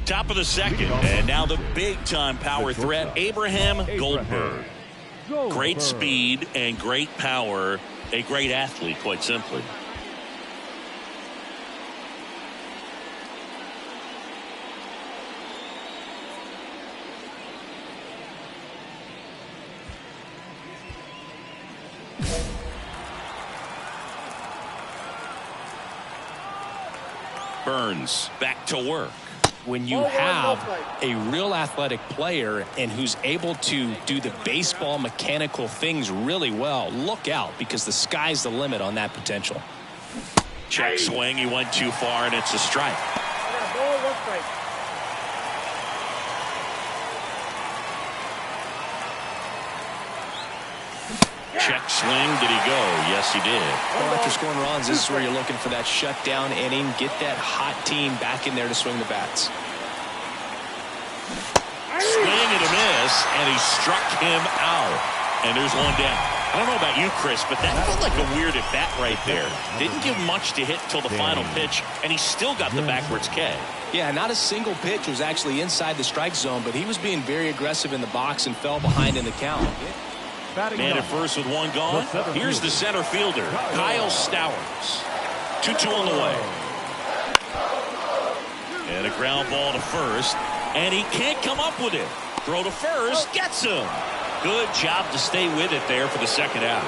Top of the second, and now the big-time power threat, Abraham Goldberg. Great speed and great power. A great athlete, quite simply. Burns back to work. When you have a real athletic player and who's able to do the baseball mechanical things really well, look out, because the sky's the limit on that potential. Check swing. He went too far, and it's a strike. Check swing. Did he go? Yes, he did. Well, after scoring runs, this is where you're looking for that shutdown inning. Get that hot team back in there to swing the bats. Swing and a miss, and he struck him out. And there's one down. I don't know about you, Chris, but that felt like a weird at-bat right there. Didn't give much to hit till the final pitch, and he still got the backwards K. Yeah, not a single pitch was actually inside the strike zone, but he was being very aggressive in the box and fell behind in the count. Man at first with one gone. Here's the center fielder, Kyle Stowers. 2-2 on the way. And a ground ball to first. And he can't come up with it. Throw to first. Gets him. Good job to stay with it there for the second out.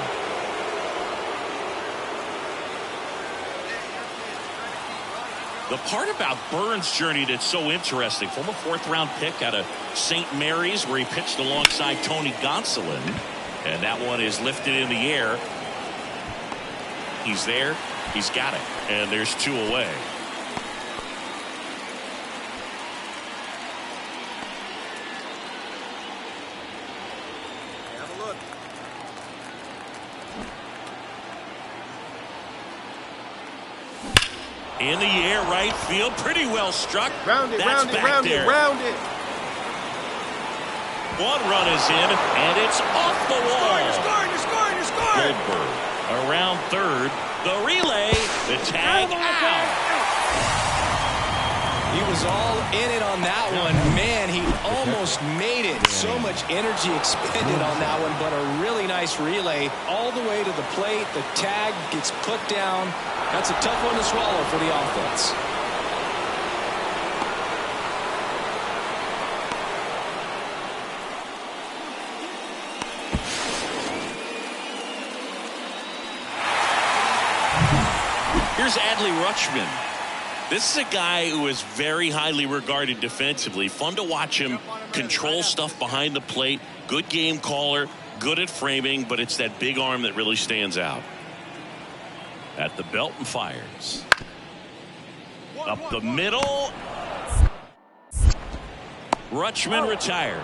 The part about Burns' journey that's so interesting, former fourth-round pick out of St. Mary's, where he pitched alongside Tony Gonsolin. And that one is lifted in the air. He's there. He's got it. And there's two away. Have a look. In the air, right field. Pretty well struck. Round it, That's round it, back round there. it, round it. One run is in, and it's off the wall. You're scoring, you're scoring, you're scoring. Goldberg around third. The relay, the tag out. He was all in it on that one. Man, he almost made it. So much energy expended on that one, but a really nice relay all the way to the plate. The tag gets put down. That's a tough one to swallow for the offense. Here's Adley Rutschman. This is a guy who is very highly regarded defensively. Fun to watch him control stuff behind the plate. Good game caller, good at framing, but it's that big arm that really stands out. At the belt and fires. Up the middle. Rutschman retired.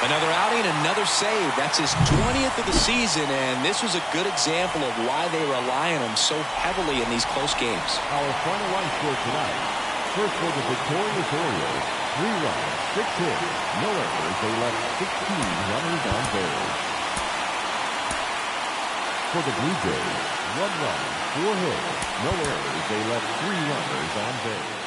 Another outing, another save. That's his 20th of the season, and this was a good example of why they rely on him so heavily in these close games. Our final line score tonight. First for the victorious Orioles, 3 runs, 6 hits, no errors. They left 16 runners on base. For the Blue Jays, 1 run, 4 hits, no errors. They left 3 runners on base.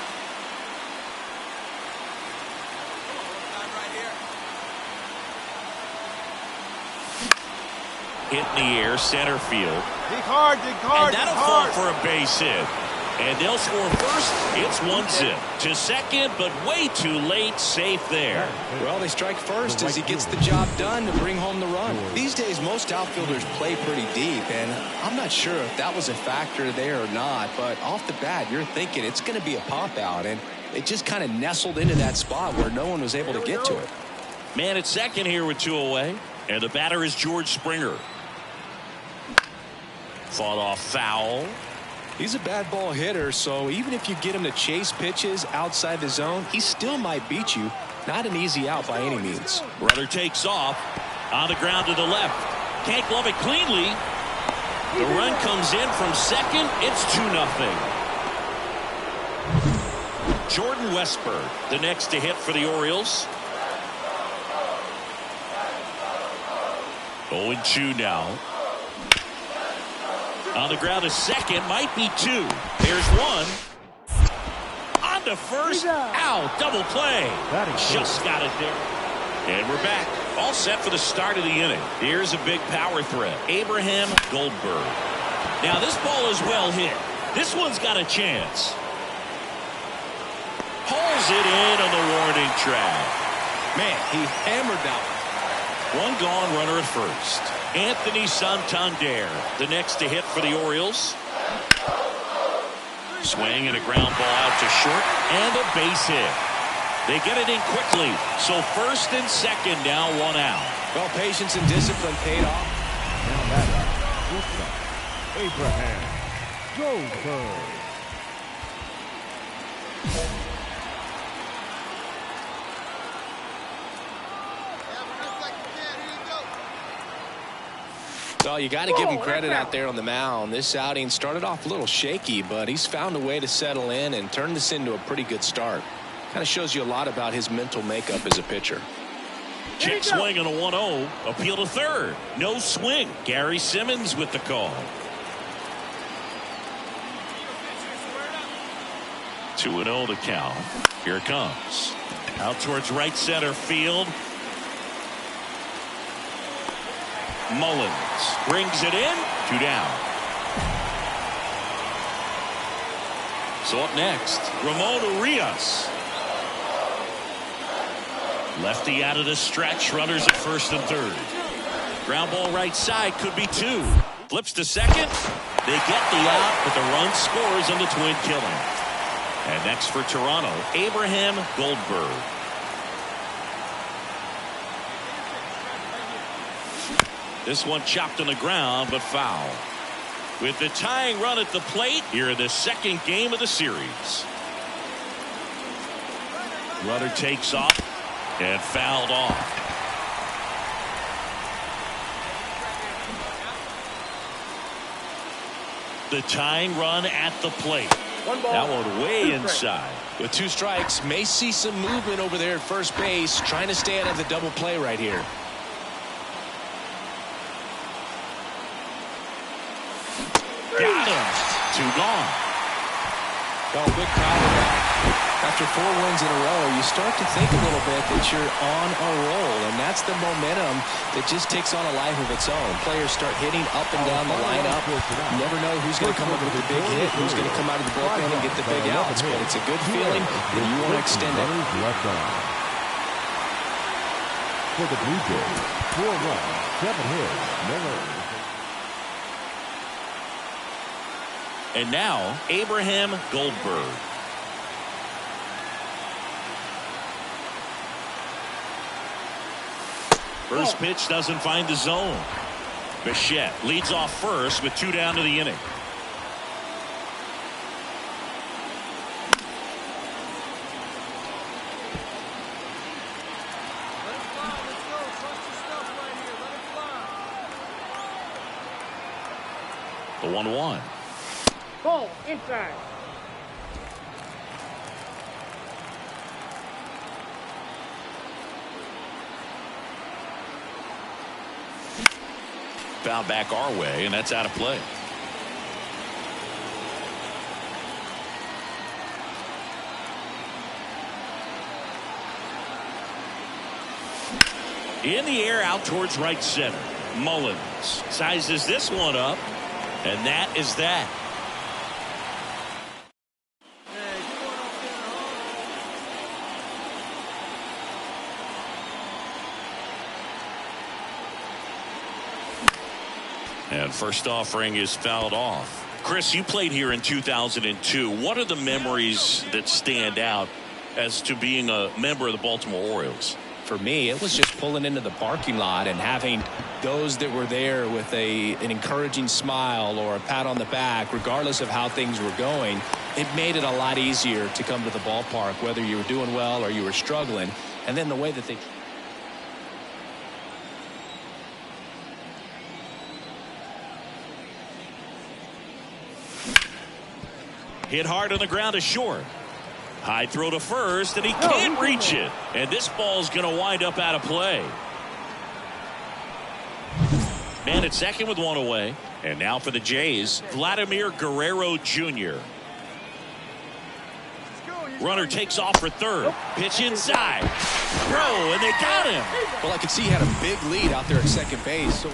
Hit in the air, center field. Dig hard, And that'll fall for a base hit. And they'll score first. It's 1-zip. To second, but way too late. Safe there. Well, they strike first as he gets the job done to bring home the run. These days, most outfielders play pretty deep, and I'm not sure if that was a factor there or not, but off the bat, you're thinking it's going to be a pop-out, and it just kind of nestled into that spot where no one was able to get to it. Man at second here with 2 away, and the batter is George Springer. Fought off foul. He's a bad ball hitter, so even if you get him to chase pitches outside the zone, he still might beat you. Not an easy out by any means. Runner takes off. On the ground to the left. Can't glove it cleanly. The run comes in from second. It's 2-0. Jordan Westburg, the next to hit for the Orioles. 0-2 now. On the ground, a second, might be two. There's one. On to first. Out. Double play. Just got it there. And we're back. All set for the start of the inning. Here's a big power threat. Abraham Goldberg. Now this ball is well hit. This one's got a chance. Pulls it in on the warning track. Man, he hammered that one. One gone, runner at first. Anthony Santander, the next to hit for the Orioles. Swing and a ground ball out to short, and a base hit. They get it in quickly, so first and second now, one out. Well, patience and discipline paid off. Now that's Abraham Goldberg. Well, you got to give him credit out there on the mound. This outing started off a little shaky, but he's found a way to settle in and turn this into a pretty good start. Kind of shows you a lot about his mental makeup as a pitcher. Check swing and a 1-0. Appeal to third. No swing. Gary Simmons with the call. 2-0 to count. Here it comes. Out towards right center field. Mullins brings it in. 2 down. So up next, Ramon Urias. Lefty out of the stretch. Runners at first and third. Ground ball right side. Could be two. Flips to second. They get the out, but the run scores on the twin killing. And next for Toronto, Abraham Goldberg. This one chopped on the ground, but foul. With the tying run at the plate, here in the second game of the series. Runner takes off and fouled off. The tying run at the plate. That one way inside. With 2 strikes, may see some movement over there at first base, trying to stay out of the double play right here. Got him. 2 gone. Oh, big power back. After 4 wins in a row, you start to think a little bit that you're on a roll, and that's the momentum that just takes on a life of its own. Players start hitting up and down the lineup. You never know who's going to come up with the big hit, who's going to come out of the bullpen and get the big outs, but it's a good feeling, and you want to extend it. Left on. For the Blue Jays, 4 runs, 7 hits, no errors. And now, Abraham Goldberg. First pitch doesn't find the zone. Bichette leads off first with 2 down to the inning. The 1-1. Ball inside. Foul back our way, and that's out of play. In the air out towards right center. Mullins sizes this one up, and that is that. And first offering is fouled off. Chris, you played here in 2002. What are the memories that stand out as to being a member of the Baltimore Orioles? For me, it was just pulling into the parking lot and having those that were there with an encouraging smile or a pat on the back, regardless of how things were going. It made it a lot easier to come to the ballpark, whether you were doing well or you were struggling. And then the way that they... Hit hard on the ground to short. High throw to first, and he can't reach it. And this ball's going to wind up out of play. Man at second with one away. And now for the Jays, Vladimir Guerrero Jr. Runner takes off for third. Pitch inside. Throw, and they got him. Well, I could see he had a big lead out there at second base.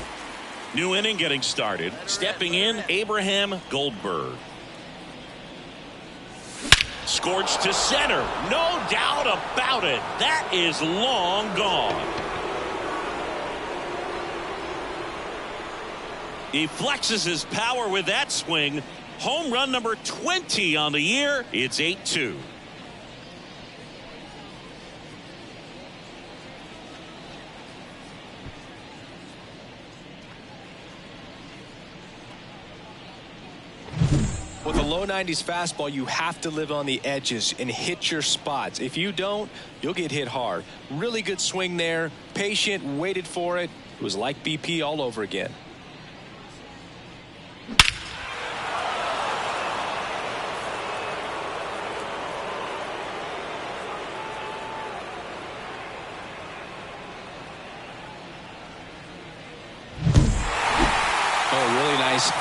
New inning getting started. Stepping in, Abraham Goldberg. Scorched to center. No doubt about it. That is long gone. He flexes his power with that swing. Home run number 20 on the year. It's 8-2. With a low 90s fastball, you have to live on the edges and hit your spots. If you don't, you'll get hit hard. Really good swing there. Patient, waited for it. It was like BP all over again.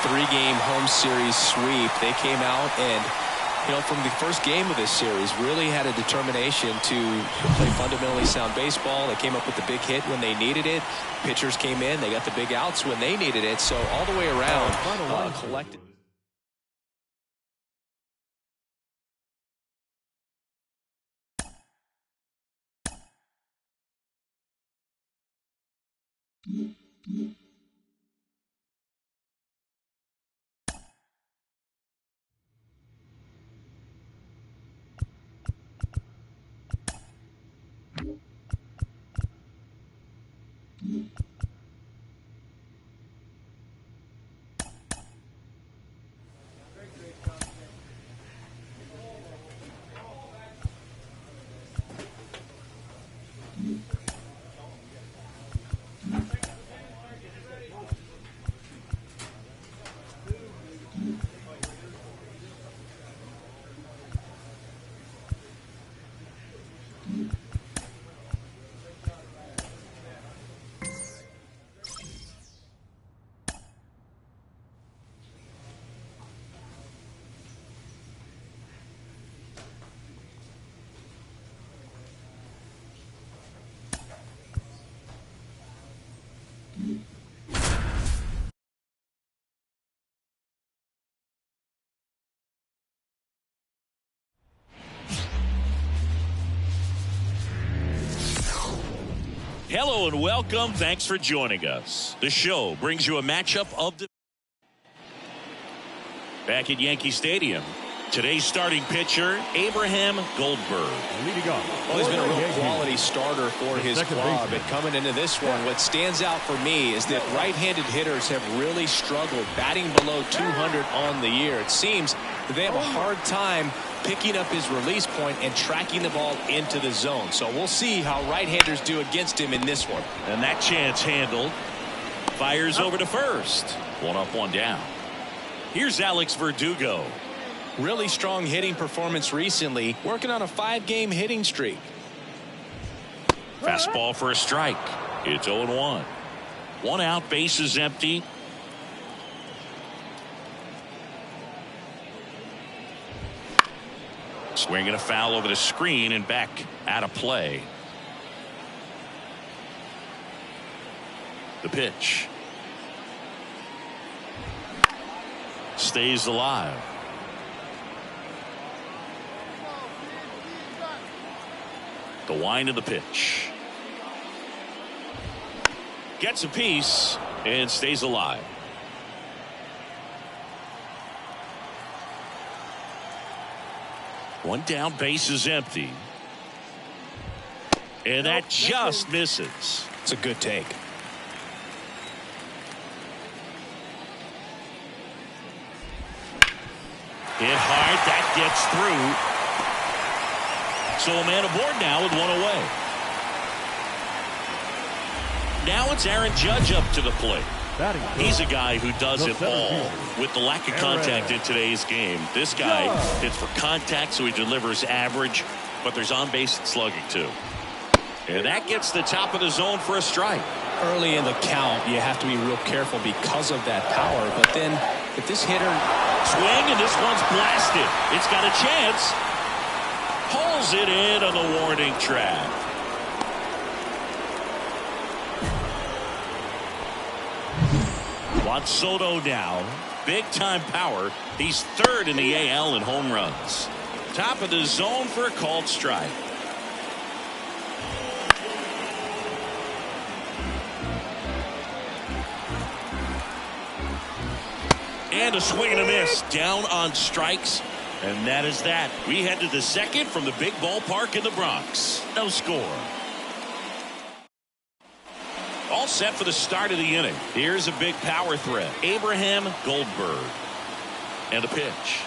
Three-game home series sweep. They came out and, from the first game of this series, really had a determination to play fundamentally sound baseball. They came up with the big hit when they needed it. Pitchers came in. They got the big outs when they needed it. So all the way around, collected. Hello and welcome. Thanks for joining us. The show brings you a matchup of the back at Yankee Stadium. Today's starting pitcher, Abraham Goldberg. Leading off. Well, he's been a real quality starter for his club. And coming into this one, what stands out for me is that right-handed hitters have really struggled batting below 200 on the year. It seems that they have a hard time picking up his release point and tracking the ball into the zone. So we'll see how right-handers do against him in this one. And that chance handled. Fires over to first. One up, one down. Here's Alex Verdugo. Really strong hitting performance recently, working on a 5-game hitting streak. Fastball for a strike. It's 0-1. One out, bases empty. Swinging a foul over the screen and back out of play. The pitch. Stays alive. The wind of the pitch. Gets a piece and stays alive. One down, base is empty. And that just misses. It's a good take. Hit hard, that gets through. So a man aboard now with one away. Now it's Aaron Judge up to the plate. He's a guy who does it all. With the lack of contact in today's game, this guy hits for contact, so he delivers average, but there's on-base slugging too. And that gets the top of the zone for a strike. Early in the count, you have to be real careful because of that power. But then if this hitter... Swing, and this one's blasted. It's got a chance. Pulls it in on the warning track. Juan Soto now. Big-time power. He's third in the AL in home runs. Top of the zone for a called strike. And a swing and a miss. Down on strikes. And that is that. We head to the second from the big ballpark in the Bronx. No score. All set for the start of the inning. Here's a big power threat. Abraham Goldberg. And a pitch.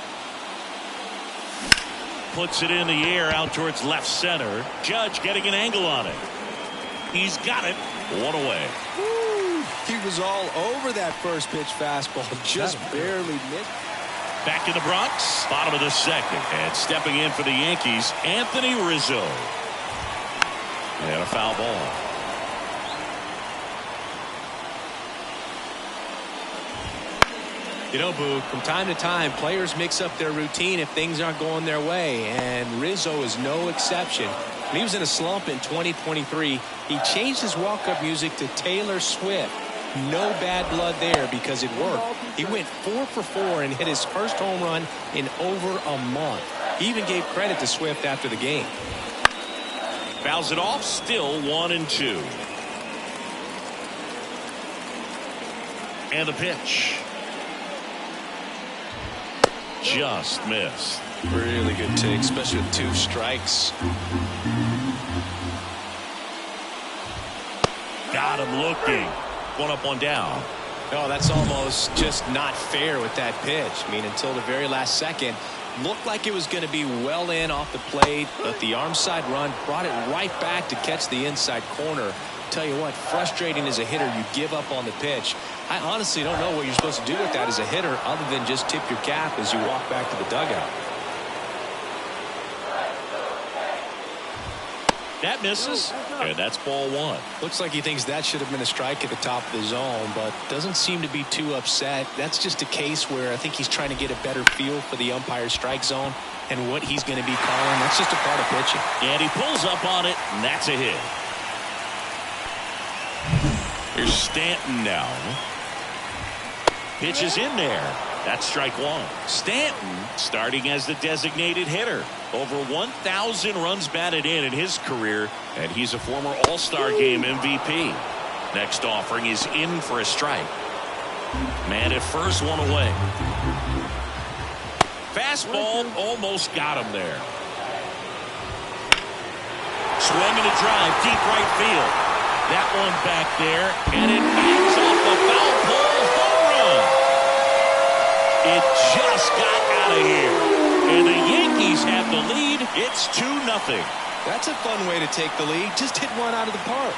Puts it in the air out towards left center. Judge getting an angle on it. He's got it. One away. He was all over that first pitch fastball. Just barely missed. Back in the Bronx. Bottom of the second. And stepping in for the Yankees, Anthony Rizzo. And a foul ball. You know, Boo, from time to time, players mix up their routine if things aren't going their way, and Rizzo is no exception. When he was in a slump in 2023, he changed his walk-up music to Taylor Swift. No bad blood there because it worked. He went 4 for 4 and hit his first home run in over a month. He even gave credit to Swift after the game. Fouls it off, still 1-2. And the pitch. Just missed. Really good take, especially with 2 strikes. Got him looking. One up, one down. Oh, that's almost just not fair with that pitch. I mean, until the very last second, looked like it was going to be well in off the plate, but the arm side run brought it right back to catch the inside corner. Tell you what, frustrating as a hitter, you give up on the pitch. I honestly don't know what you're supposed to do with that as a hitter other than just tip your cap as you walk back to the dugout. That misses, and that's ball 1. Looks like he thinks that should have been a strike at the top of the zone, but doesn't seem to be too upset. That's just a case where I think he's trying to get a better feel for the umpire's strike zone and what he's going to be calling. That's just a part of pitching. And he pulls up on it, and that's a hit. Here's Stanton now. Pitch is in there. That's strike 1. Stanton starting as the designated hitter. Over 1,000 runs batted in his career, and he's a former All-Star Game MVP. Next offering is in for a strike. Man at first, one away. Fastball almost got him there. Swing and a drive, deep right field. That one back there, and it ends off the foul pole home run. It just got out of here. And the Yankees have the lead. It's 2-0. That's a fun way to take the lead. Just hit one out of the park.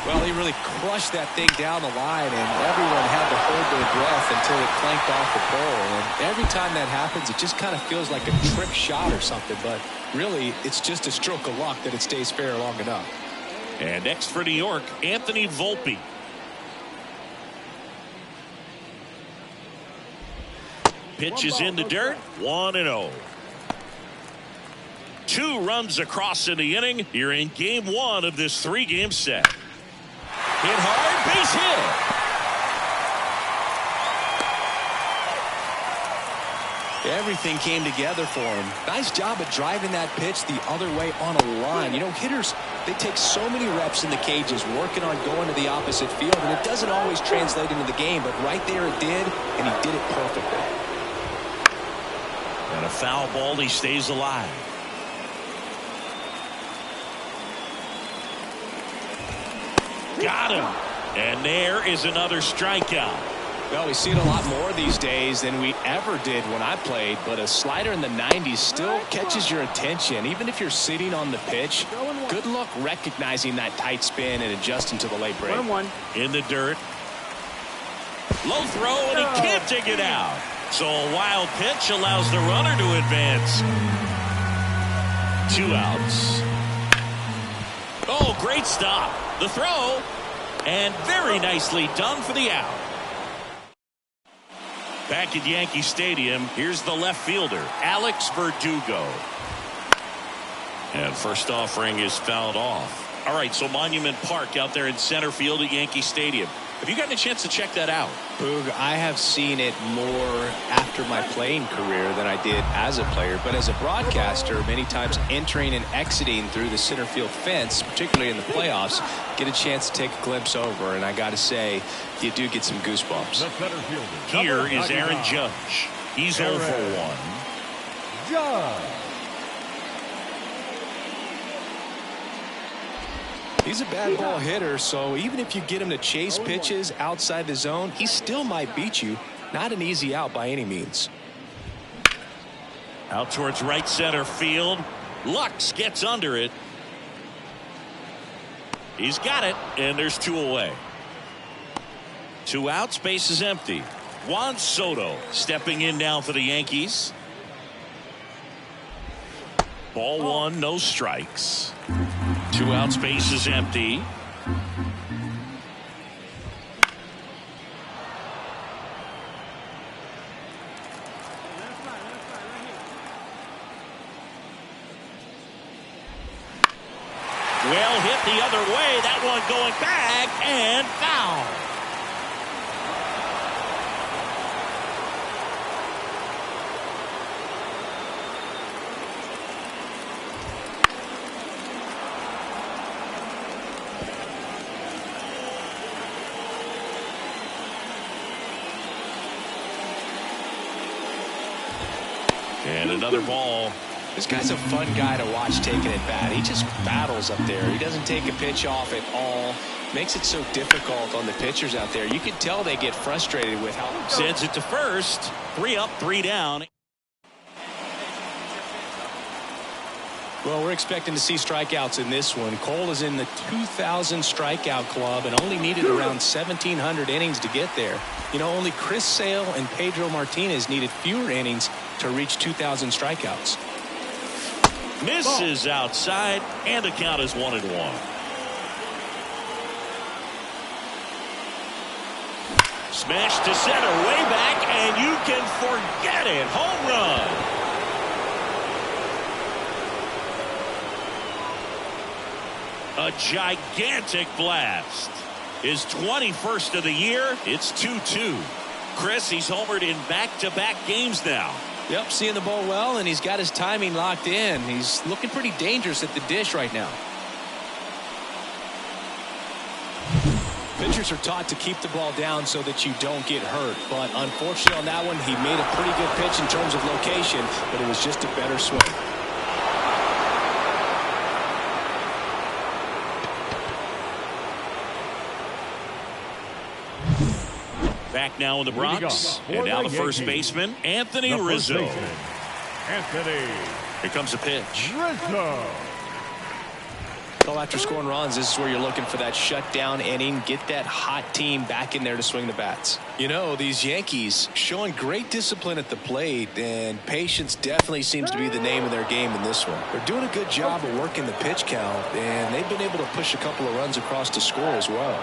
Well, he really crushed that thing down the line, and everyone had to hold their breath until it clanked off the pole. And every time that happens, it just kind of feels like a trick shot or something. But really, it's just a stroke of luck that it stays fair long enough. And next for New York, Anthony Volpe. Pitch is in the dirt, 1-0. 2 runs across in the inning. You're in game 1 of this 3-game set. Hit hard, base hit. Everything came together for him. Nice job of driving that pitch the other way on a line. You know, hitters, they take so many reps in the cages working on going to the opposite field, and it doesn't always translate into the game, but right there it did, and he did it perfectly. And a foul ball, he stays alive. Got him. And there is another strikeout. Well, we see it a lot more these days than we ever did when I played, but a slider in the 90s still catches your attention. Even if you're sitting on the pitch, good luck recognizing that tight spin and adjusting to the late break. 1-1. In the dirt. Low throw, and he can't dig it out. So a wild pitch allows the runner to advance. 2 outs. Oh, great stop. The throw, and very nicely done for the out. Back at Yankee Stadium, here's the left fielder, Alex Verdugo. And first offering is fouled off. All right, so Monument Park out there in center field at Yankee Stadium. Have you gotten a chance to check that out? Boog, I have seen it more after my playing career than I did as a player. But as a broadcaster, many times entering and exiting through the center field fence, particularly in the playoffs, get a chance to take a glimpse over. And I got to say, you do get some goosebumps. Here is Aaron Judge. He's 0 for 1. Judge. He's a bad ball hitter, so even if you get him to chase pitches outside the zone, he still might beat you. Not an easy out by any means. Out towards right center field. Lux gets under it. He's got it, and there's 2 away. 2 outs, base is empty. Juan Soto stepping in now for the Yankees. Ball 1, no strikes. 2 outs, base is empty. Well hit the other way. That one going back and foul. And another ball. This guy's a fun guy to watch taking at bat. He just battles up there. He doesn't take a pitch off at all. Makes it so difficult on the pitchers out there. You can tell they get frustrated with how. Sends it to first. 3 up, 3 down. Well, we're expecting to see strikeouts in this one. Cole is in the 2,000 strikeout club and only needed around 1,700 innings to get there. You know, only Chris Sale and Pedro Martinez needed fewer innings to reach 2,000 strikeouts. Misses outside, and the count is 1-1. Smash to center, way back, and you can forget it. Home run. A gigantic blast. His 21st of the year. It's 2-2. Chris, he's homered in back-to-back games now. Yep, seeing the ball well, and he's got his timing locked in. He's looking pretty dangerous at the dish right now. Pitchers are taught to keep the ball down so that you don't get hurt. But unfortunately on that one, he made a pretty good pitch in terms of location, but it was just a better swing. Back now in the Bronx, and now the first baseman, Anthony Rizzo. Anthony. Here comes a pitch. Rizzo. Well, after scoring runs, this is where you're looking for that shutdown inning. Get that hot team back in there to swing the bats. You know, these Yankees showing great discipline at the plate, and patience definitely seems to be the name of their game in this one. They're doing a good job of working the pitch count, and they've been able to push a couple of runs across to score as well.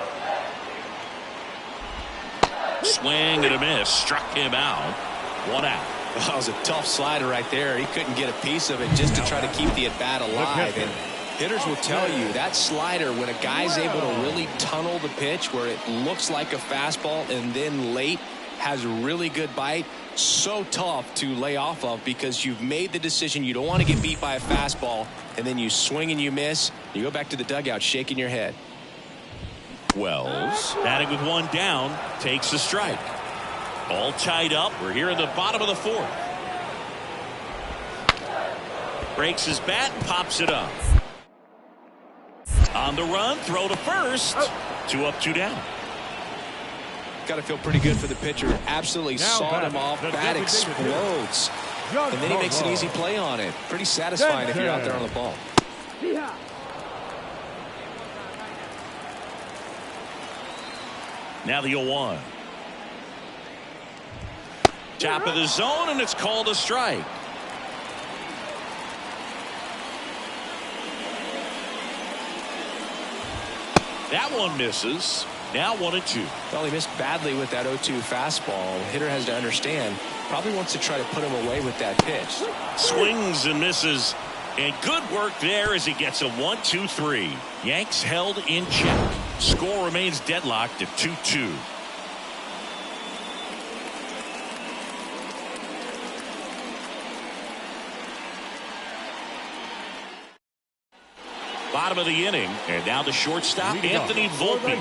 Swing and a miss. Struck him out. 1 out. Well, that was a tough slider right there. He couldn't get a piece of it just to try to keep the at-bat alive. And hitters will tell you that slider, when a guy's able to really tunnel the pitch where it looks like a fastball and then late has a really good bite, so tough to lay off of because you've made the decision you don't want to get beat by a fastball, and then you swing and you miss. You go back to the dugout shaking your head. Wells, batting with 1 down, takes a strike. All tied up. We're here in the bottom of the 4th. Breaks his bat and pops it up. On the run, throw to first. 2 up, 2 down. Got to feel pretty good for the pitcher. Absolutely sawed him off. Bat explodes. And then he makes an easy play on it. Pretty satisfying if you're out there on the ball. Now the 0-1. Top of the zone, and it's called a strike. That one misses. Now 1-2. Well, he missed badly with that 0-2 fastball. The hitter has to understand. Probably wants to try to put him away with that pitch. Swings and misses. And good work there as he gets a 1-2-3. Yanks held in check. Score remains deadlocked at 2-2. Bottom of the inning, and now the shortstop, Anthony Volpe.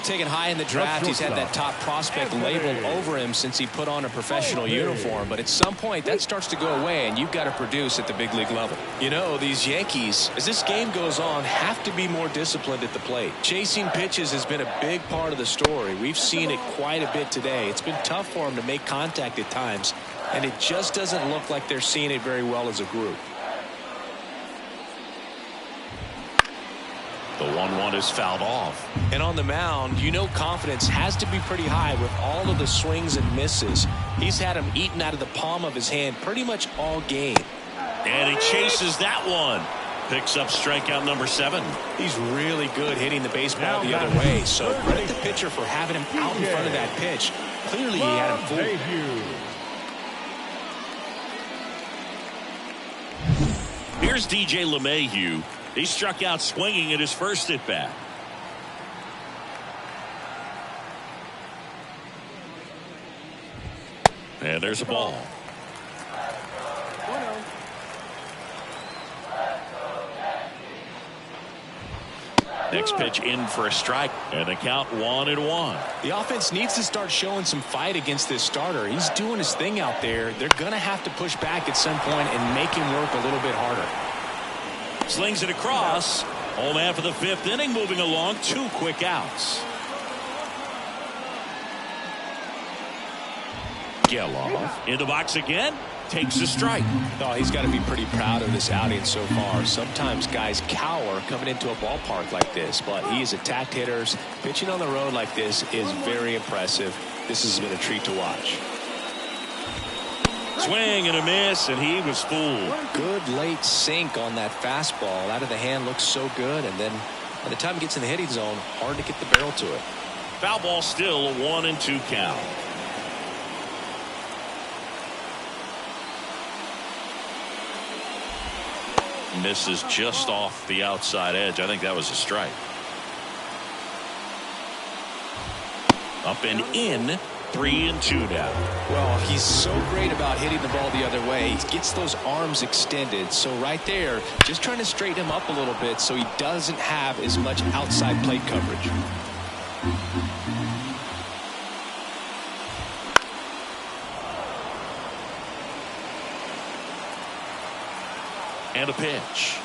Taken high in the draft, he's had that top prospect label over him since he put on a professional uniform. But at some point, that starts to go away, and you've got to produce at the big league level. You know, these Yankees, as this game goes on, have to be more disciplined at the plate. Chasing pitches has been a big part of the story. We've seen it quite a bit today. It's been tough for them to make contact at times, and it just doesn't look like they're seeing it very well as a group. The 1-1 is fouled off. And on the mound, you know confidence has to be pretty high with all of the swings and misses. He's had them eaten out of the palm of his hand pretty much all game. And he chases that one. Picks up strikeout number 7. He's really good hitting the baseball the other way. So credit the pitcher for having him out in front of that pitch. Clearly he had him fooled. Here's DJ LeMahieu. He struck out swinging at his first at bat. And there's a ball. Next pitch in for a strike, and the count 1-1. The offense needs to start showing some fight against this starter. He's doing his thing out there. They're going to have to push back at some point and make him work a little bit harder. Slings it across. Home half of the 5th inning, moving along. 2 quick outs. Geloff in the box again. Takes a strike. Oh, he's got to be pretty proud of this outing so far. Sometimes guys cower coming into a ballpark like this, but he has attacked hitters. Pitching on the road like this is very impressive. This has been a treat to watch. Swing and a miss, and he was fooled. Good late sink on that fastball. Out of the hand looks so good, and then by the time it gets in the hitting zone, hard to get the barrel to it. Foul ball still, a 1-2 count. Misses just off the outside edge. I think that was a strike. Up and in. 3-2 now. Well, he's so great about hitting the ball the other way. He gets those arms extended. So right there, just trying to straighten him up a little bit so he doesn't have as much outside plate coverage. And a pitch.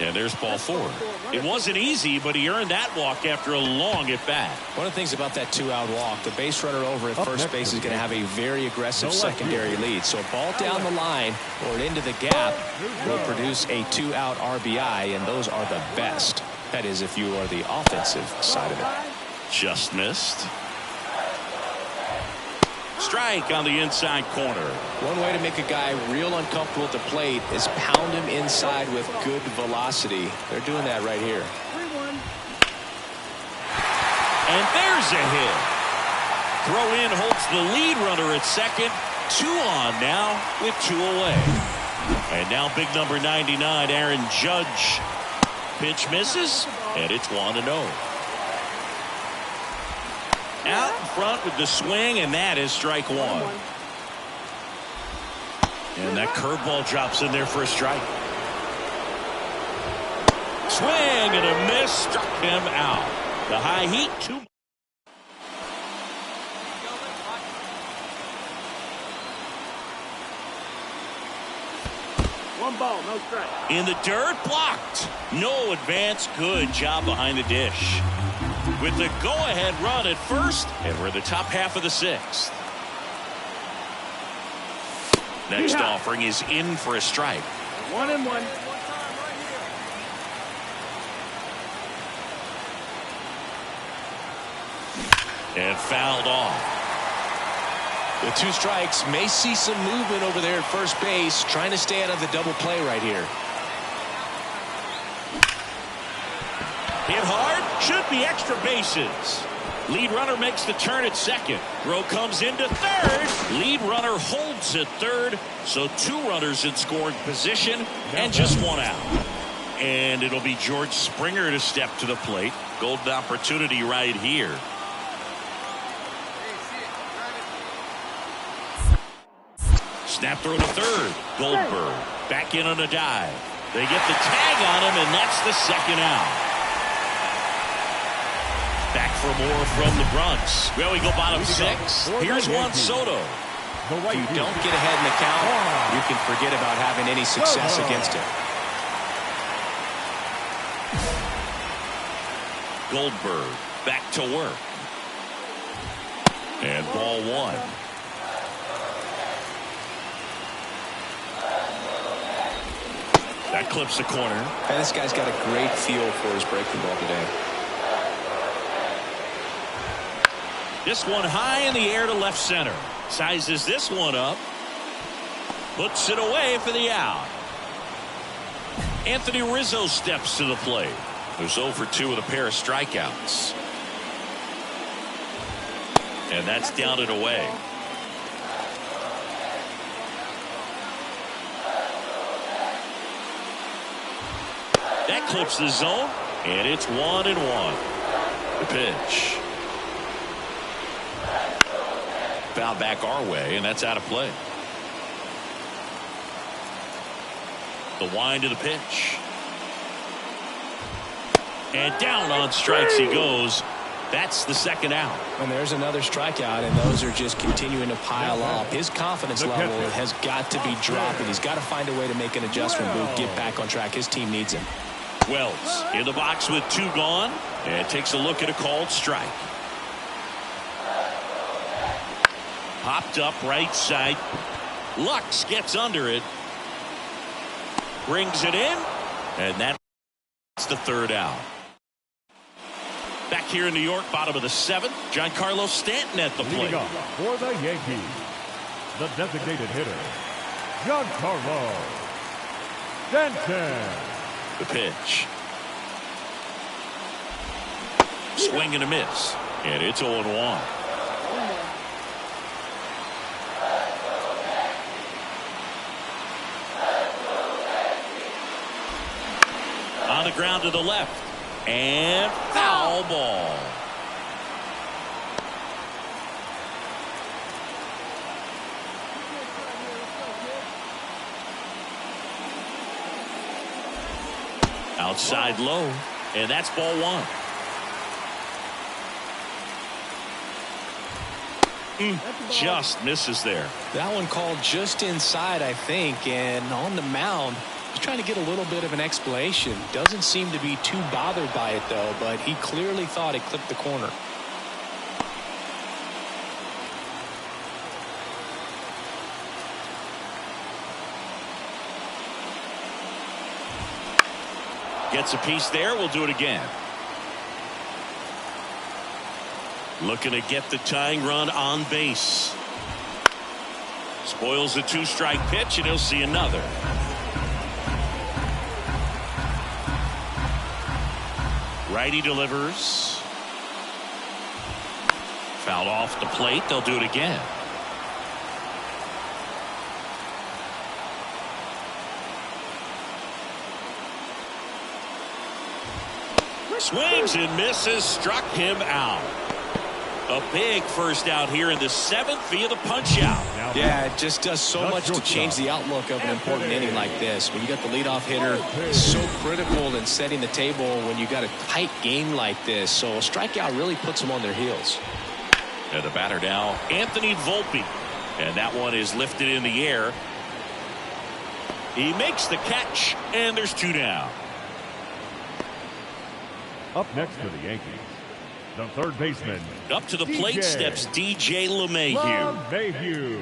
And there's ball 4. It wasn't easy, but he earned that walk after a long at bat. One of the things about that 2-out walk, the base runner over at first base is going to have a very aggressive secondary lead. So a ball down the line or into the gap will produce a 2-out RBI, and those are the best. That is, if you are the offensive side of it. Just missed. Strike on the inside corner. One way to make a guy real uncomfortable at the plate is pound him inside with good velocity. They're doing that right here. And there's a hit. Throw in holds the lead runner at second. 2 on now with 2 away. And now big number 99, Aaron Judge. Pitch misses, and it's 1-0. Out in front with the swing, and that is strike 1. And that curveball drops in there for a strike. Swing and a miss, struck him out. The high heat, 2. One ball, no strike. In the dirt, blocked. No advance. Good job behind the dish. with the go-ahead run at first, and we're in the top half of the sixth. Next offering is in for a strike. 1-1. And fouled off. With 2 strikes, may see some movement over there at first base, trying to stay out of the double play right here. Hit hard, should be extra bases. Lead runner makes the turn at second. Throw comes into third. Lead runner holds at third. So 2 runners in scoring position and just 1 out. And it'll be George Springer to step to the plate. Golden opportunity right here. Snap throw to third. Goldberg back in on a dive. They get the tag on him, and that's the second out. Back for more from the Bronx. Well, we go bottom 6. Here's Juan Soto. If you don't get ahead in the count, you can forget about having any success against it. Goldberg back to work. And ball 1. That clips the corner. And this guy's got a great feel for his breaking ball today. This one high in the air to left center. Sizes this one up. Puts it away for the out. Anthony Rizzo steps to the plate. There's 0 for 2 with a pair of strikeouts. And that's down and away. That clips the zone, and it's 1-1. The pitch. Foul back our way, and that's out of play. The wind to the pitch. And down on strikes he goes. That's the second out. And there's another strikeout, and those are just continuing to pile up. His confidence level has got to be dropping. He's got to find a way to make an adjustment move, get back on track. His team needs him. Wells in the box with 2 gone, and takes a look at a called strike. Popped up right side. Lux gets under it. Brings it in, and that's the third out. Back here in New York, bottom of the 7th, Giancarlo Stanton at the plate. For the Yankees, the designated hitter, Giancarlo Stanton. The pitch. Swing and a miss. And it's 0-1. On the ground to the left. And foul ball. Outside low, and that's ball 1. Just misses there. That one called just inside, I think, and on the mound, he's trying to get a little bit of an explanation. Doesn't seem to be too bothered by it, though, but he clearly thought it clipped the corner. Gets a piece there. We'll do it again. Looking to get the tying run on base. Spoils the 2-strike pitch, and he'll see another. Righty delivers. Fouled off the plate. They'll do it again. Swings and misses. Struck him out. A big first out here in the 7th via the punch out. Yeah, it just does so much to change the outlook of an important inning like this. When you got the leadoff hitter, so critical in setting the table when you got a tight game like this. So a strikeout really puts them on their heels. And the batter now, Anthony Volpe. And that one is lifted in the air. He makes the catch, and there's 2 down. Up next for the Yankees, The third baseman. Up to the plate steps DJ LeMahieu.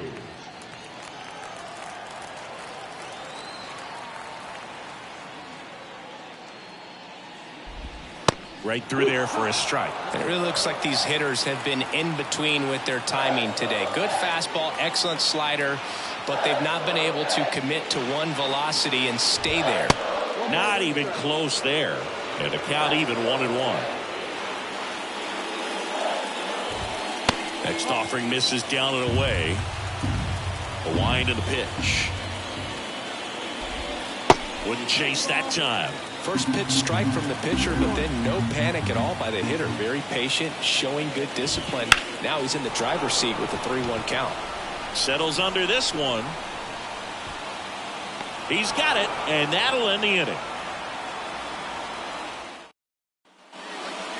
Right through there for a strike. It really looks like these hitters have been in between with their timing today. Good fastball, excellent slider, but they've not been able to commit to one velocity and stay there. Not even close there. And the count even 1-1. Next offering misses down and away. A wind of the pitch. Wouldn't chase that time. First pitch strike from the pitcher, but then no panic at all by the hitter. Very patient, showing good discipline. Now he's in the driver's seat with a 3-1 count. Settles under this one. He's got it, and that'll end the inning.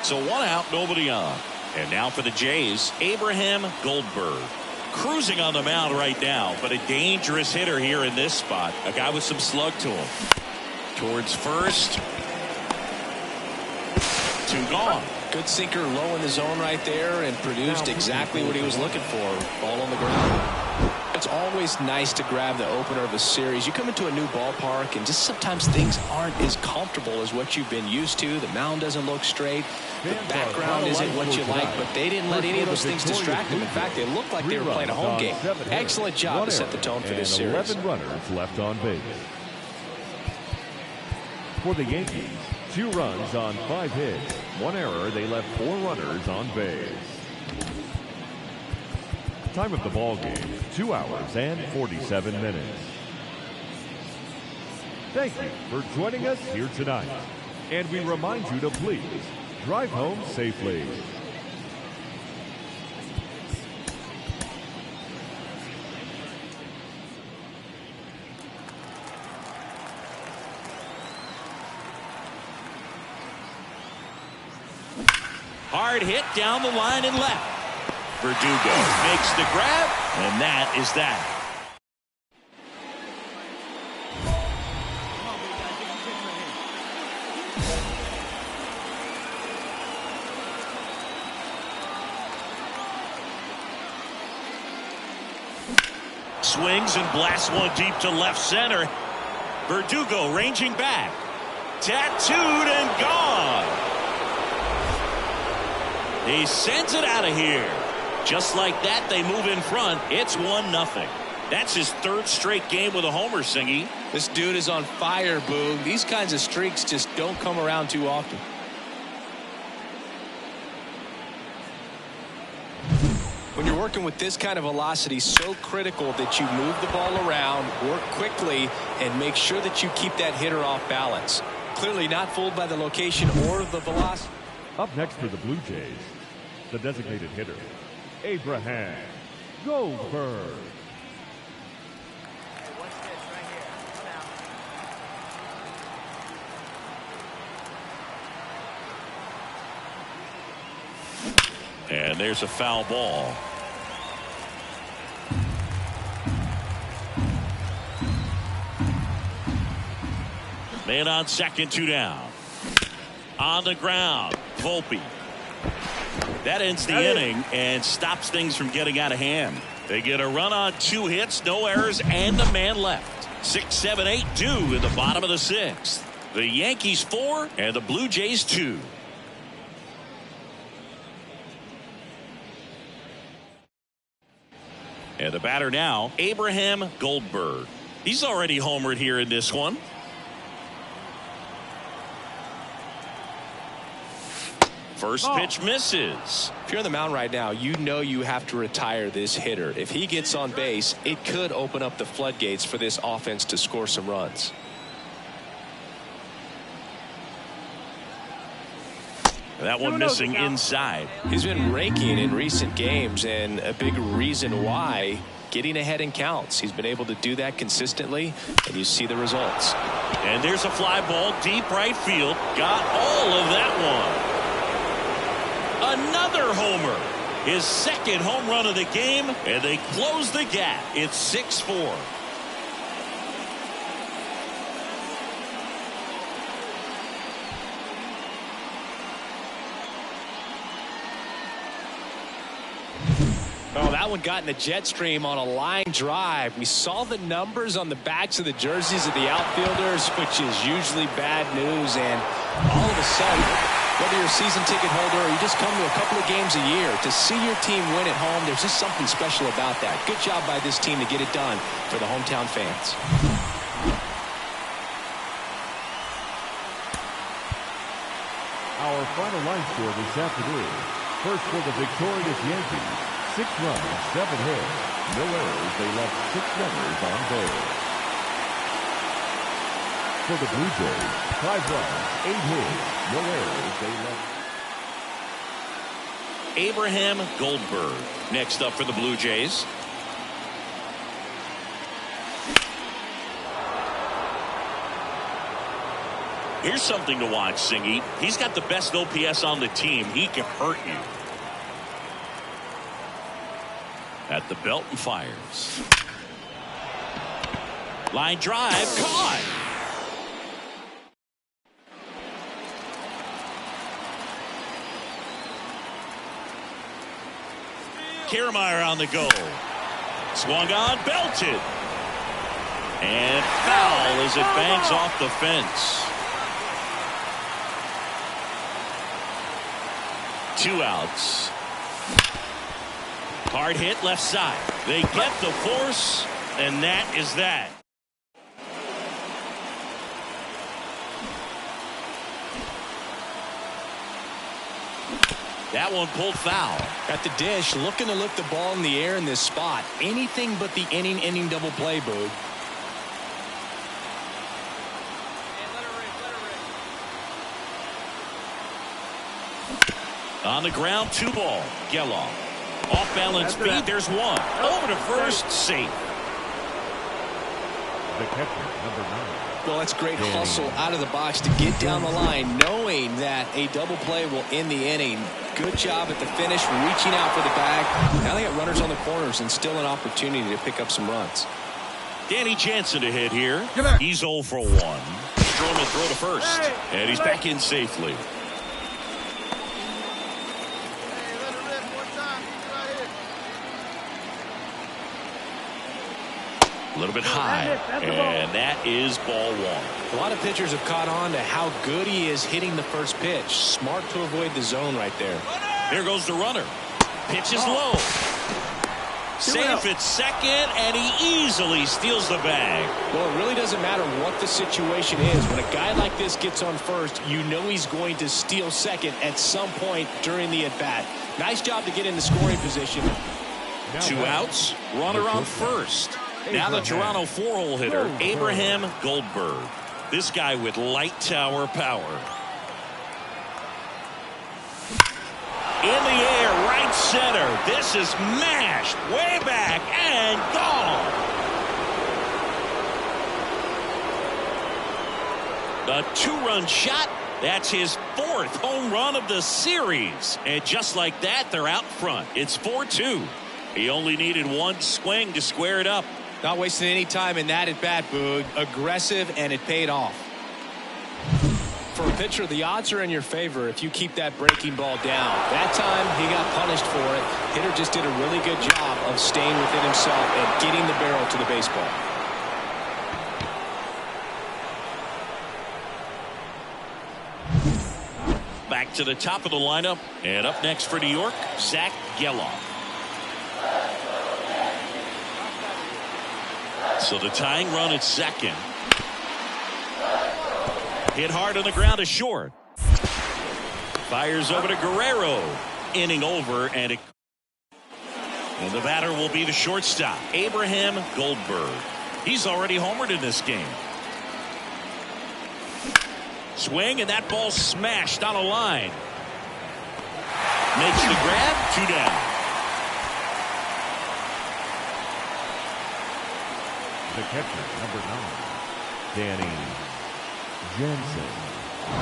So 1 out, nobody on. And now for the Jays, Abraham Goldberg. Cruising on the mound right now, but a dangerous hitter here in this spot. A guy with some slug to him. Towards first. 2 gone. Good sinker low in the zone right there and produced exactly what he was looking for. Ball on the ground. It's always nice to grab the opener of a series. You come into a new ballpark and just sometimes things aren't as comfortable as what you've been used to. The mound doesn't look straight. The background isn't what you like, but they didn't let any of those things distract them. In fact, they looked like they were playing a home game. Excellent job to set the tone for this series. 11 runners left on base. For the Yankees, 2 runs on 5 hits. 1 error. They left 4 runners on base. Time of the ball game, 2 hours and 47 minutes. Thank you for joining us here tonight. And we remind you to please drive home safely. Hard hit down the line and left. Verdugo makes the grab, and that is that. Swings and blasts one deep to left center. Verdugo ranging back. Tattooed and gone. He sends it out of here. Just like that, they move in front. It's 1-0. That's his 3rd straight game with a homer, Singy. This dude is on fire, Boog. These kinds of streaks just don't come around too often. When you're working with this kind of velocity, so critical that you move the ball around, work quickly, and make sure that you keep that hitter off balance. Clearly not fooled by the location or the velocity. Up next for the Blue Jays, the designated hitter, Abraham Goldberg. And there's a foul ball. Man on second, 2 down. On the ground, Volpe. That ends the inning and stops things from getting out of hand. They get a run on 2 hits, no errors, and a man left. 6, 7, 8 due in the bottom of the 6th. The Yankees 4 and the Blue Jays 2. And the batter now, Abraham Goldberg. He's already homered here in this one. First pitch misses. If you're on the mound right now, you know you have to retire this hitter. If he gets on base, it could open up the floodgates for this offense to score some runs. That one missing inside. He's been raking in recent games, and a big reason why, getting ahead in counts. He's been able to do that consistently, and you see the results. And there's a fly ball deep right field. Got all of that one. Another homer. His 2nd home run of the game, and they close the gap. It's 6-4. Oh, that one got in the jet stream on a line drive. We saw the numbers on the backs of the jerseys of the outfielders, which is usually bad news. And all of a sudden, whether you're a season ticket holder or you just come to a couple of games a year, to see your team win at home, there's just something special about that. Good job by this team to get it done for the hometown fans. Our final line score this afternoon. First for the victorious Yankees, 6 runs, 7 hits. No errors. They left 6 runners on base. For the Blue Jays, 5 runs, 8 hits. No errors. They left. Abraham Goldberg next up for the Blue Jays. Here's something to watch, Singy. He's got the best OPS on the team. He can hurt you. At the belt and fires. Line drive, caught. Kiermaier on the go. Swung on, belted. And foul as it bangs off the fence. 2 outs. Hard hit left side. They get the force, and that is that. That one pulled foul. At the dish, looking to lift the ball in the air in this spot. Anything but the inning double play, Boog. On the ground, 2 ball. Geloff. Off balance speed. There's 1. Over to first. Safe. The catcher, number 9. Well, that's great hustle out of the box to get down the line, knowing that a double play will end the inning. Good job at the finish, reaching out for the bag. Now they got runners on the corners and still an opportunity to pick up some runs. Danny Jansen to hit here. He's 0 for 1. Stroman throw to first. And he's back in safely. A little bit high, and that is ball 1. A lot of pitchers have caught on to how good he is hitting the first pitch. Smart to avoid the zone right there. There goes the runner. Pitch is low. Safe at second, and he easily steals the bag. Well, it really doesn't matter what the situation is. When a guy like this gets on first, you know he's going to steal second at some point during the at-bat. Nice job to get in the scoring position. 2 outs, runner on first. Now the Toronto 4-hole hitter, Abraham Goldberg. This guy with light tower power. In the air, right center. This is mashed way back and gone. A 2-run shot. That's his 4th home run of the series. And just like that, they're out front. It's 4-2. He only needed 1 swing to square it up. Not wasting any time in that at-bat, Boog. Aggressive, and it paid off. For a pitcher, the odds are in your favor if you keep that breaking ball down. That time, he got punished for it. Hitter just did a really good job of staying within himself and getting the barrel to the baseball. Back to the top of the lineup, and up next for New York, Zach Geloff. So the tying run at second. Hit hard on the ground to short. Fires over to Guerrero. Inning over, and the batter will be the shortstop, Abraham Goldberg. He's already homered in this game. Swing, and that ball smashed on a line. Makes the grab, 2 down. The catcher, number 9, Danny Jansen.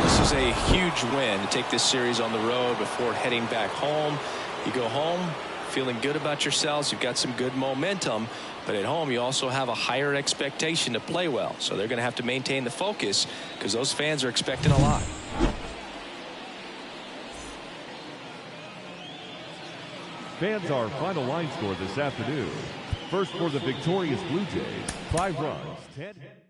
This is a huge win to take this series on the road before heading back home. You go home feeling good about yourselves. You've got some good momentum. But at home, you also have a higher expectation to play well. So they're going to have to maintain the focus because those fans are expecting a lot. Fans, our final line score this afternoon. First for the victorious Blue Jays, 5 runs, 10 hits.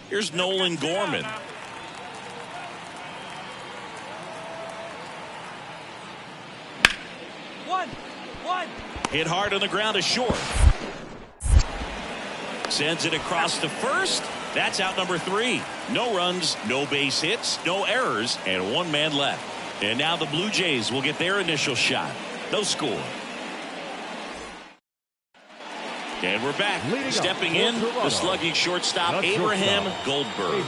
Here's Nolan Gorman. One. Hit hard on the ground to short. Sends it across to first. That's out number 3. No runs, no base hits, no errors, and 1 man left. And now the Blue Jays will get their initial shot. No score. And we're back. Stepping in, the slugging shortstop, Abraham Goldberg.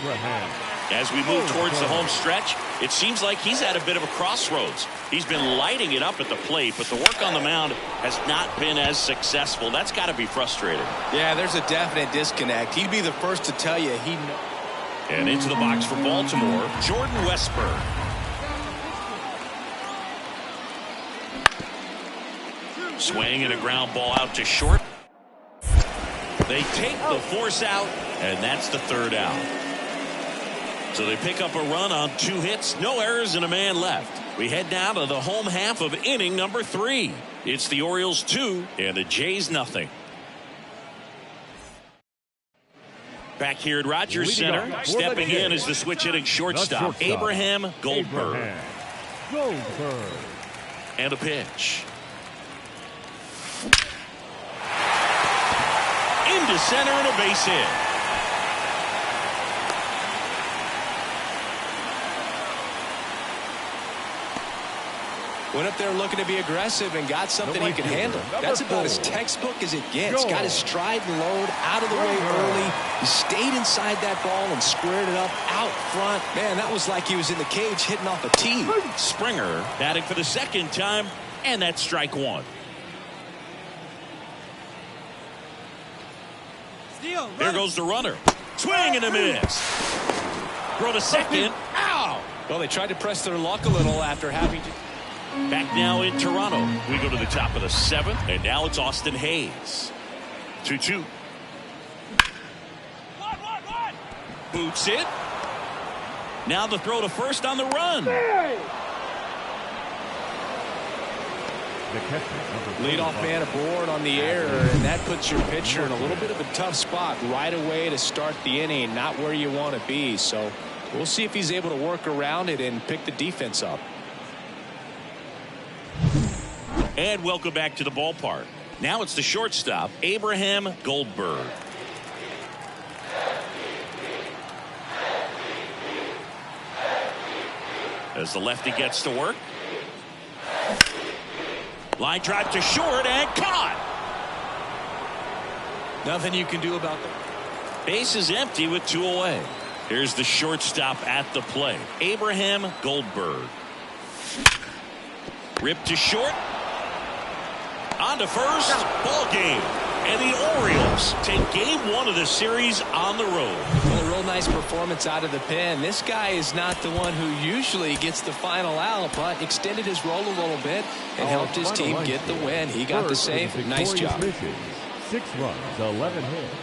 As we move towards the home stretch, it seems like he's at a bit of a crossroads. He's been lighting it up at the plate, but the work on the mound has not been as successful. That's got to be frustrating. Yeah, there's a definite disconnect. He'd be the first to tell you he knows. And into the box for Baltimore, Jordan Westburg. Swing and a ground ball out to short. They take the force out, and that's the 3rd out. So they pick up a run on 2 hits, no errors, and a man left. We head now to the home half of inning number 3. It's the Orioles 2 and the Jays nothing. Back here at Rogers Center, stepping in is the switch hitting shortstop, Abraham Goldberg. And a pitch. Into center and a base hit. Went up there looking to be aggressive and got something he can handle. That's about as textbook as it gets. Got his stride and load out of the way early. He stayed inside that ball and squared it up out front. Man, that was like he was in the cage hitting off a tee. Springer batting for the 2nd time, and that's strike 1. There goes the runner. Swing and a miss. Throw to second. Ow! Well, they tried to press their luck a little after having to. Back now in Toronto. We go to the top of the 7th, and now it's Austin Hayes. 2-2. Boots it. Now the throw to first on the run. Leadoff man aboard on the air, and that puts your pitcher in a little bit of a tough spot right away to start the inning. Not where you want to be. So we'll see if he's able to work around it and pick the defense up. And welcome back to the ballpark. Now it's the shortstop, Abraham Goldberg. As the lefty gets to work. Line drive to short and caught. Nothing you can do about that. Base is empty with 2 away. Here's the shortstop at the plate, Abraham Goldberg. Ripped to short. On to first. Ball game. And the Orioles take game 1 of the series on the road. Well, a real nice performance out of the pen. This guy is not the one who usually gets the final out, but extended his role a little bit and helped his team get the win. He got the save. Nice job. 6 runs, 11 hits.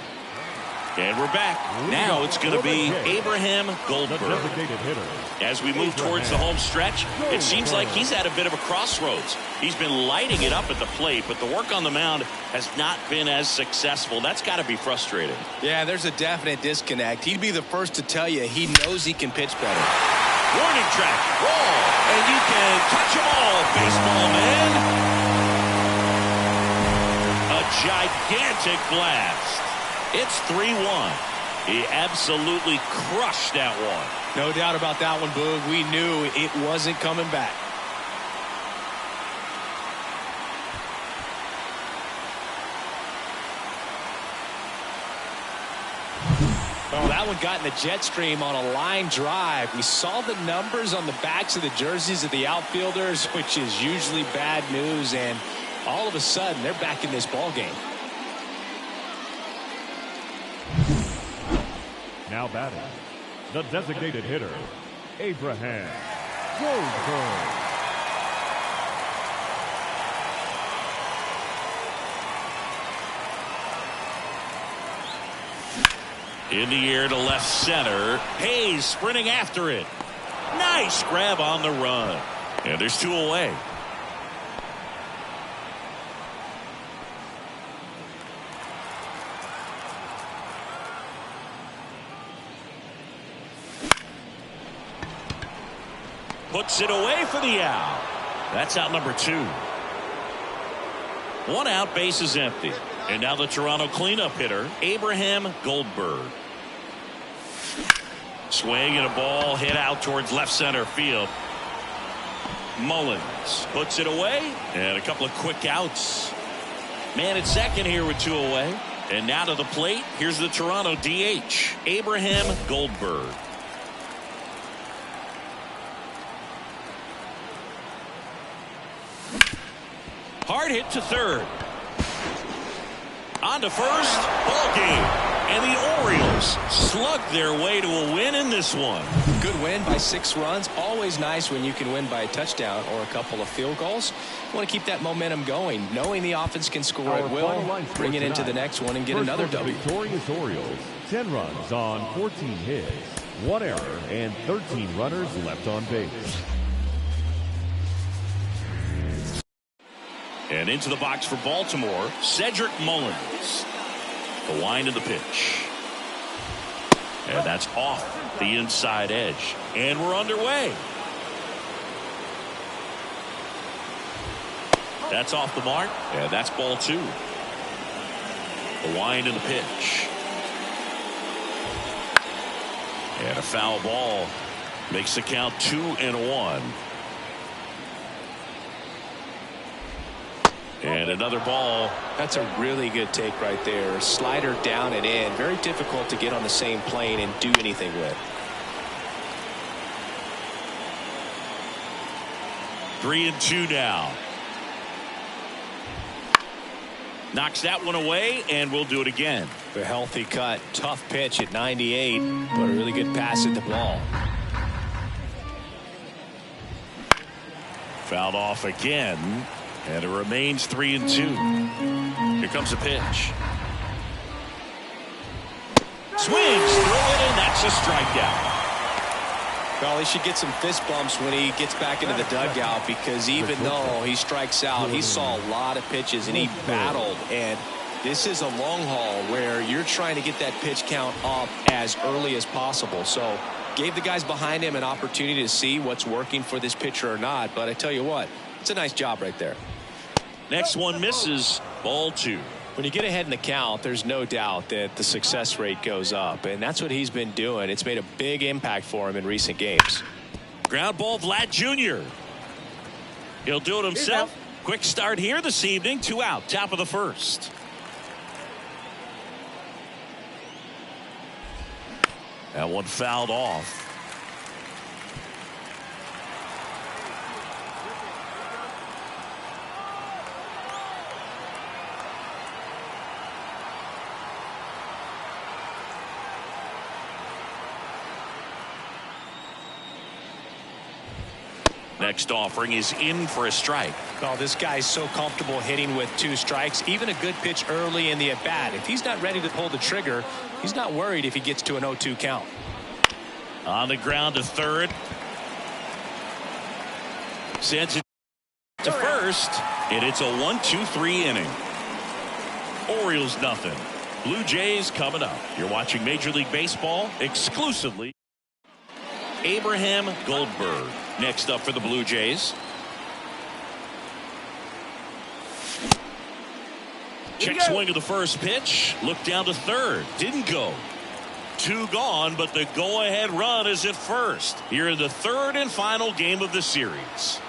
And we're back. Now it's going to be Abraham Goldberg. As we move towards the home stretch, it seems like he's at a bit of a crossroads. He's been lighting it up at the plate, but the work on the mound has not been as successful. That's got to be frustrating. Yeah, there's a definite disconnect. He'd be the first to tell you he knows he can pitch better. Warning track, roll, and you can touch them all, baseball man. A gigantic blast. It's 3-1. He absolutely crushed that one. No doubt about that one, Boog. We knew it wasn't coming back. Well, that one got in the jet stream on a line drive. We saw the numbers on the backs of the jerseys of the outfielders, which is usually bad news, and all of a sudden they're back in this ball game. Now batting, the designated hitter, Abraham Goldberg. In the air to left center. Hayes sprinting after it. Nice grab on the run. And there's 2 away. Puts it away for the out. That's out number 2. 1 out, base is empty. And now the Toronto cleanup hitter, Abraham Goldberg. Swing and a ball hit out towards left center field. Mullins puts it away. And a couple of quick outs. Man at second here with 2 away. And now to the plate. Here's the Toronto DH, Abraham Goldberg. Hard hit to third. On to first. Ball game. And the Orioles slug their way to a win in this one. Good win by 6 runs. Always nice when you can win by a touchdown or a couple of field goals. You want to keep that momentum going. Knowing the offense can score at will, bring it into the next one and get another W. Victorious Orioles, 10 runs on 14 hits, 1 error, and 13 runners left on base. And into the box for Baltimore, Cedric Mullins. The wind of the pitch. And that's off the inside edge. And we're underway. That's off the mark. And that's ball 2. The wind of the pitch. And a foul ball makes the count 2-1. And another ball. That's a really good take right there. Slider down and in. Very difficult to get on the same plane and do anything with. 3-2 now. Knocks that one away, and we'll do it again. A healthy cut. Tough pitch at 98, but a really good pass at the ball. Fouled off again. And it remains 3-2. Here comes the pitch. Swings through it, and that's a strikeout. Well, he should get some fist bumps when he gets back into the dugout, because even though he strikes out, he saw a lot of pitches and he battled. And this is a long haul where you're trying to get that pitch count up as early as possible. So gave the guys behind him an opportunity to see what's working for this pitcher or not. But I tell you what, it's a nice job right there. Next one misses. Ball 2. When you get ahead in the count, there's no doubt that the success rate goes up, and that's what he's been doing. It's made a big impact for him in recent games. Ground ball, Vlad Jr. He'll do it himself. Quick start here this evening. 2 out, top of the first. That one fouled off. Next offering is in for a strike. Oh, this guy's so comfortable hitting with 2 strikes. Even a good pitch early in the at-bat. If he's not ready to pull the trigger, he's not worried if he gets to an 0-2 count. On the ground to third. Sends it to first. And it's a 1-2-3 inning. Orioles nothing. Blue Jays coming up. You're watching Major League Baseball exclusively. Abraham Goldberg next up for the Blue Jays. Check swing of the first pitch. Look down to third. Didn't go. 2 gone, but the go-ahead run is at first. Here in the third and final game of the series.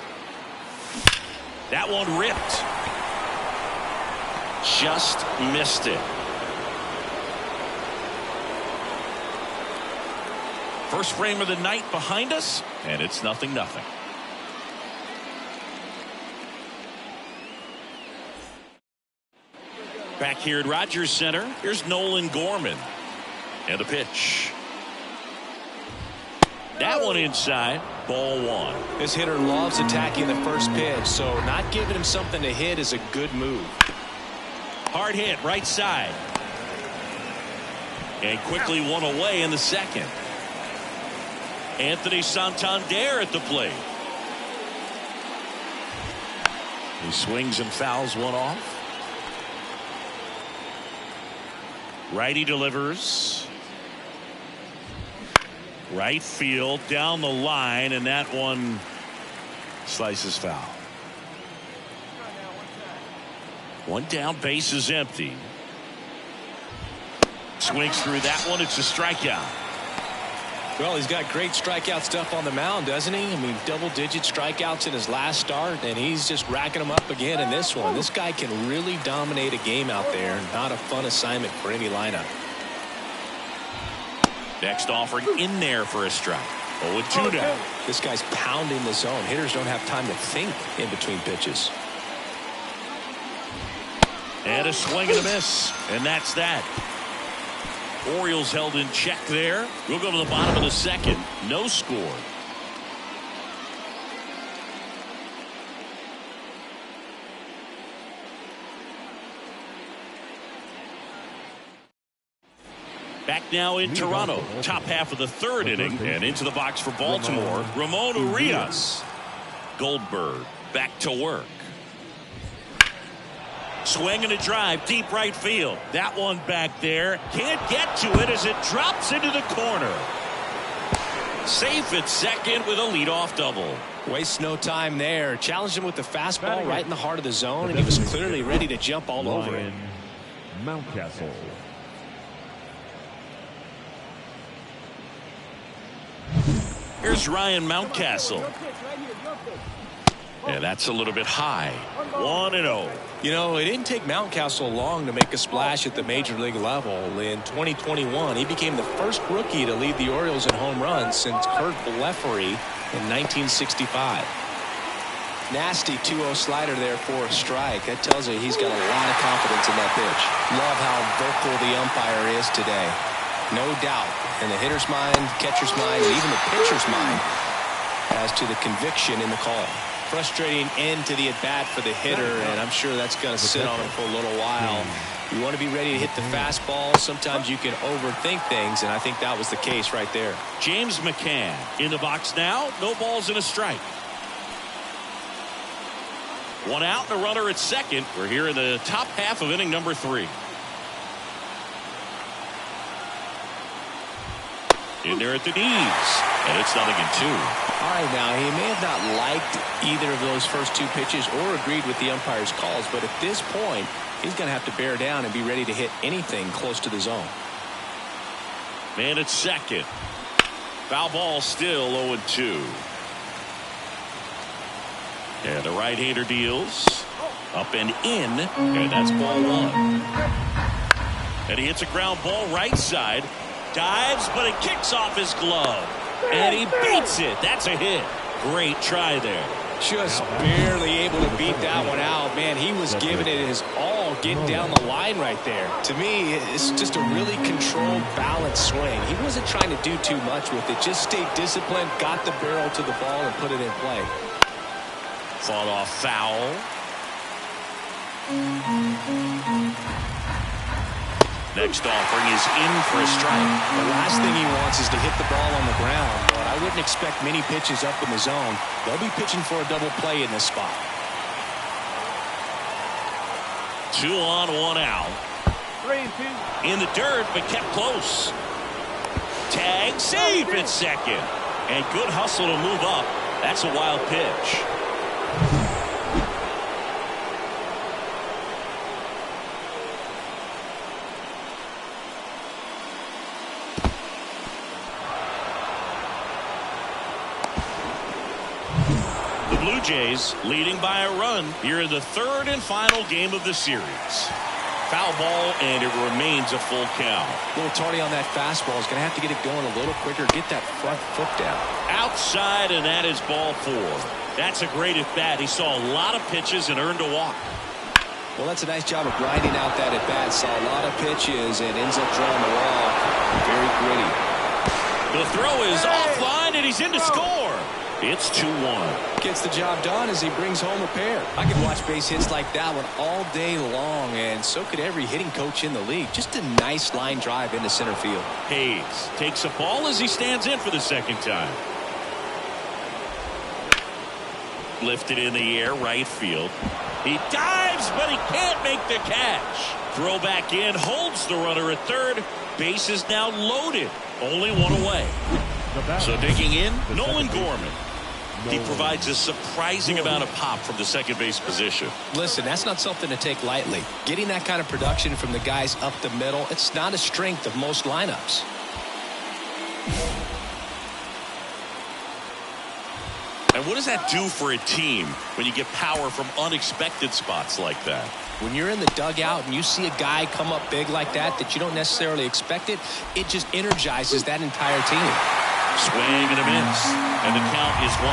That one ripped. Just missed it. First frame of the night behind us, and it's 0-0. Back here at Rogers Center, here's Nolan Gorman. And the pitch. That one inside. Ball 1. This hitter loves attacking the first pitch, so not giving him something to hit is a good move. Hard hit, right side. And quickly one away in the second. Anthony Santander at the plate. He swings and fouls one off. Righty delivers. Right field down the line, and that one slices foul. One down, base is empty. Swings through that one. It's a strikeout. Well, he's got great strikeout stuff on the mound, doesn't he? I mean, double-digit strikeouts in his last start, and he's just racking them up again in this one. This guy can really dominate a game out there. Not a fun assignment for any lineup. Next offering in there for a strike. 0-2 now. This guy's pounding the zone. Hitters don't have time to think in between pitches. And a swing and a miss. And that's that. Orioles held in check there. We'll go to the bottom of the second. No score. Back now in Toronto. Top half of the third inning. And into the box for Baltimore. Ramon Urias. Goldberg back to work. Swing and a drive, deep right field. That one back there. Can't get to it as it drops into the corner. Safe at second with a leadoff double. Wastes no time there. Challenged him with the fastball right in the heart of the zone, and he was clearly ready to jump all over it. Mountcastle. Here's Ryan Mountcastle. Yeah, that's a little bit high. 1-0. You know, it didn't take Mountcastle long to make a splash at the major league level. In 2021, he became the first rookie to lead the Orioles in home runs since Kurt Blefary in 1965. Nasty 2-0 slider there for a strike. That tells you he's got a lot of confidence in that pitch. Love how vocal the umpire is today. No doubt in the hitter's mind, catcher's mind, and even the pitcher's mind as to the conviction in the call. Frustrating end to the at-bat for the hitter, and I'm sure that's going to sit on him for a little while. You want to be ready to hit the fastball. Sometimes you can overthink things, and I think that was the case right there. James McCann in the box now. No balls and a strike. One out and a runner at second. We're here in the top half of inning number 3. In there at the knees. And it's 0-2. All right, now, he may have not liked either of those first two pitches or agreed with the umpire's calls, but at this point, he's going to have to bear down and be ready to hit anything close to the zone. Man at second. Foul ball still 0-2. And the right-hander deals. Up and in. And that's ball one. And he hits a ground ball right side. Dives, but it kicks off his glove. And he beats it. That's a hit. Great try there. Just barely able to beat that one out. Man, he was giving it his all getting down the line right there. To me, it's just a really controlled, balanced swing. He wasn't trying to do too much with it. Just stayed disciplined, got the barrel to the ball, and put it in play. Fought off foul. Next offering is in for a strike. The last thing he wants is to hit the ball on the ground, but I wouldn't expect many pitches up in the zone. They'll be pitching for a double play in this spot. 2 on, 1 out. 3-2. In the dirt, but kept close. Tag, safe at second. And good hustle to move up. That's a wild pitch. Blue Jays leading by a run here in the third and final game of the series. Foul ball, and it remains a full count. A little tardy on that fastball. He's going to have to get it going a little quicker, get that front foot down. Outside, and that is ball 4. That's a great at bat. He saw a lot of pitches and earned a walk. Well, that's a nice job of grinding out that at bat. Saw a lot of pitches and ends up drawing the walk. Very gritty. The throw is offline, and he's in to score. It's 2-1. Gets the job done as he brings home a pair. I could watch base hits like that one all day long, and so could every hitting coach in the league. Just a nice line drive into center field. Hayes takes a ball as he stands in for the second time. Lifted in the air, right field. He dives, but he can't make the catch. Throw back in, holds the runner at third. Base is now loaded. Only one away. So digging in, Nolan Gorman. He provides a surprising amount of pop from the second base position. Listen, that's not something to take lightly. Getting that kind of production from the guys up the middle, it's not a strength of most lineups. And what does that do for a team when you get power from unexpected spots like that? When you're in the dugout and you see a guy come up big like that you don't necessarily expect it just energizes that entire team. Swing and a miss. And the count is 1-2.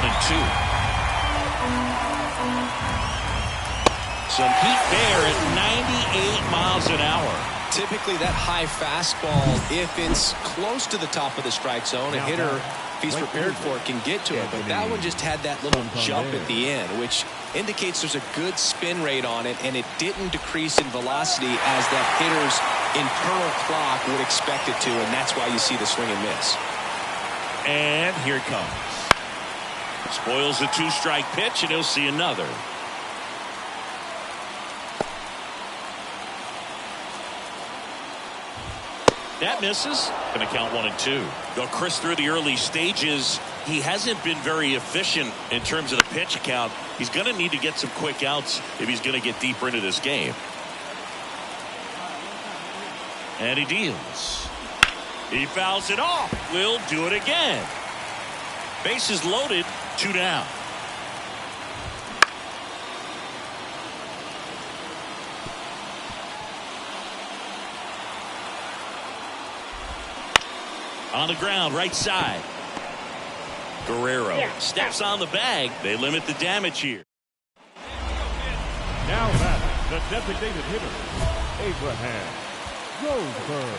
Some heat there at 98 miles an hour. Typically that high fastball, if it's close to the top of the strike zone, a hitter, if he's prepared for it, can get to it. But that one just had that little jump at the end, which indicates there's a good spin rate on it, and it didn't decrease in velocity as that hitter's internal clock would expect it to, and that's why you see the swing and miss. And here it comes. Spoils the 2-strike pitch, and he'll see another. That misses. Going to count 1-2. Though Chris, through the early stages, he hasn't been very efficient in terms of the pitch count. He's going to need to get some quick outs if he's going to get deeper into this game. And he deals. He fouls it off. Will do it again. Bases loaded. 2 down. On the ground, right side. Guerrero steps on the bag. They limit the damage here. Now back, the designated hitter, Abraham Rosberg.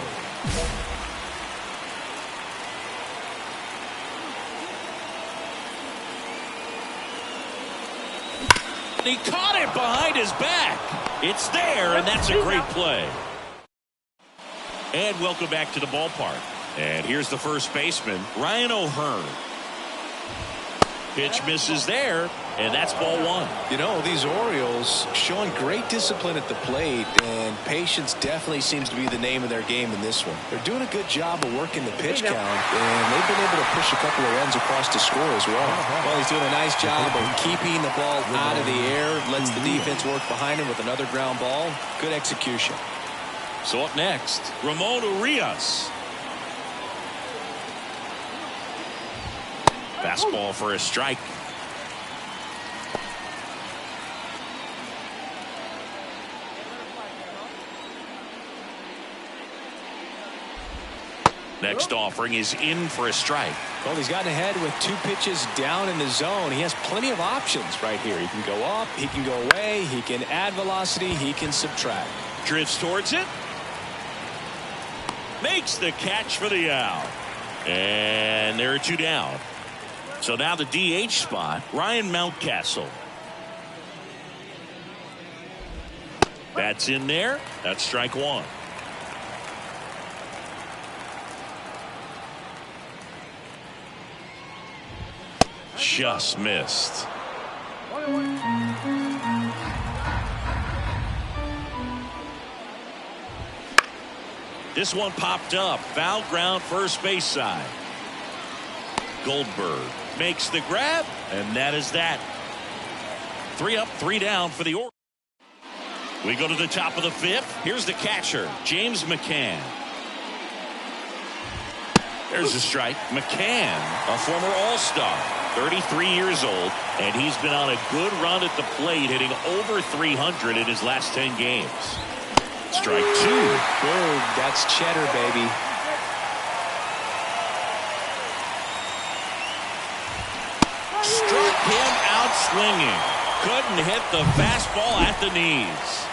He caught it behind his back. It's there, and that's a great play. And welcome back to the ballpark. And here's the first baseman, Ryan O'Hearn. Pitch misses there, and that's ball one. You know, these Orioles showing great discipline at the plate, and patience definitely seems to be the name of their game in this one. They're doing a good job of working the pitch count, and they've been able to push a couple of runs across to score as well. Well, he's doing a nice job of keeping the ball out of the air, lets the defense work behind him with another ground ball. Good execution. So up next, Ramon Urias. Fastball for a strike. Next offering is in for a strike. Well, he's gotten ahead with 2 pitches down in the zone. He has plenty of options right here. He can go up, he can go away, he can add velocity, he can subtract. Drifts towards it. Makes the catch for the out. And there are 2 down. So now the DH spot, Ryan Mountcastle. That's in there. That's strike 1. Just missed. This one popped up. Foul ground, first base side. Goldberg makes the grab, and that is that. 3 up, 3 down for the Orioles. We go to the top of the 5th. Here's the catcher, James McCann. There's a strike. McCann, a former All-Star, 33 years old, and he's been on a good run at the plate, hitting over 300 in his last 10 games. Strike 2. Boom, that's cheddar, baby. Struck him out swinging. Couldn't hit the fastball at the knees.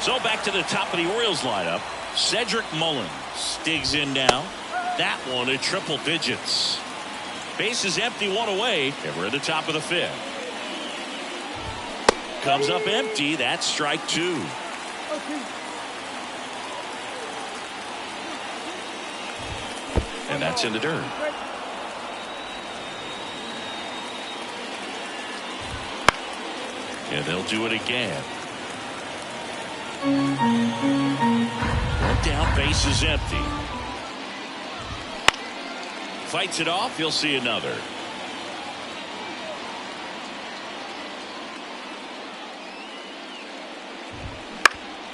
So back to the top of the Orioles lineup. Cedric Mullins digs in now. That one at triple digits. Base is empty, 1 away, and we're at the top of the 5th. Comes up empty. That's strike 2. And that's in the dirt. And they'll do it again. 1 down, base is empty. Fights it off, you'll see another.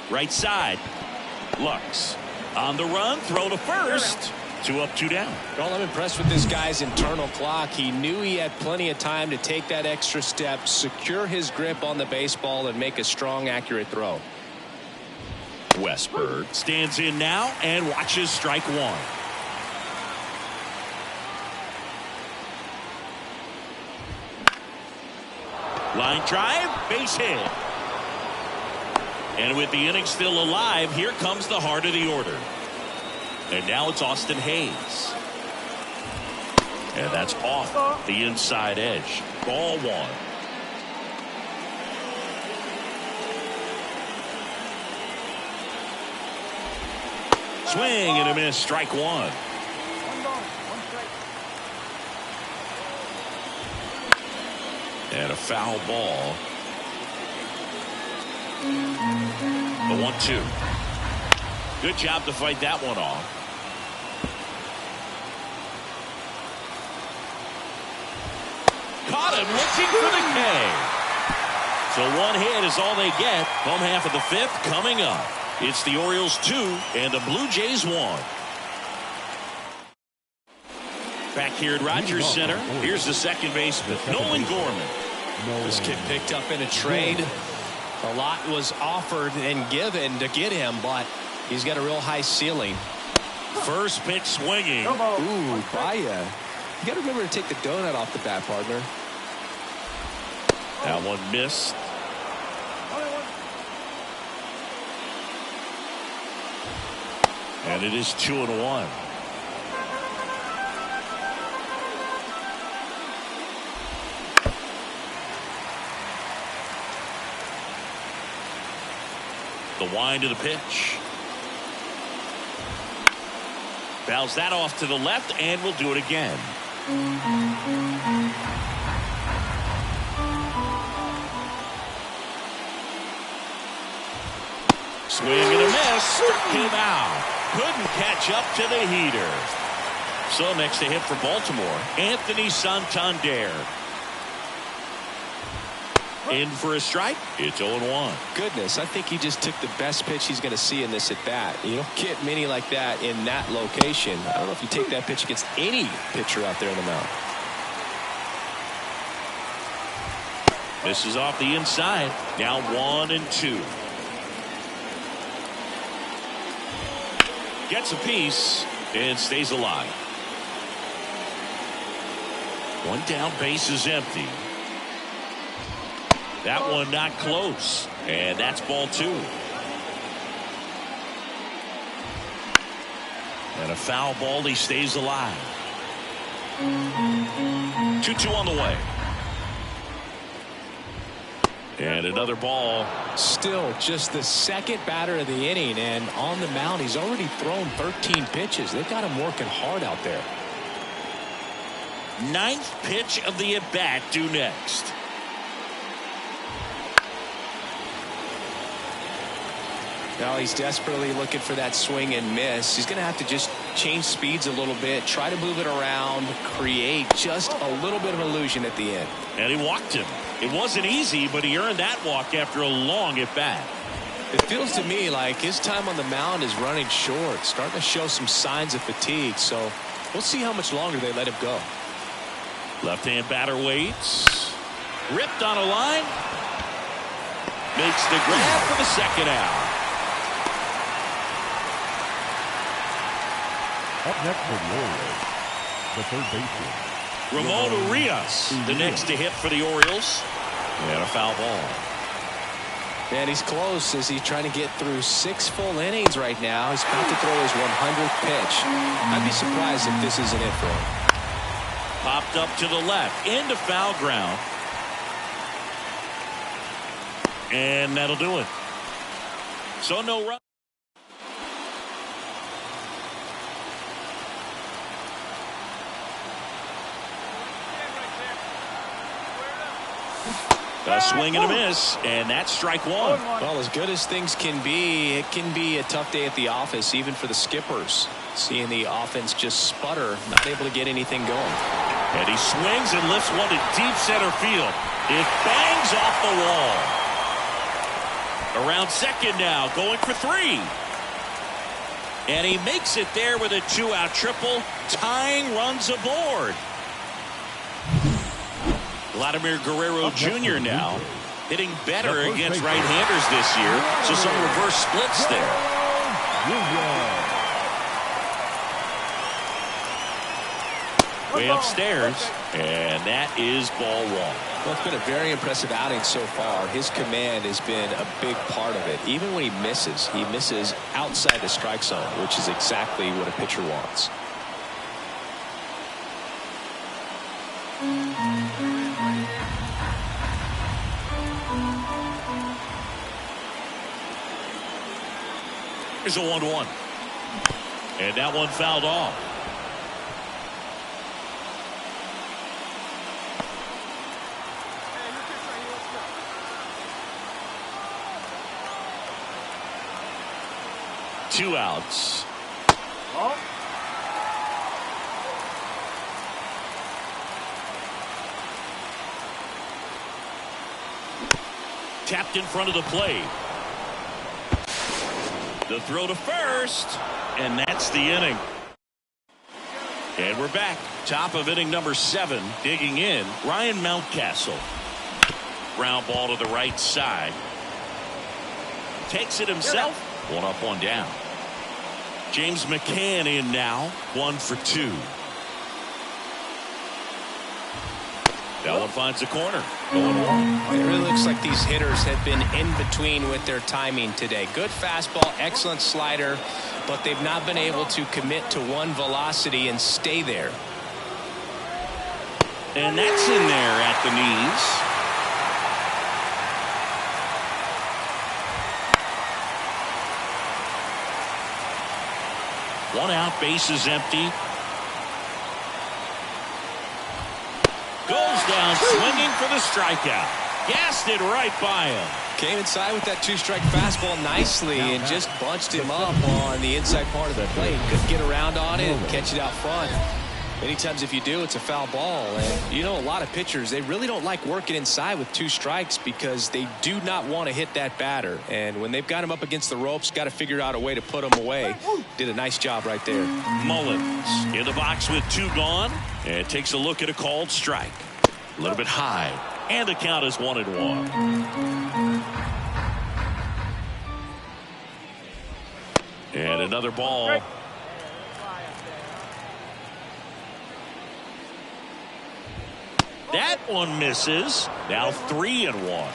Right side. Lux on the run, throw to first. 2 up, 2 down. Well, I'm impressed with this guy's internal clock. He knew he had plenty of time to take that extra step, secure his grip on the baseball, and make a strong, accurate throw. Westberg stands in now and watches strike 1. Line drive, base hit. And with the inning still alive, here comes the heart of the order. And now it's Austin Hayes. And that's off the inside edge. Ball 1. Swing and a miss, strike 1. And a foul ball. The 1-2. Good job to fight that one off. Caught him looking for the K. So 1 hit is all they get. Home half of the 5th coming up. It's the Orioles 2 and the Blue Jays 1. Back here at Rogers Center, here's the second baseman, Nolan Gorman. This kid picked up in a trade. A lot was offered and given to get him, but he's got a real high ceiling. First pitch swinging. Ooh, Baya. You got to remember to take the donut off the bat, partner. That one missed. And it is 2-1. The wind of the pitch. Fouls that off to the left, and we'll do it again. Swing and a miss. Struck him out. Couldn't catch up to the heater. So next to hit for Baltimore, Anthony Santander. In for a strike. It's 0-1. Goodness, I think he just took the best pitch he's going to see in this at bat. You don't get many like that in that location. I don't know if you take that pitch against any pitcher out there in the mound. This is off the inside. Now 1-2. Gets a piece and stays alive. One down, base is empty. That one not close. And that's ball 2. And a foul ball. He stays alive. 2-2 on the way. And another ball. Still just the second batter of the inning, and on the mound he's already thrown 13 pitches. They've got him working hard out there. 9th pitch of the at bat due next. Now he's desperately looking for that swing and miss. He's going to have to just change speeds a little bit, try to move it around, create just a little bit of illusion at the end. And he walked him. It wasn't easy, but he earned that walk after a long at bat. It feels to me like his time on the mound is running short, starting to show some signs of fatigue. So we'll see how much longer they let him go. Left-hand batter waits. Ripped on a line. Makes the grab for the second out. Up next for the Orioles, the third baseman, Ramon Urias, the next to hit for the Orioles. And a foul ball. And he's close as he's trying to get through 6 full innings right now. He's about to throw his 100th pitch. I'd be surprised if this isn't it for him. Popped up to the left into foul ground. And that'll do it. So no run. A swing and a miss, and that's strike 1. Well, as good as things can be, it can be a tough day at the office, even for the skippers. Seeing the offense just sputter, not able to get anything going. And he swings and lifts one to deep center field. It bangs off the wall. Around second now, going for 3. And he makes it there with a 2-out triple, tying runs aboard. Vladimir Guerrero Jr. now hitting better against right-handers this year, so some reverse splits there. Way upstairs, and that is ball 1. Well, it's been a very impressive outing so far. His command has been a big part of it. Even when he misses outside the strike zone, which is exactly what a pitcher wants. Here's a 1-1. And that one fouled off. Two outs. Tapped in front of the plate. The throw to first, and that's the inning. And we're back. Top of inning number 7. Digging in, Ryan Mountcastle. Ground ball to the right side. Takes it himself. 1 up, 1 down. James McCann in now. 1 for 2. That one finds the corner. 0-1. It really looks like these hitters have been in between with their timing today. Good fastball, excellent slider, but they've not been able to commit to one velocity and stay there. And that's in there at the knees. One out, base is empty. Goes down swinging for the strikeout. Gassed it right by him. Came inside with that two-strike fastball nicely and just bunched him up on the inside part of the plate. Couldn't get around on it and catch it out front. Many times if you do, it's a foul ball. And you know, a lot of pitchers, they really don't like working inside with two strikes because they do not want to hit that batter. And when they've got him up against the ropes, got to figure out a way to put him away. Did a nice job right there. Mullins in the box with 2 gone and takes a look at a called strike. A little bit high. And the count is 1-1. And another ball. That one misses. Now 3-1.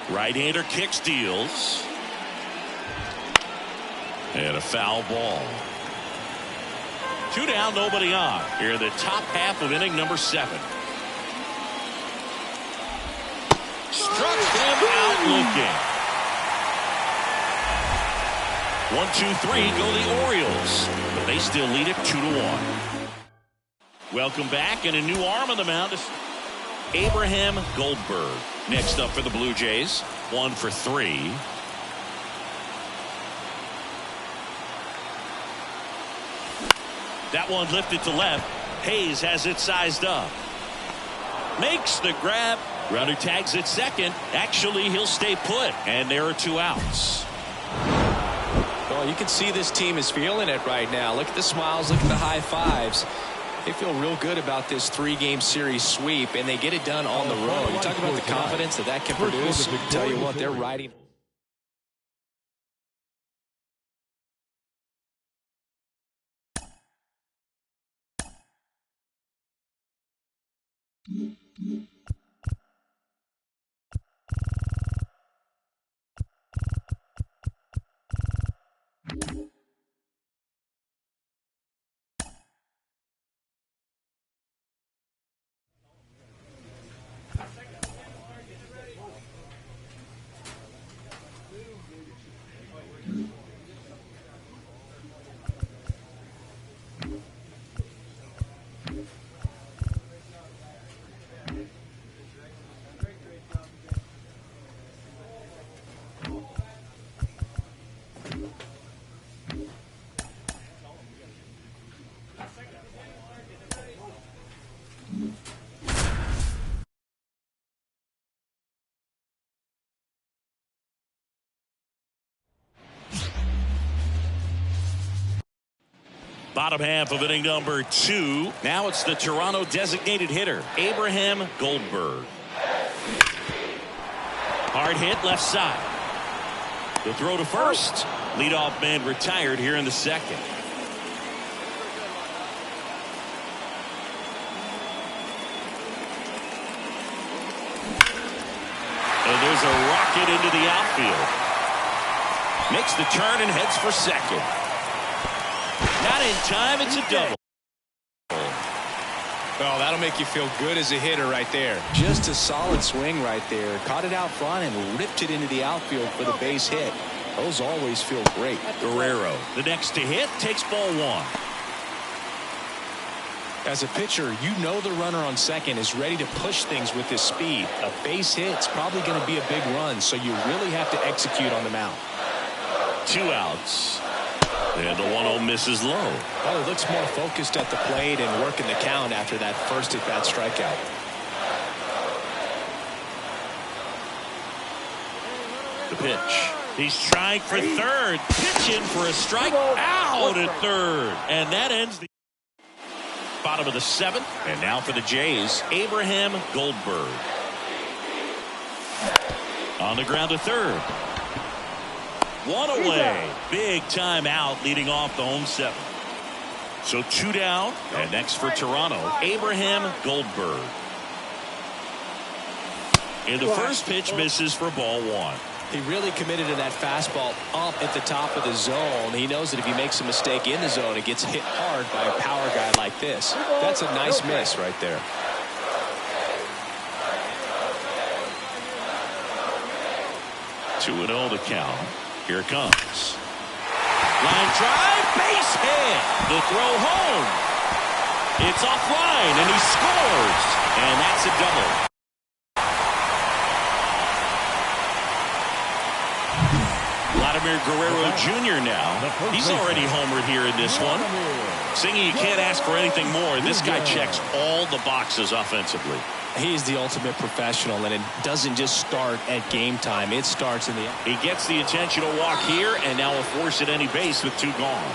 Right-hander kicks, deals. And a foul ball. 2 down, nobody on. Here in the top half of inning number 7. Struck him out looking. 1-2-3 go the Orioles. But they still lead it 2-1. Welcome back, and a new arm on the mound. Abraham Goldberg next up for the Blue Jays. 1 for 3. That one lifted to left. Hayes has it sized up. Makes the grab. Runner tags at second. Actually, he'll stay put, and there are 2 outs. Well, you can see this team is feeling it right now. Look at the smiles. Look at the high fives. They feel real good about this 3-game series sweep, and they get it done on the road. You talk about the confidence that can produce. I tell you what, they're riding. Bottom half of inning number 2. Now it's the Toronto designated hitter, Abraham Goldberg. Hard hit left side. The throw to first. Leadoff man retired here in the second. And there's a rocket into the outfield. Makes the turn and heads for second. Not in time, it's a double. Well, that'll make you feel good as a hitter right there. Just a solid swing right there. Caught it out front and ripped it into the outfield for the base hit. Those always feel great. Guerrero, the next to hit, takes ball 1. As a pitcher, you know the runner on second is ready to push things with his speed. A base hit's probably going to be a big run, so you really have to execute on the mound. 2 outs. And the 1-0 misses low. Well, he looks more focused at the plate and working the count after that first at-bat strikeout. The pitch. He's trying for third. Pitching for a strike. Out at third. And that ends the bottom of the 7th. And now for the Jays, Abraham Goldberg. On the ground to third. 1 away. Big time out leading off the home 7th. So 2 down. And next for Toronto, Abraham Goldberg. And the first pitch misses for ball 1. He really committed to that fastball up at the top of the zone. He knows that if he makes a mistake in the zone, it gets hit hard by a power guy like this. That's a nice miss right there. 2-0 the count. Here it comes. Line drive, base hit. The throw home. It's offline, and he scores. And that's a double. Vladimir Guerrero Jr. now. He's already homered here in this one. Singy, you can't ask for anything more. This guy checks all the boxes offensively. He's the ultimate professional, and it doesn't just start at game time. It starts in the... He gets the intentional walk here, and now a force at any base with 2 gone.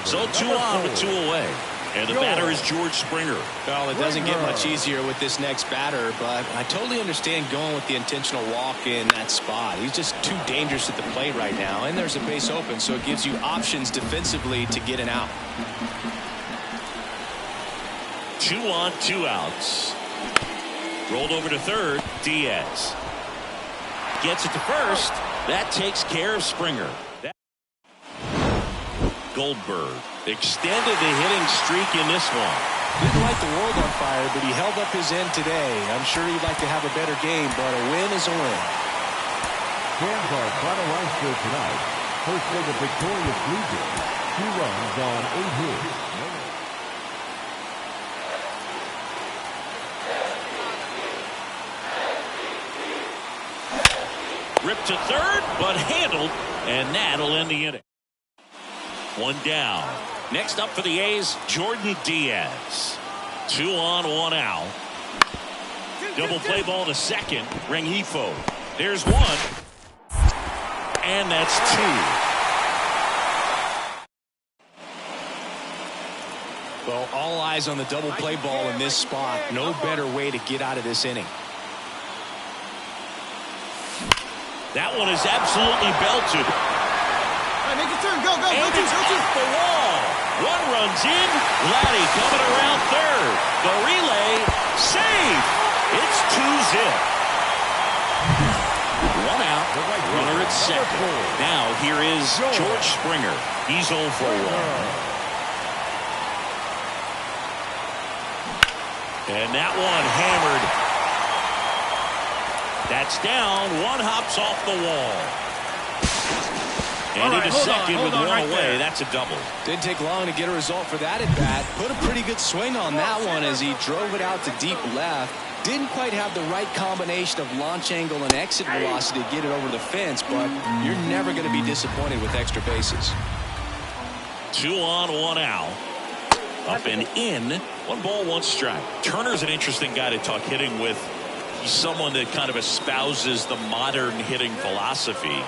So 2 on with 2 away. And the batter is George Springer. Well, it doesn't get much easier with this next batter, but I totally understand going with the intentional walk in that spot. He's just too dangerous at the plate right now, and there's a base open, so it gives you options defensively to get an out. 2 on, 2 outs. Rolled over to third. Diaz gets it to first. That takes care of Springer. Goldberg extended the hitting streak in this one. Didn't light the world on fire, but he held up his end today. I'm sure he'd like to have a better game, but a win is a win. Fans are final line score tonight. First for the victorious Blue Jays. 2 runs on 8 hits. Ripped to third, but handled, and that'll end the inning. 1 down. Next up for the A's, Jordan Diaz. 2 on, 1 out. Double play ball to second. Rengifo. There's 1. And that's 2. Well, all eyes on the double play ball in this spot. No better way to get out of this inning. That one is absolutely belted. Make a turn. Go, go, And go, it's go, off the wall. 1 runs in. Vladdy coming around third. The relay, safe. It's 2-zip. 1 out. Runner at second. Now here is George Springer. He's 0 for 1. And that one hammered. That's down. 1 hops off the wall. And into second with 1 away. That's a double. Didn't take long to get a result for that at bat. Put a pretty good swing on that one as he drove it out to deep left. Didn't quite have the right combination of launch angle and exit velocity to get it over the fence, but you're never going to be disappointed with extra bases. 2 on, 1 out. Up and in. 1 ball, 1 strike. Turner's an interesting guy to talk hitting with. He's someone that kind of espouses the modern hitting philosophy.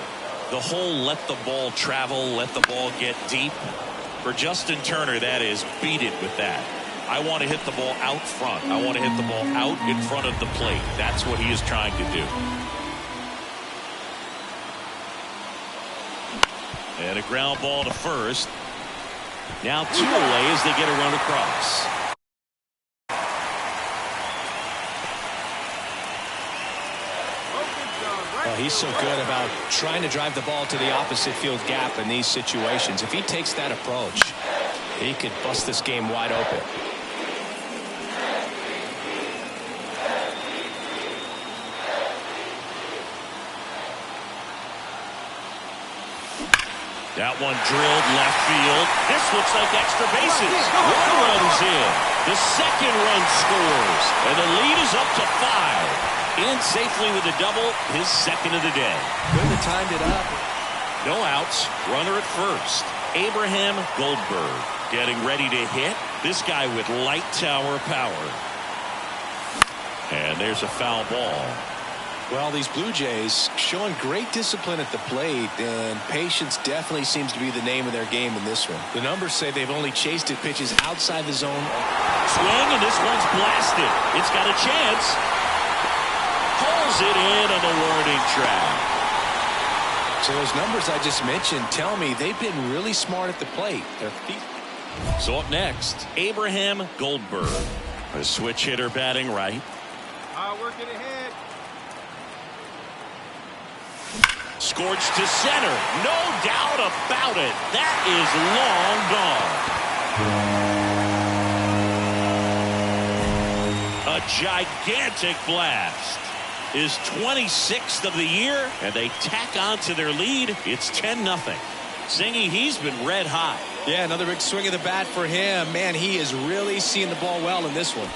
The whole let the ball travel, let the ball get deep. For Justin Turner, that is, beat it with that. I want to hit the ball out front. I want to hit the ball out in front of the plate. That's what he is trying to do. And a ground ball to first. Now 2 away as they get a run across. Well, he's so good about trying to drive the ball to the opposite field gap in these situations. If he takes that approach, he could bust this game wide open. That one drilled left field. This looks like extra bases. 1 runs in. The second run scores. And the lead is up to 5. In safely with a double, his second of the day. Couldn't have timed it up. No outs. Runner at first. Abraham Goldberg getting ready to hit. This guy with light tower power. And there's a foul ball. Well, these Blue Jays showing great discipline at the plate, and patience definitely seems to be the name of their game in this one. The numbers say they've only chased at pitches outside the zone. Swing, and this one's blasted. It's got a chance. Pulls it in on the warning track. So those numbers I just mentioned tell me they've been really smart at the plate. So up next, Abraham Goldberg, a switch hitter batting right. Working ahead. Scorched to center. No doubt about it. That is long gone. A gigantic blast. Is 26th of the year, and they tack on to their lead. It's 10-0. Singy, he's been red hot. Yeah, another big swing of the bat for him. Man, he is really seeing the ball well in this one.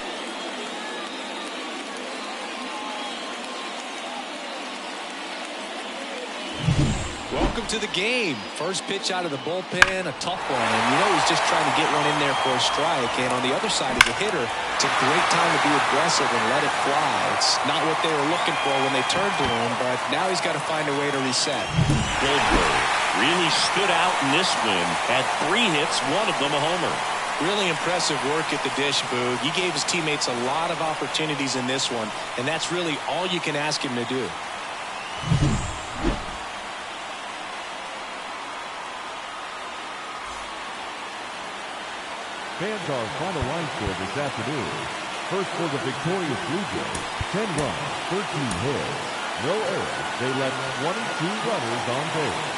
Well, Welcome to the game. First pitch out of the bullpen, a tough one. And you know he's just trying to get one in there for a strike. And on the other side as a hitter, it's a great time to be aggressive and let it fly. It's not what they were looking for when they turned to him, but now he's got to find a way to reset. Goldberg really stood out in this win. Had 3 hits, one of them a homer. Really impressive work at the dish, Boog. He gave his teammates a lot of opportunities in this one, and that's really all you can ask him to do. Fans, our final line score this afternoon. First for the victorious Blue Jays, 10 runs, 13 hits, no errors. They left 22 runners on base.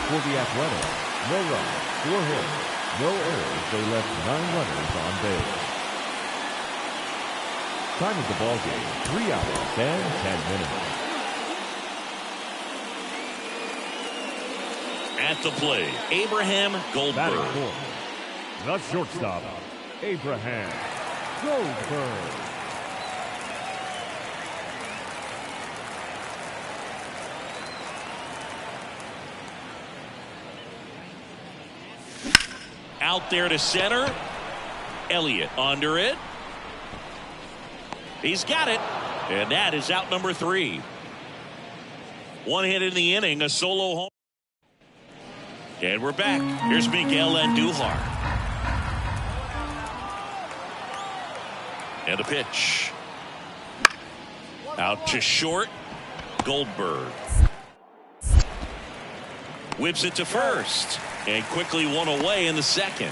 For the Athletics, no runs, 4 hits, no errors. They left 9 runners on base. Time of the ball game, 3 hours and 10 minutes. At the plate, Abraham Goldberg. The shortstop, Abraham Goldberg. Out there to center. Elliott under it. He's got it. And that is out number 3. 1 hit in the inning, a solo home. And we're back. Here's Miguel Andujar. And a pitch. Out to short. Goldberg. Whips it to first. And quickly 1 away in the second.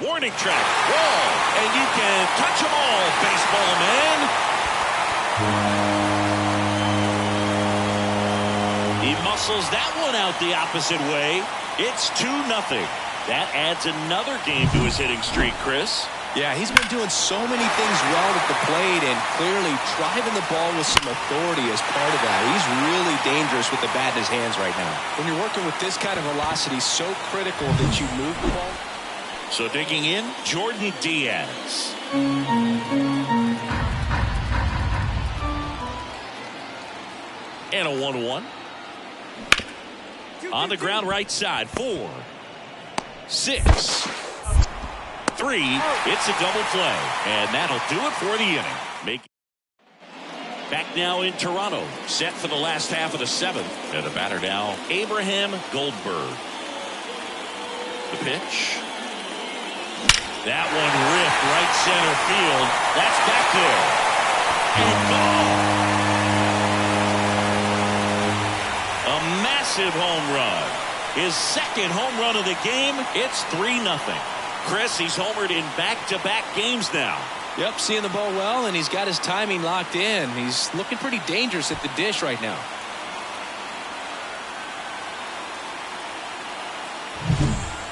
Warning track. Wall. And you can touch them all, baseball man. He muscles that one out the opposite way. It's 2-0. That adds another game to his hitting streak, Chris. Yeah, he's been doing so many things well at the plate and clearly driving the ball with some authority as part of that. He's really dangerous with the bat in his hands right now. When you're working with this kind of velocity, so critical that you move the ball. So digging in, Jordan Diaz. And a 1-1. On the ground right side. 4, 6, 3. It's a double play. And that'll do it for the inning. Back now in Toronto. Set for the last half of the 7th. And the batter now, Abraham Goldberg. The pitch. That one ripped right center field. That's back there. And gone. A massive home run. His second home run of the game. It's 3-0. Chris, he's homered in back-to-back games now. Yep, seeing the ball well, and he's got his timing locked in. He's looking pretty dangerous at the dish right now.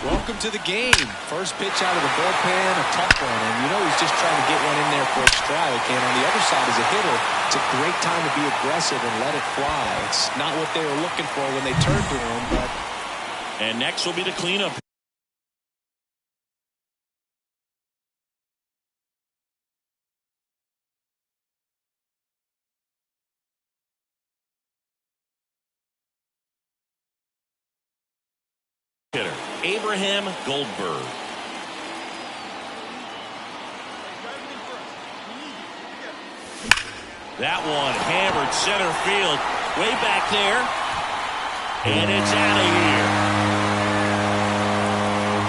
Welcome to the game. First pitch out of the bullpen, a tough one. And you know he's just trying to get one in there for a strike. And on the other side as a hitter, it's a great time to be aggressive and let it fly. It's not what they were looking for when they turned to him. But And next will be the cleanup. Hitter Abraham Goldberg. That one hammered center field way back there, and it's out of here.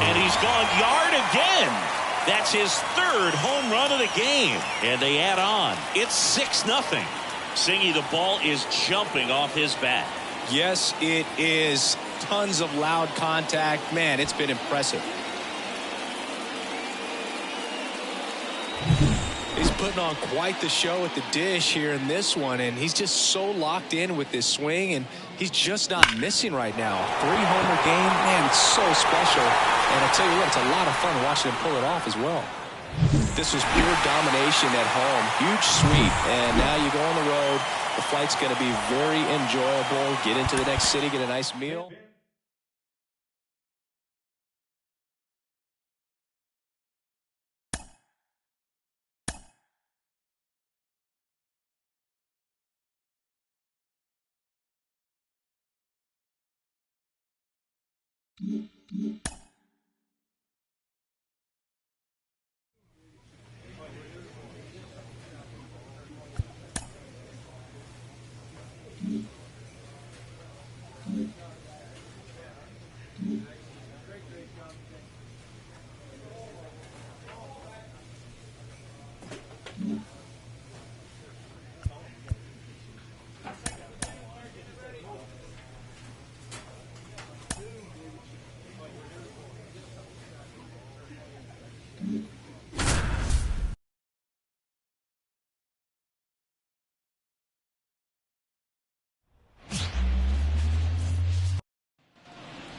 And he's gone yard again. That's his 3rd home run of the game, and they add on. It's 6-0. Singy, the ball is jumping off his bat. yes, it is. Tons of loud contact. Man, it's been impressive. He's putting on quite the show at the dish here in this one, and he's just so locked in with this swing, and he's just not missing right now. 3-homer game, man, it's so special. And I'll tell you what, it's a lot of fun watching him pull it off as well. This was pure domination at home. Huge sweep, and now you go on the road. The flight's going to be very enjoyable. Get into the next city, get a nice meal.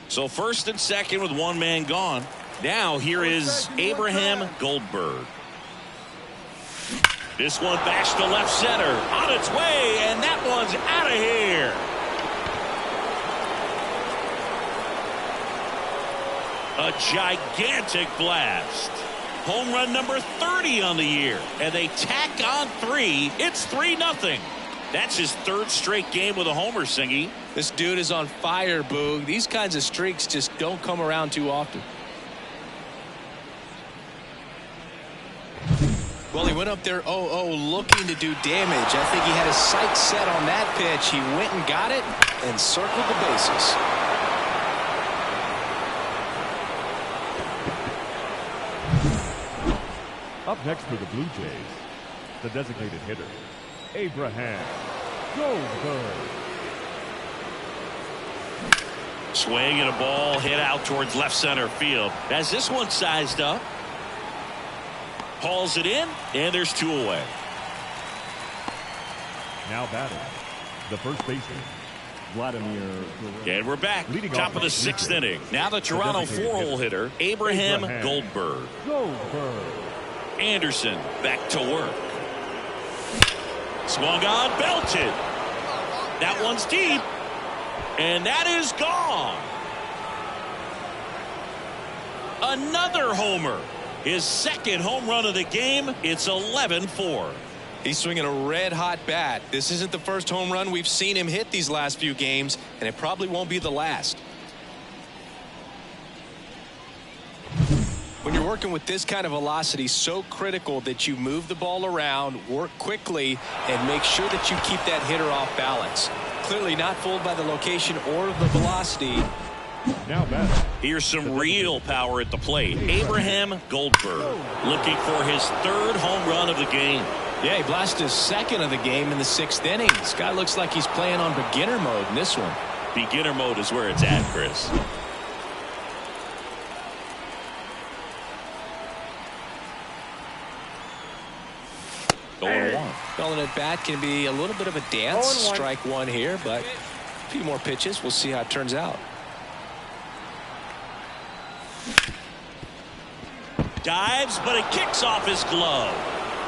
So first and second with one man gone. Now here is Abraham Goldberg. This one bashed to left center. On its way, and that one's out of here. A gigantic blast. Home run number 30 on the year. And they tack on 3. It's 3-0. That's his third straight game with a homer, Singy. This dude is on fire, Boog. These kinds of streaks just don't come around too often. Well, he went up there 0-0 looking to do damage. I think he had his sights set on that pitch. He went and got it and circled the bases. Up next for the Blue Jays, the designated hitter, Abraham Goldberg. Swing and a ball hit out towards left center field. As this one sized up. Hauls it in, and there's 2 away. Now batting, the first baseman, Vladimir. And we're back. Top of the 6th inning. Now the Toronto 4-hole hitter, Abraham Goldberg. Anderson back to work. Swung on, belted. That one's deep. And that is gone. Another homer. His second home run of the game. It's 11-4. He's swinging a red-hot bat. This isn't the first home run we've seen him hit these last few games, and it probably won't be the last. When you're working with this kind of velocity, so critical that you move the ball around, work quickly, and make sure that you keep that hitter off balance. Clearly not fooled by the location or the velocity. Now batting. Here's some real power at the plate. Abraham Goldberg looking for his 3rd home run of the game. Yeah, he blasted his 2nd of the game in the 6th inning. This guy looks like he's playing on beginner mode in this one. Beginner mode is where it's at, Chris. 0-1. Calling at bat can be a little bit of a dance. Strike one here, but a few more pitches. We'll see how it turns out. Dives, but it kicks off his glove.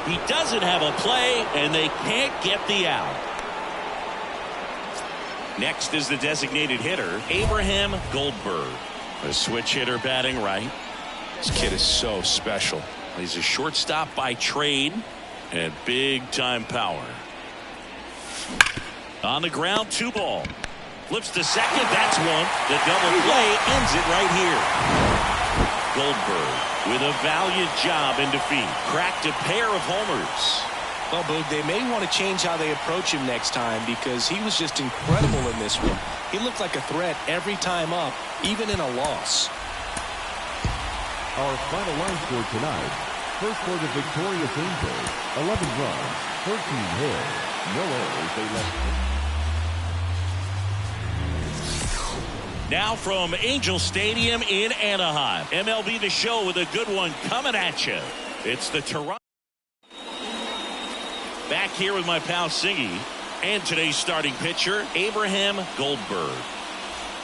He doesn't have a play, and they can't get the out. Next is the designated hitter, Abraham Goldberg. A switch hitter batting right. This kid is so special. He's a shortstop by trade and big-time power. On the ground, 2 ball. Flips to second. That's one. The double play ends it right here. Goldberg with a valiant job in defeat. Cracked a pair of homers. Well, Boog, they may want to change how they approach him next time because he was just incredible in this one. He looked like a threat every time up, even in a loss. Our final line score tonight. First for the victorious Angels, 11 runs, 13 hits, no errors. They left. Now from Angel Stadium in Anaheim, MLB The Show with a good one coming at you. It's the Toronto. Back here with my pal Singy and today's starting pitcher, Abraham Goldberg.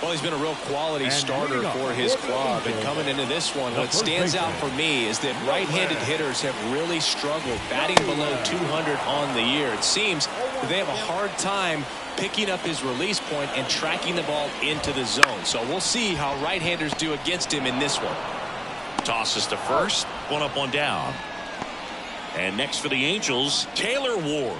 Well, he's been a real quality starter for his club, and coming into this one, what stands out for me is that right-handed hitters have really struggled batting below 200 on the year. It seems that they have a hard time picking up his release point and tracking the ball into the zone. So we'll see how right-handers do against him in this one. Tosses to first, 1 up, 1 down. And next for the Angels, Taylor Ward.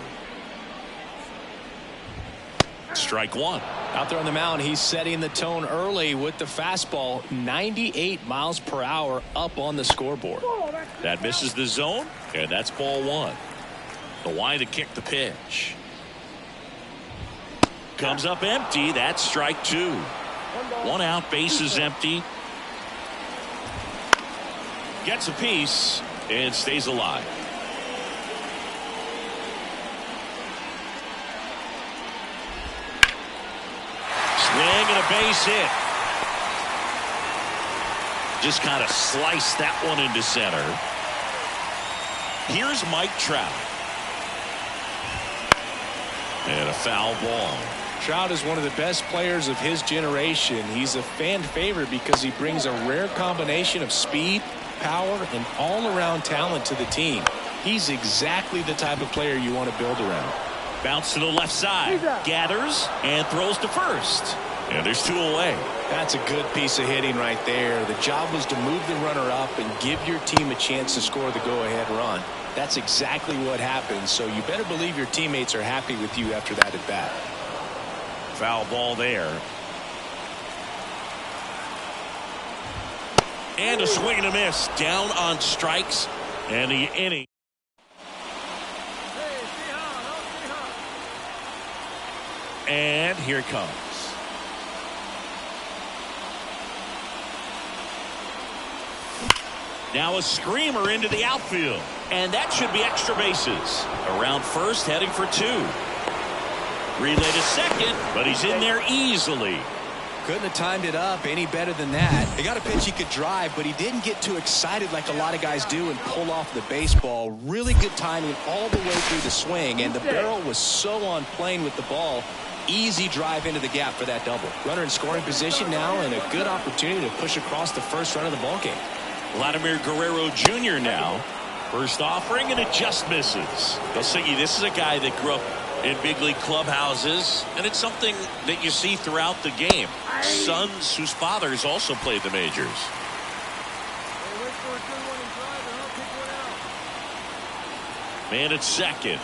Strike 1. Out there on the mound, he's setting the tone early with the fastball. 98 miles per hour up on the scoreboard. That misses the zone, and that's ball one. The line to kick the pitch. Comes up empty. That's strike two. One out, base is empty. Gets a piece and stays alive. Swing and a base hit. Just kind of sliced that one into center. Here's Mike Trout. And a foul ball. Trout is one of the best players of his generation. He's a fan favorite because he brings a rare combination of speed, power, and all-around talent to the team. He's exactly the type of player you want to build around. Bounce to the left side. Gathers and throws to first. And there's two away. That's a good piece of hitting right there. The job was to move the runner up and give your team a chance to score the go-ahead run. That's exactly what happened, so you better believe your teammates are happy with you after that at bat. Foul ball there. And a swing and a miss. Down on strikes. And the inning. And here it comes. Now a screamer into the outfield. And that should be extra bases. Around first, heading for two. Relay to second, but he's in there easily. Couldn't have timed it up any better than that. He got a pitch he could drive, but he didn't get too excited like a lot of guys do and pull off the baseball. Really good timing all the way through the swing, and the barrel was so on plane with the ball. Easy drive into the gap for that double. Runner in scoring position now, and a good opportunity to push across the first run of the ballgame. Vladimir Guerrero Jr. now. First offering, and it just misses. Silsigi, this is a guy that grew up in big league clubhouses, and it's something that you see throughout the game. Sons whose fathers also played the majors. Man at second.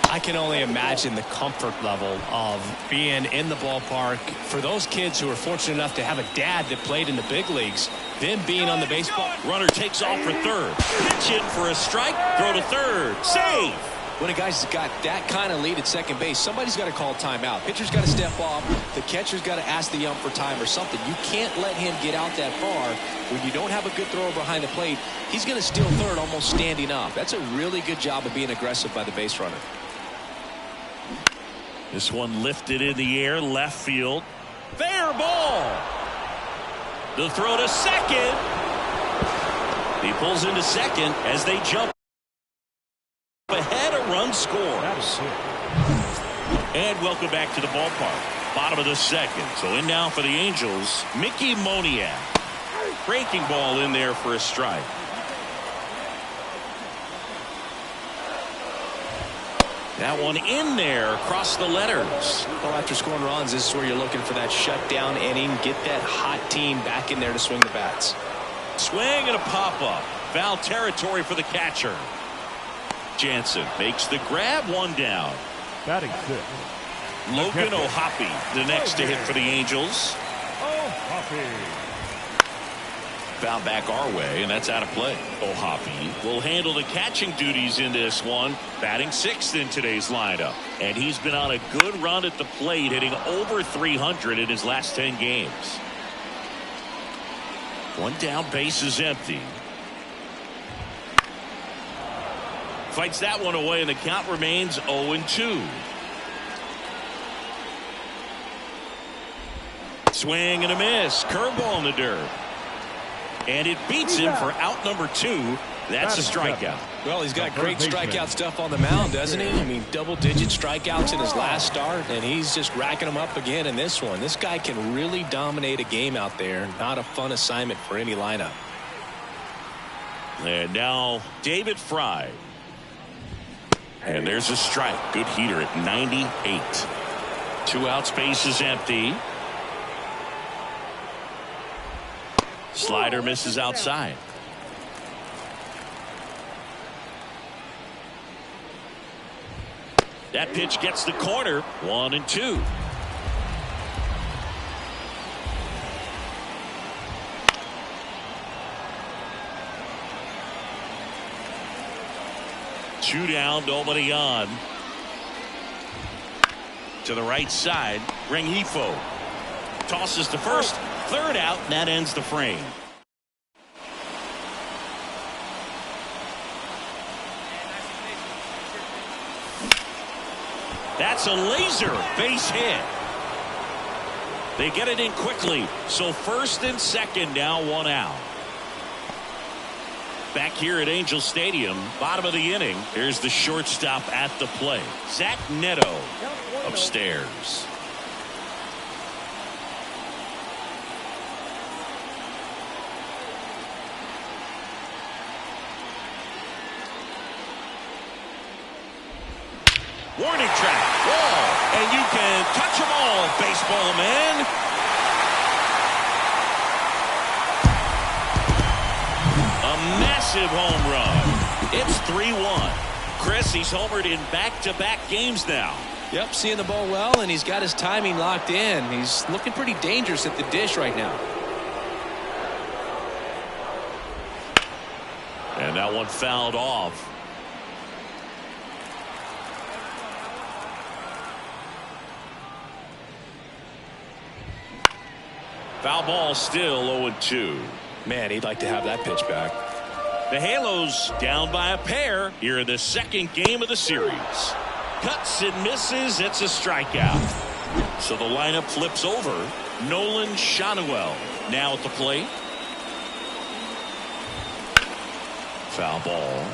I can only imagine the comfort level of being in the ballpark for those kids who are fortunate enough to have a dad that played in the big leagues. Them being on the baseball. Runner takes off for third. Pitch in for a strike. Throw to third. Save. When a guy's got that kind of lead at second base, somebody's got to call timeout. Pitcher's got to step off. The catcher's got to ask the ump for time or something. You can't let him get out that far. When you don't have a good thrower behind the plate, he's going to steal third almost standing up. That's a really good job of being aggressive by the base runner. This one lifted in the air, left field. Fair ball. The throw to second. He pulls into second as they jump ahead, a run score. And welcome back to the ballpark. Bottom of the second. So in now for the Angels, Mickey Moniak. Breaking ball in there for a strike. That one in there across the letters. Well, after scoring runs, this is where you're looking for that shutdown inning. Get that hot team back in there to swing the bats. Swing and a pop-up. Foul territory for the catcher. Jansen makes the grab, one down. Batting sixth. Logan O'Hoppe, the next to hit for the Angels. O'Hoppe. Foul back our way, and that's out of play. O'Hoppe will handle the catching duties in this one, batting sixth in today's lineup. And he's been on a good run at the plate, hitting over 300 in his last 10 games. One down, base is empty. Fights that one away, and the count remains 0-2. Swing and a miss. Curveball in the dirt. And it beats him for out number 2. That's a strikeout. Well, he's got great strikeout stuff on the mound, doesn't he? I mean, double-digit strikeouts in his last start, and he's just racking them up again in this one. This guy can really dominate a game out there. Not a fun assignment for any lineup. And now David Fry. And there's a strike. Good heater at 98. 2 outs, base is empty. Slider misses outside. That pitch gets the corner. 1-2. 2 down, nobody on. To the right side, Rengifo tosses to first, 3rd out, and that ends the frame. That's a laser base hit. They get it in quickly, so 1st and 2nd now, 1 out. Back here at Angel Stadium, bottom of the inning, here's the shortstop at the plate. Zach Neto upstairs. Warning track, wall, and you can touch them all, baseball man. A massive home run. It's 3-1. Chris, he's homered in back-to-back games now. Yep, seeing the ball well, and he's got his timing locked in. He's looking pretty dangerous at the dish right now. And that one fouled off. Foul ball, still 0-2. Man, he'd like to have that pitch back. The Halos down by a pair here in the 2nd game of the series. Cuts and misses. It's a strikeout. So the lineup flips over. Nolan Shanuel now at the plate. Foul ball.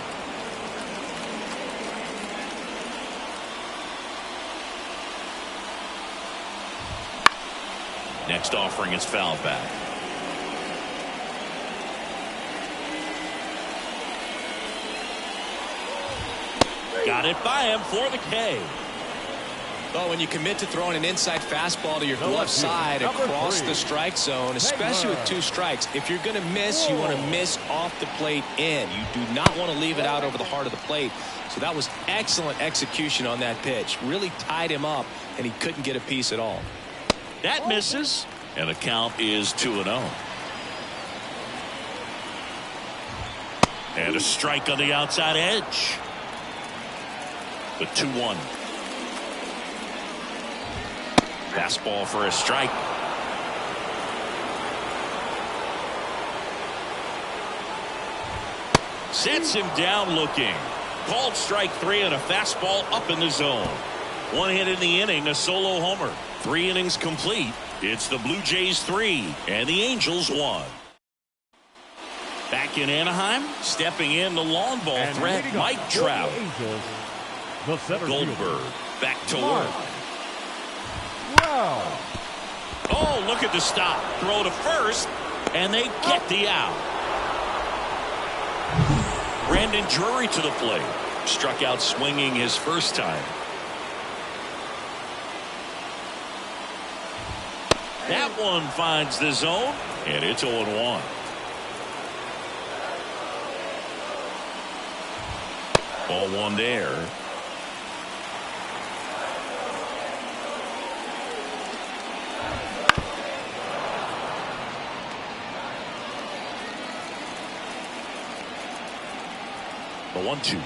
Next offering is fouled back. Got it by him for the K. Oh, when you commit to throwing an inside fastball to your glove side across the strike zone, especially with 2 strikes, if you're going to miss, you want to miss off the plate in. You do not want to leave it out over the heart of the plate. So that was excellent execution on that pitch. Really tied him up, and he couldn't get a piece at all. That misses, and the count is 2-0. And a strike on the outside edge. The 2-1. Fastball for a strike. Sets him down looking. Called strike 3 and a fastball up in the zone. 1 hit in the inning, a solo homer. 3 innings complete. It's the Blue Jays 3 and the Angels 1. Back in Anaheim, stepping in the long ball And threat, Mike Trout. The center Goldberg fielder, back to work. Wow. Oh, look at the stop. Throw to first, and they get the out. Brandon Drury to the plate. Struck out swinging his first time. That one finds the zone, and it's 0-1. Ball 1 there. The 1-2.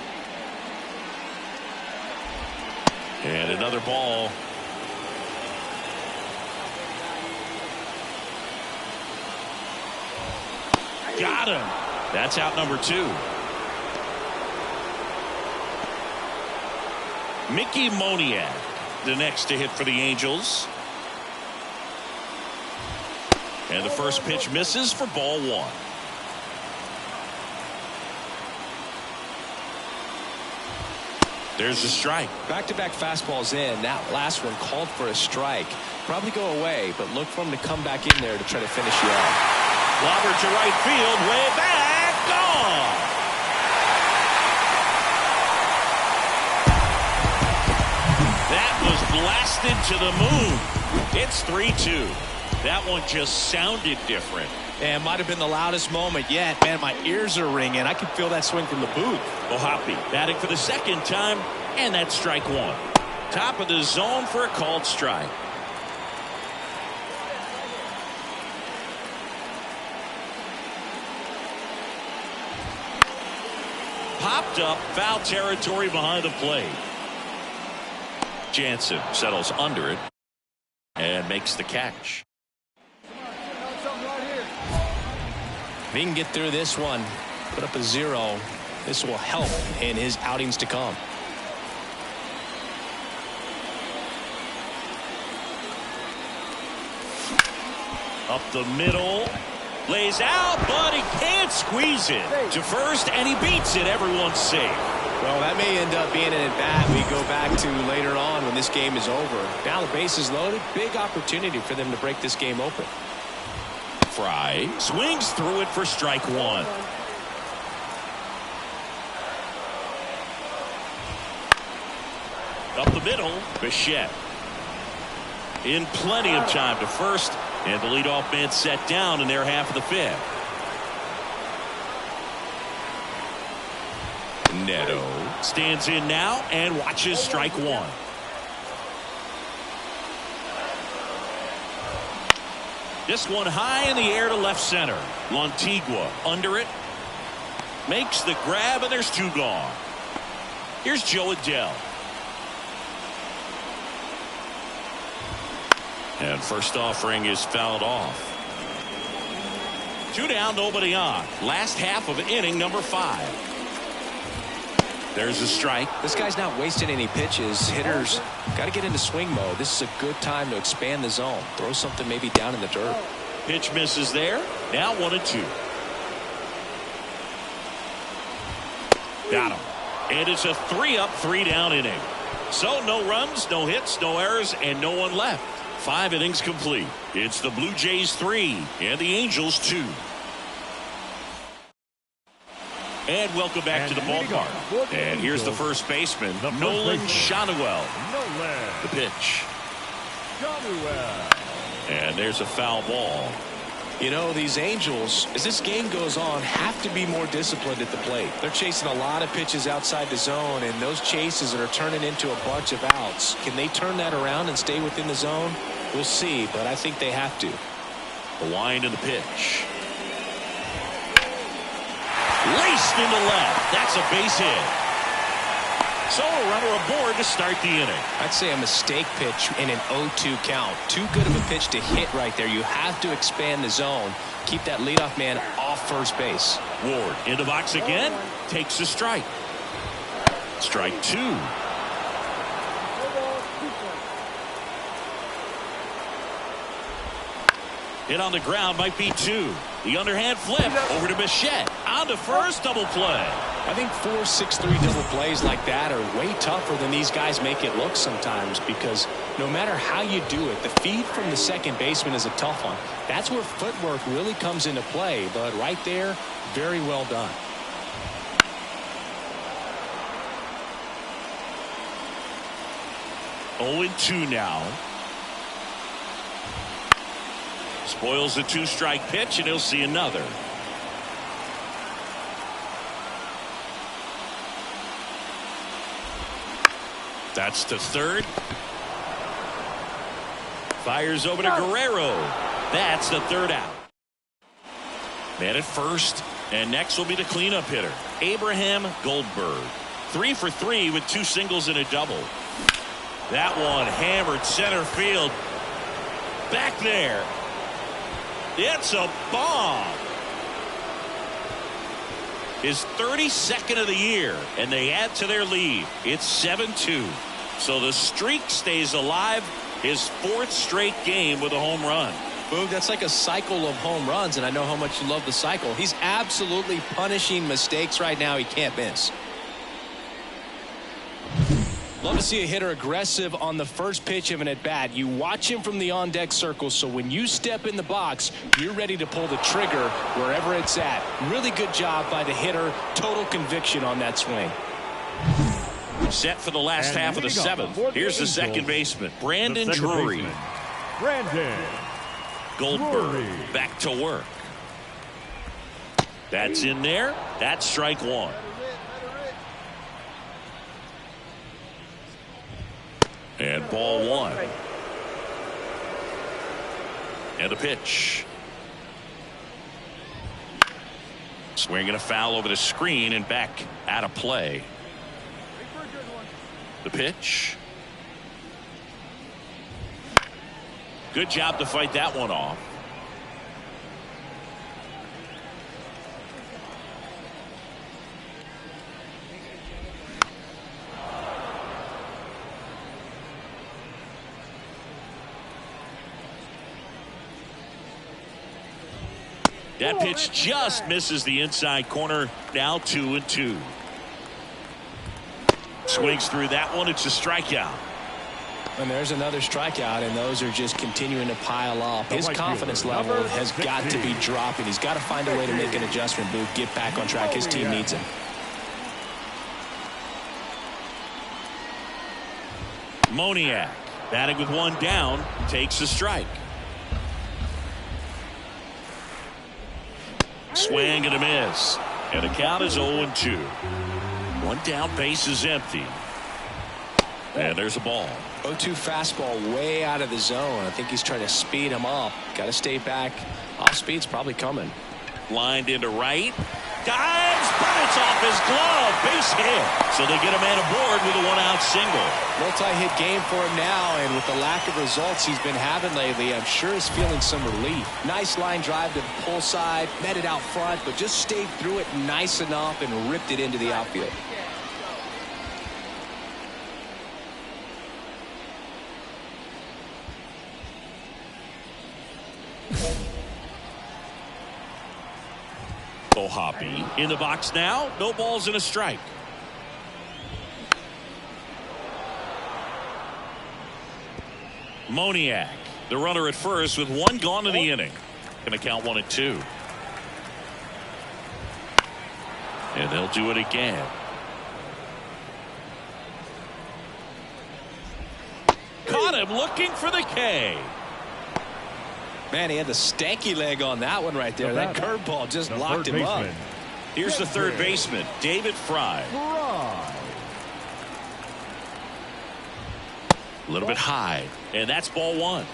And another ball. Got him. That's out number 2. Mickey Moniak, the next to hit for the Angels. And the first pitch misses for ball 1. There's a strike. Back-to-back fastballs in. That last one called for a strike. Probably go away, but look for him to come back in there to try to finish you off. Lobber to right field, way back, gone. That was blasted to the moon. It's 3-2. That one just sounded different. And might have been the loudest moment yet. Man, my ears are ringing. I can feel that swing from the booth. Ohapi batting for the 2nd time, and that's strike 1. Top of the zone for a called strike. popped up, foul territory behind the plate. Jansen settles under it and makes the catch. If he can get through this one, put up a 0, this will help in his outings to come. Up the middle, lays out, but he can't squeeze it to first, and he beats it. Everyone's safe. Well, that may end up being an at-bat we go back to later on when this game is over. Now the base is loaded. Big opportunity for them to break this game open. Fry swings through it for strike 1. Up the middle, Bichette. In plenty of time to first, and the leadoff man set down in their half of the 5th. Neto stands in now and watches strike 1. This one high in the air to left center. Lantigua under it. Makes the grab, and there's 2 gone. Here's Joe Adell. And first offering is fouled off. 2 down, nobody on. Last half of inning number 5. There's a strike. This guy's not wasting any pitches. Hitters got to get into swing mode. This is a good time to expand the zone. Throw something maybe down in the dirt. Pitch misses there. Now 1-2. Got him. And it's a 3-up, 3-down inning. So no runs, no hits, no errors, and no one left. 5 innings complete. It's the Blue Jays 3 and the Angels 2. And welcome back to the ballpark. And here's the first baseman, Nolan Schanuel. The pitch. And there's a foul ball. You know, these Angels, as this game goes on, have to be more disciplined at the plate. They're chasing a lot of pitches outside the zone, and those chases are turning into a bunch of outs. Can they turn that around and stay within the zone? We'll see, but I think they have to. The wind and the pitch. Laced into left. That's a base hit. So a runner aboard to start the inning. I'd say a mistake pitch in an 0-2 count. Too good of a pitch to hit right there. You have to expand the zone. Keep that leadoff man off first base. Ward in the box again. Takes a strike. Strike 2. Hit on the ground, might be 2. The underhand flip over to Bichette. On to first, double play. I think 4-6-3 double plays like that are way tougher than these guys make it look sometimes, because no matter how you do it, the feed from the second baseman is a tough one. That's where footwork really comes into play, but right there, very well done. Oh, 2 now. Spoils the 2-strike pitch, and he'll see another. That's to third. Fires over to Guerrero. That's the 3rd out. Man at first, and next will be the cleanup hitter, Abraham Goldberg. 3 for 3 with 2 singles and a double. That one hammered center field. Back there. It's a bomb. His 32nd of the year, and they add to their lead. It's 7-2. So the streak stays alive. His 4th straight game with a home run. Boog, that's like a cycle of home runs, and I know how much you love the cycle. He's absolutely punishing mistakes right now he can't miss. Love to see a hitter aggressive on the first pitch of an at-bat. You watch him from the on-deck circle, so when you step in the box, you're ready to pull the trigger wherever it's at. Really good job by the hitter. Total conviction on that swing. Set for the last half of the 7th. Here's the second baseman, Brandon Drury. Brandon Goldberg back to work. That's in there. That's strike 1. And ball 1. And a pitch. Swinging a foul over the screen and back out of play. The pitch. Good job to fight that one off. That pitch just misses the inside corner. Now 2-2. Swings through that one. It's a strikeout. And there's another strikeout, and those are just continuing to pile up. His confidence level has got to be dropping. He's got to find a way to make an adjustment, Boog. Get back on track. His team needs him. Moniak batting with one down, takes a strike. Swing and a miss. And the count is 0-2. One down, base is empty. And there's a ball. 0-2 fastball way out of the zone. I think he's trying to speed him up. Got to stay back. Off speed's probably coming. Lined into right. Dives, but it's off his glove. Base hit. So they get a man aboard with a one-out single. Multi-hit game for him now, and with the lack of results he's been having lately, I'm sure he's feeling some relief. Nice line drive to the pull side, met it out front, but just stayed through it nice enough and ripped it into the outfield. Hoppy in the box now. No balls and a strike. Moniak, the runner at first with one gone in the inning. Going to count 1-2. And they'll do it again. Caught him looking for the K. Man, he had the stanky leg on that one right there. That curveball just locked him up. Here's the third baseman, David Fry. A little bit high, and that's ball one.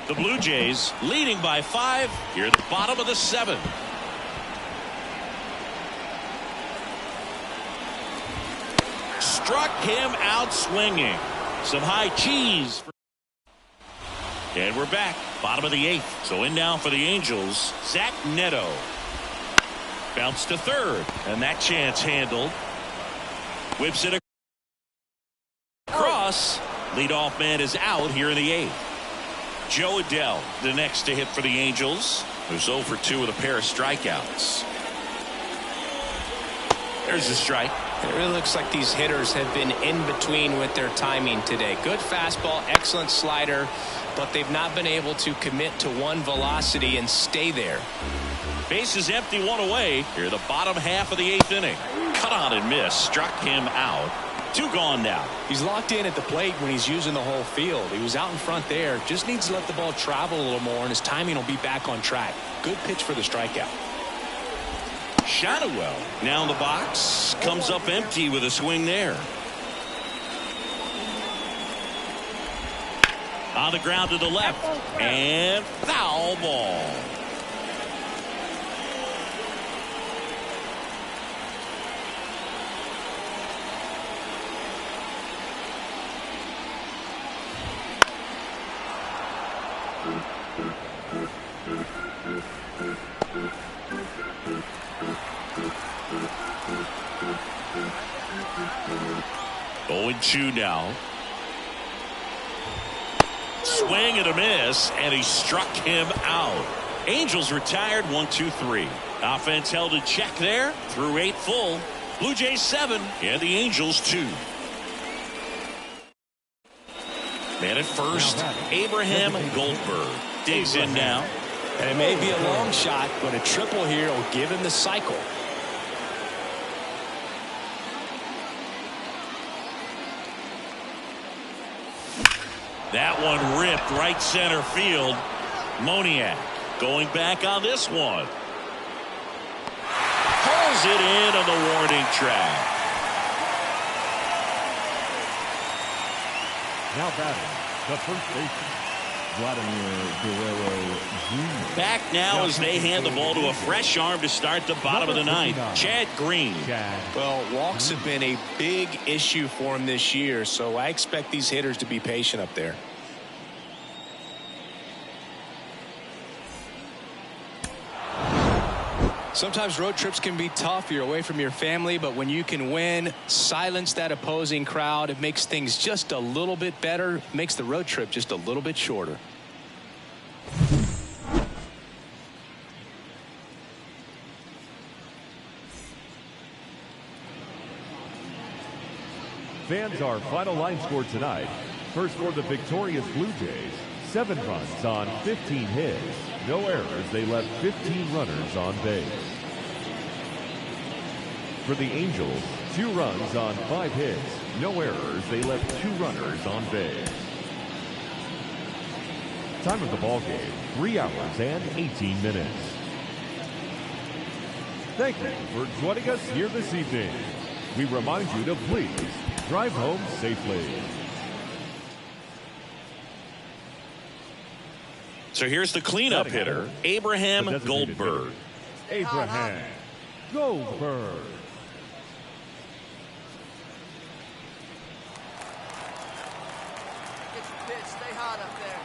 The Blue Jays leading by 5 here at the bottom of the 7th. Struck him out swinging. Some high cheese. And we're back. Bottom of the 8th. So in now for the Angels, Zach Neto. Bounce to third. And that chance handled. Whips it across. Leadoff man is out here in the 8th. Joe Adell, the next to hit for the Angels, who's 0 for 2 with a pair of strikeouts. There's the strike. It really looks like these hitters have been in between with their timing today. Good fastball, excellent slider, but they've not been able to commit to one velocity and stay there. Base is empty, one away. Here the bottom half of the 8th inning. Cut on and miss. Struck him out. 2 gone now. He's locked in at the plate when he's using the whole field. He was out in front there. Just needs to let the ball travel a little more, and his timing will be back on track. Good pitch for the strikeout. Shadowell now in the box, comes up empty with a swing there. On the ground to the left, and foul ball. Going 2 now. Swing and a miss, and he struck him out. Angels retired 1-2-3. Offense held in check there through 8 full. Blue Jays 7 and the Angels 2. Man at first, Abraham Goldberg digs in now. And it may be a long shot, but a triple here will give him the cycle. That one ripped right center field. Moniak going back on this one. Pulls it in on the warning track. Now batting, the first baseman, Back now as they hand the ball to a fresh arm to start the bottom of the ninth. Chad Green. Well, walks have been a big issue for him this year, so I expect these hitters to be patient up there. Sometimes road trips can be tough. You're away from your family, but when you can win, silence that opposing crowd, it makes things just a little bit better, makes the road trip just a little bit shorter. Fans, our final line score tonight. First for the victorious Blue Jays, 7 runs on 15 hits. No errors. They left 15 runners on base. For the Angels, 2 runs on 5 hits. No errors. They left 2 runners on base. Time of the ball game, 3 hours and 18 minutes. Thank you for joining us here this evening. We remind you to please drive home safely. So here's the cleanup hitter, Abraham Goldberg. Abraham Goldberg. Get your pitch. Stay hot up there.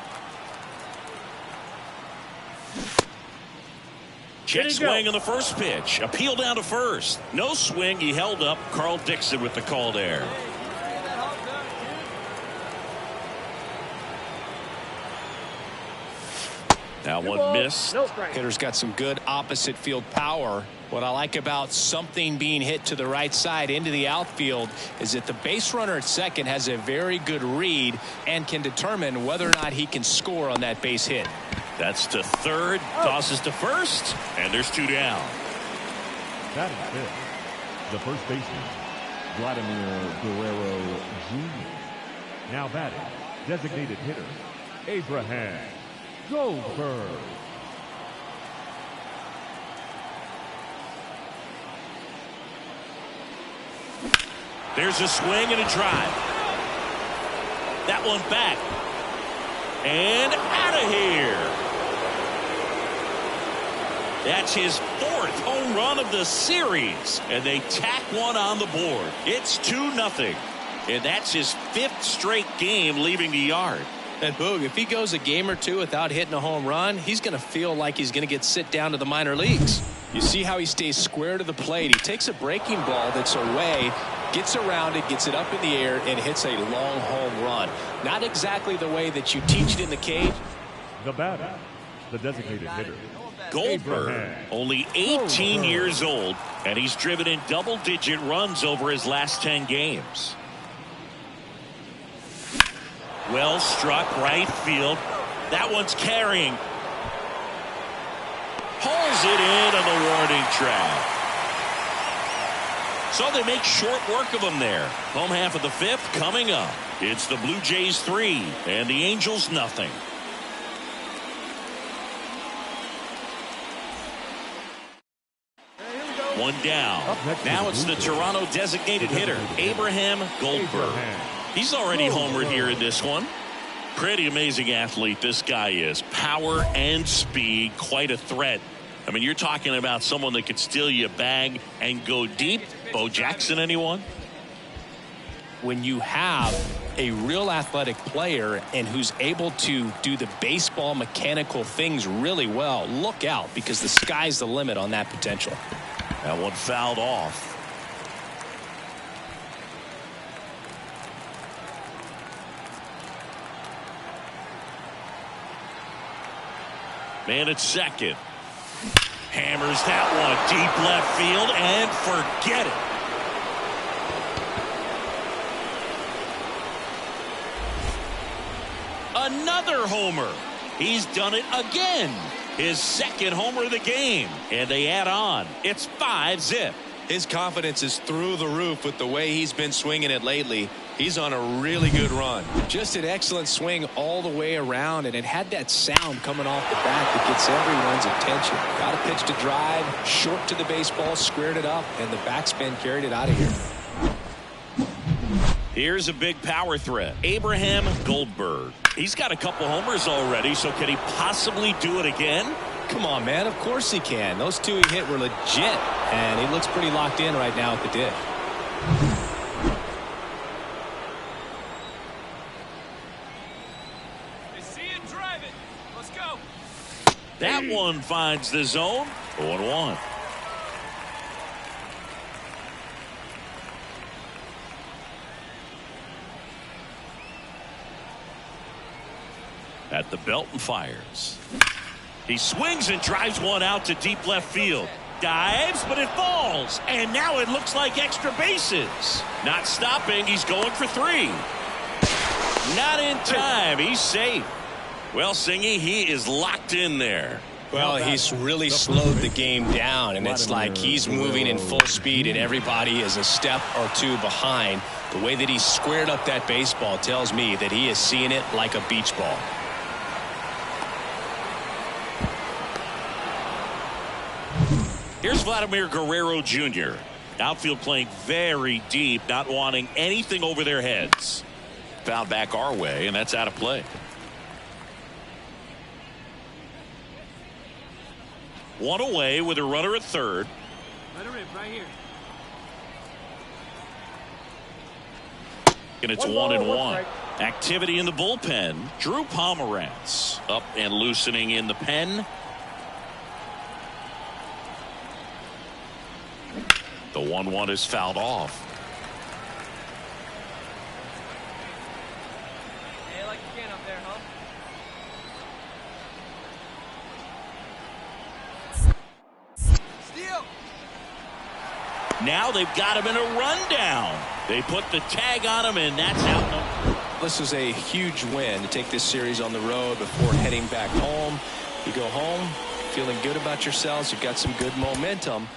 Check swing on the first pitch. Appeal down to first. No swing. He held up. Carl Dixon with the call there. That one missed. Hitter's got some good opposite field power. What I like about something being hit to the right side into the outfield is that the base runner at second has a very good read and can determine whether or not he can score on that base hit. That's to third. Tosses to first. And there's 2 down. Batting fifth, the first baseman, Vladimir Guerrero Jr. Now batting, designated hitter, Abraham Goldberg. There's a swing and a drive. That one back. And out of here. That's his 4th home run of the series. And they tack one on the board. It's 2-0. And that's his 5th straight game leaving the yard. And Boog, if he goes a game or 2 without hitting a home run, he's going to feel like he's going to get sit down to the minor leagues. You see how he stays square to the plate. He takes a breaking ball that's away, gets around it, gets it up in the air, and hits a long home run. Not exactly the way that you teach it in the cage. The batter, the designated hitter, Goldberg, only 18 years old, and he's driven in double-digit runs over his last 10 games. Well struck right field. That one's carrying. Pulls it in on the warning track. So they make short work of him there. Home half of the 5th coming up. It's the Blue Jays 3 and the Angels nothing. One down. Now it's the Toronto designated hitter, Abraham Goldberg. He's already homered here in this one. Pretty amazing athlete this guy is. Power and speed, quite a threat. I mean, you're talking about someone that could steal you a bag and go deep. Bo Jackson, anyone? When you have a real athletic player and who's able to do the baseball mechanical things really well, look out, because the sky's the limit on that potential. That one fouled off. Man at second. Hammers that one deep left field and forget it. Another homer. He's done it again. His 2nd homer of the game. And they add on. It's 5-zip. His confidence is through the roof with the way he's been swinging it lately. He's on a really good run. Just an excellent swing all the way around, and it had that sound coming off the bat that gets everyone's attention. Got a pitch to drive, short to the baseball, squared it up, and the backspin carried it out of here. Here's a big power threat. Abraham Goldberg. He's got a couple homers already, so can he possibly do it again? Come on, man. Of course he can. Those two he hit were legit, and he looks pretty locked in right now at the dish. They see it, drive it. Let's go. That one finds the zone. 0-1. At the belt and fires. He swings and drives one out to deep left field. Dives, but it falls. And now it looks like extra bases. Not stopping. He's going for 3. Not in time. He's safe. Well, Singy, he is locked in there. Well, he's really slowed the game down, and it's like he's moving in full speed, and everybody is a step or two behind. The way that he squared up that baseball tells me that he is seeing it like a beach ball. Here's Vladimir Guerrero Jr. Outfield playing very deep, not wanting anything over their heads. Foul back our way, and that's out of play. One away with a runner at third. Let her rip right here. And it's 1-1. Activity in the bullpen. Drew Pomerantz up and loosening in the pen. The 1-1 is fouled off. Hey, like you can up there, huh? Steal. Now they've got him in a rundown. They put the tag on him, and that's out. This is a huge win to take this series on the road before heading back home. You go home feeling good about yourselves. You've got some good momentum.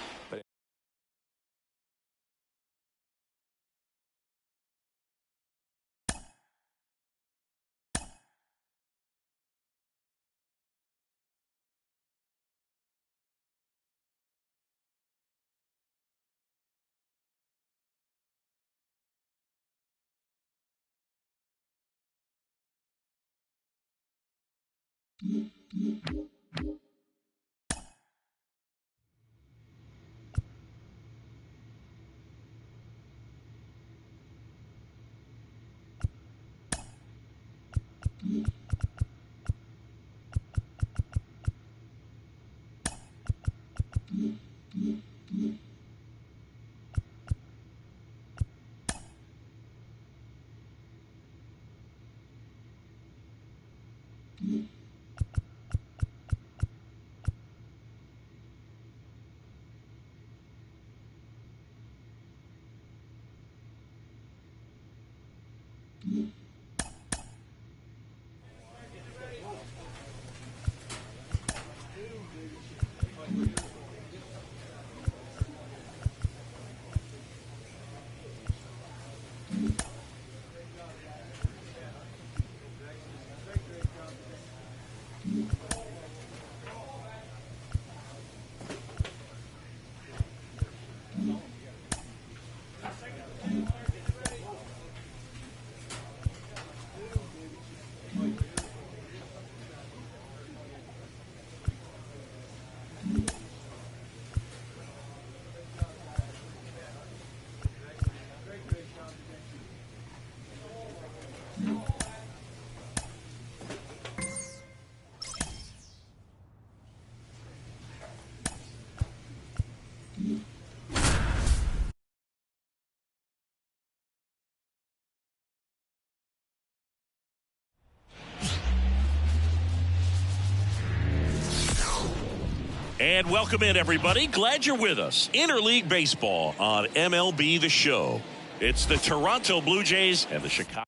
And welcome in, everybody. Glad you're with us. Interleague Baseball on MLB The Show. It's the Toronto Blue Jays and the Chicago.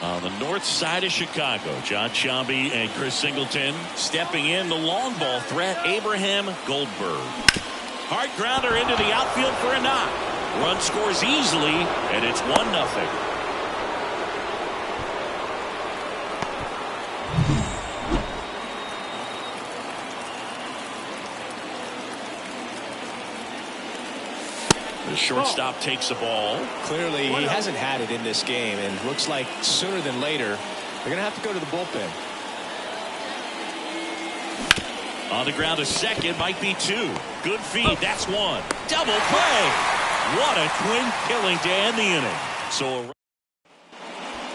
On the north side of Chicago, John Sciambi and Chris Singleton stepping in. The long ball threat, Abraham Goldberg. Hard grounder into the outfield for a knock. Run scores easily, and it's 1-0. The shortstop takes the ball. Clearly, he hasn't had it in this game, and looks like sooner than later, they're going to have to go to the bullpen. On the ground to second, might be two. Good feed, that's one. Double play. What a twin killing to end the inning.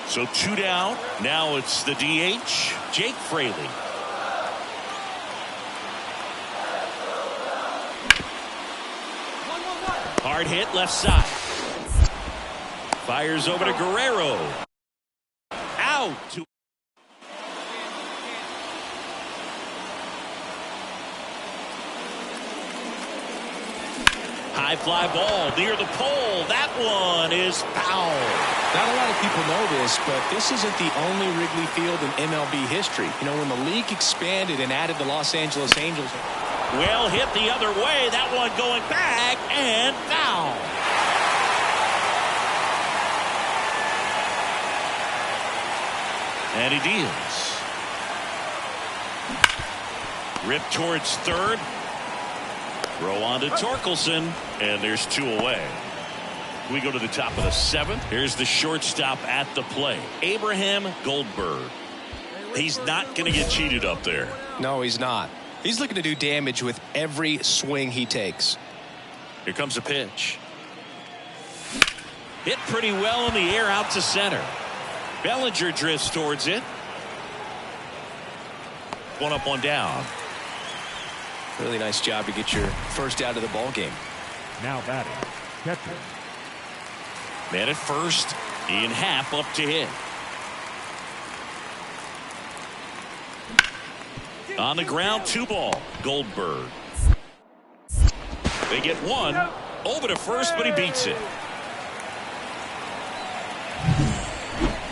So two down. Now it's the DH, Jake Fraley. Hard hit left side. Fires over to Guerrero. Out. High fly ball near the pole. That one is foul. Not a lot of people know this, but this isn't the only Wrigley Field in MLB history. You know, when the league expanded and added the Los Angeles Angels. Well hit the other way. That one going back and foul. And he deals. Rip towards third. Throw on to Torkelson, and there's two away. We go to the top of the seventh. Here's the shortstop at the play, Abraham Goldberg. He's not going to get cheated up there. No, he's not. He's looking to do damage with every swing he takes. Here comes a pitch. Hit pretty well in the air out to center. Bellinger drifts towards it. One up, one down. Really nice job to get your first out of the ball game. Now batting, catcher. Man at first, Ian Happ up to hit. On the ground, 2-ball, Goldberg. They get one over to first, but he beats it.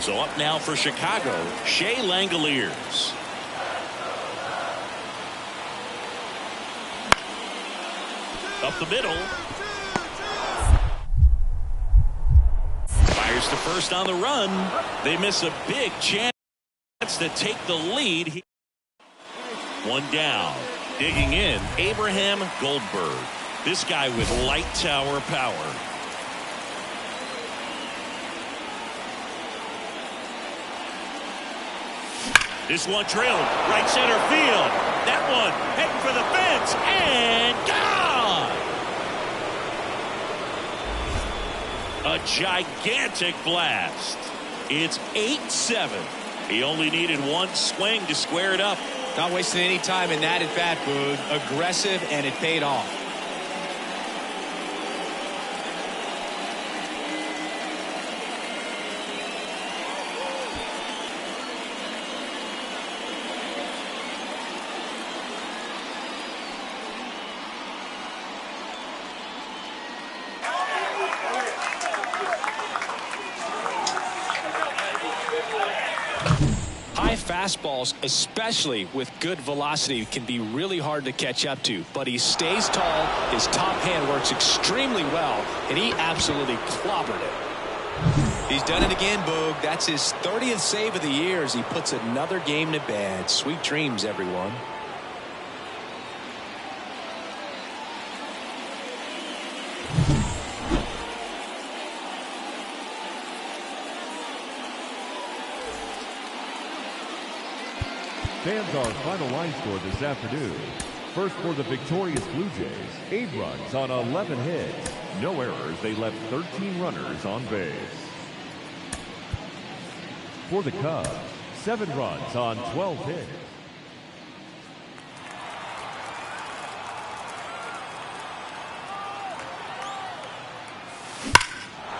So up now for Chicago, Shea Langoliers. Up the middle. Fires to first on the run. They miss a big chance to take the lead. One down. Digging in, Abraham Goldberg. This guy with light tower power. This one drilled right center field. That one heading for the fence and gone. A gigantic blast. It's 8-7. He only needed one swing to square it up. Not wasting any time in that at bat, Boog. Aggressive, and it paid off. Fastballs, especially with good velocity, can be really hard to catch up to, but he stays tall. His top hand works extremely well, and he absolutely clobbered it. He's done it again, Boog. That's his 30th save of the year as he puts another game to bed. Sweet dreams, everyone. Fans, our final line score this afternoon. First for the victorious Blue Jays, 8 runs on 11 hits. No errors. They left 13 runners on base. For the Cubs, 7 runs on 12 hits.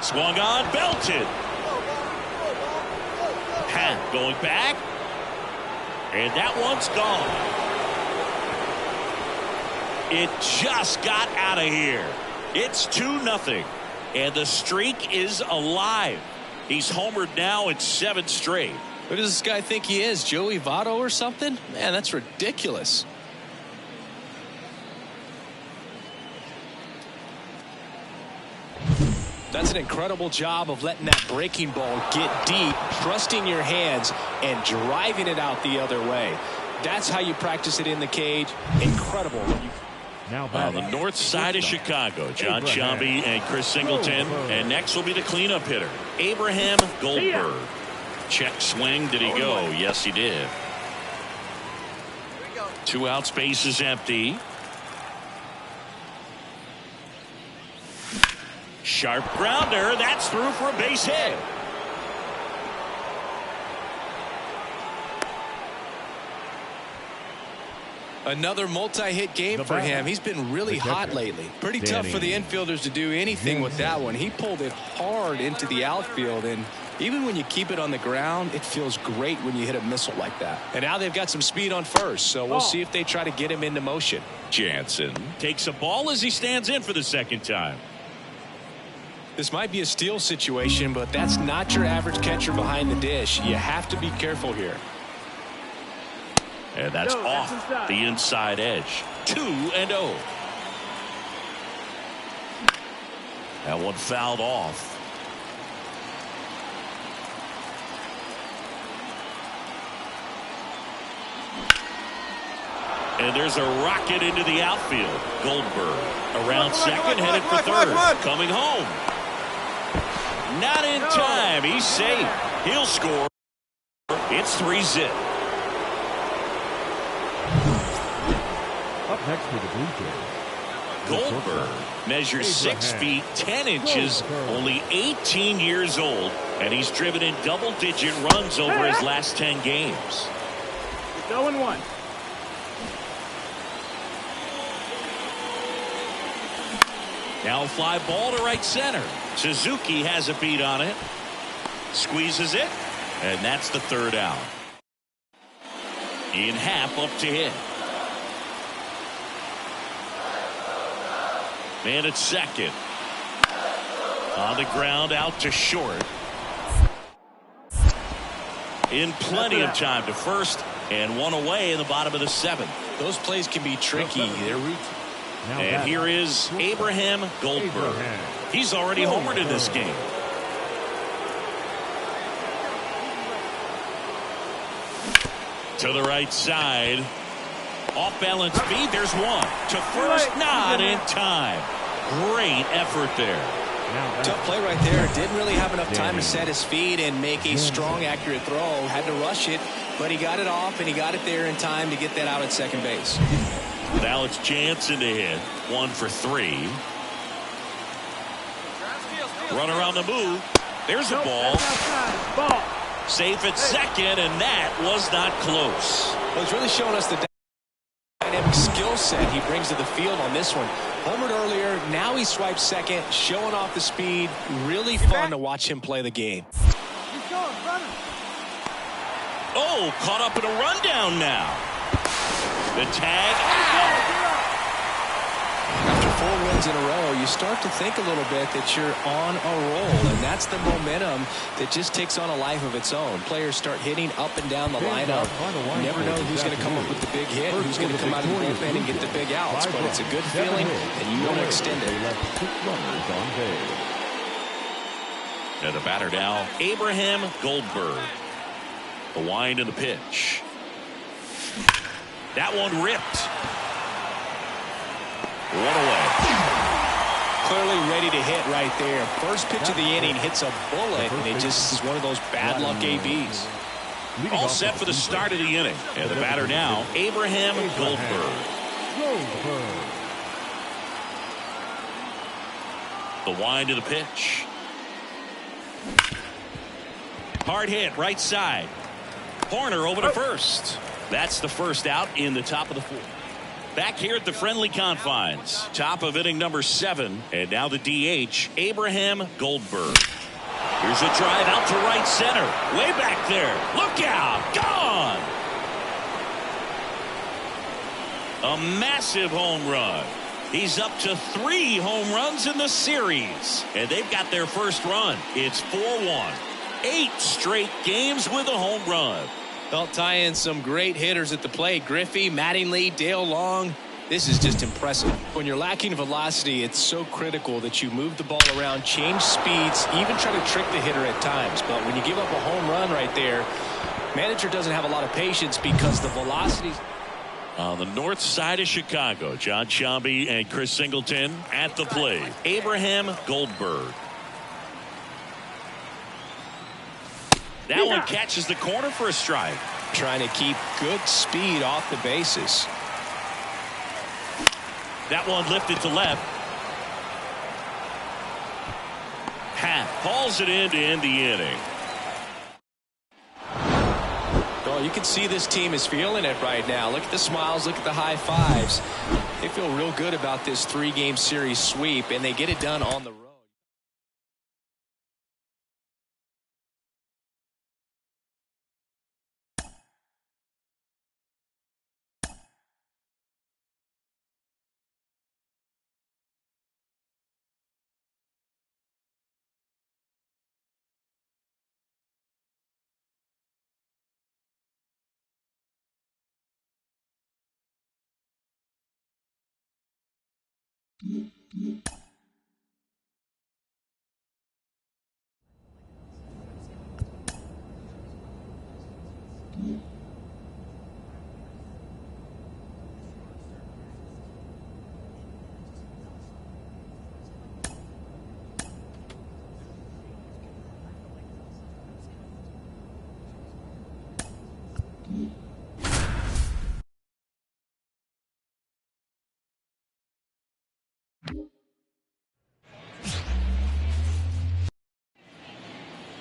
Swung on, belted. Happ going back. And that one's gone. It just got out of here. It's 2-0. And the streak is alive. He's homered now in 7 straight. Who does this guy think he is? Joey Votto or something? Man, that's ridiculous. That's an incredible job of letting that breaking ball get deep, trusting your hands, and driving it out the other way. That's how you practice it in the cage. Incredible. Now on the north side of Chicago, John Sciambi and Chris Singleton. And next will be the cleanup hitter, Abraham Goldberg. Check swing. Did he go? Yes, he did. 2 outs, base is empty. Sharp grounder. That's through for a base hit. Another multi-hit game for him. He's been really hot lately. Pretty tough for the infielders to do anything with that one. He pulled it hard into the outfield, and even when you keep it on the ground, it feels great when you hit a missile like that. And now they've got some speed on first, so we'll see if they try to get him into motion. Jansen takes a ball as he stands in for the second time. This might be a steal situation, but that's not your average catcher behind the dish. You have to be careful here. And that's off the inside edge. 2-0. That one fouled off. And there's a rocket into the outfield. Goldberg around second, headed for third. Coming home. Not in time. He's safe. He'll score. It's 3-0. Up next for the Blue Jays, Goldberg measures 6 feet 10 inches, only 18 years old, and he's driven in double-digit runs over his last 10 games. 0-1. Now a fly ball to right center. Suzuki has a beat on it. Squeezes it, and that's the 3rd out. In half up to hit. Man at second. On the ground out to short. In plenty of time to first, and one away in the bottom of the 7th. Those plays can be tricky. And here is Abraham Goldberg. He's already homered in this game. To the right side. Off balance speed. There's one. To first, not in time. Great effort there. Tough play right there. Didn't really have enough time to set his feet and make a strong, accurate throw. Had to rush it, but he got it off, and he got it there in time to get that out at second base. Now it's Jansen to hit. 1 for 3. Run around the move. There's a ball. Safe at second, and that was not close. Well, he's really showing us the dynamic skill set he brings to the field on this one. Homered earlier, now he swipes second, showing off the speed. Really fun to watch him play the game. Oh, caught up in a rundown now. The tag out. After 4 wins in a row, you start to think a little bit that you're on a roll, and that's the momentum that just takes on a life of its own. Players start hitting up and down the lineup. You never know who's going to come up with the big hit, who's going to come out of the bullpen and get the big outs, but it's a good feeling, and you want to extend it. And the batter now, Abraham Goldberg. The wind and the pitch. That one ripped. 1 away. Clearly ready to hit right there. First pitch of the inning hits a bullet, and it just is one of those bad luck ABs. All set for the start of the inning. And the batter now, Abraham Goldberg. The wind of the pitch. Hard hit, right side. Horner over to first. That's the first out in the top of the 4th. Back here at the friendly confines. Top of inning number 7. And now the DH, Abraham Goldberg. Here's a drive out to right center. Way back there. Look out. Gone. A massive home run. He's up to 3 home runs in the series. And they've got their first run. It's 4-1. 8 straight games with a home run. They'll tie in some great hitters at the plate. Griffey, Mattingly, Dale Long. This is just impressive. When you're lacking velocity, it's so critical that you move the ball around, change speeds, even try to trick the hitter at times. But when you give up a home run right there, manager doesn't have a lot of patience because the velocity. On the north side of Chicago, John Shambi and Chris Singleton at the plate. Abraham Goldberg. That one catches the corner for a strike. Trying to keep good speed off the bases. That one lifted to left. Happ hauls it in to end the inning. Well, you can see this team is feeling it right now. Look at the smiles. Look at the high fives. They feel real good about this 3-game series sweep, and they get it done on the road.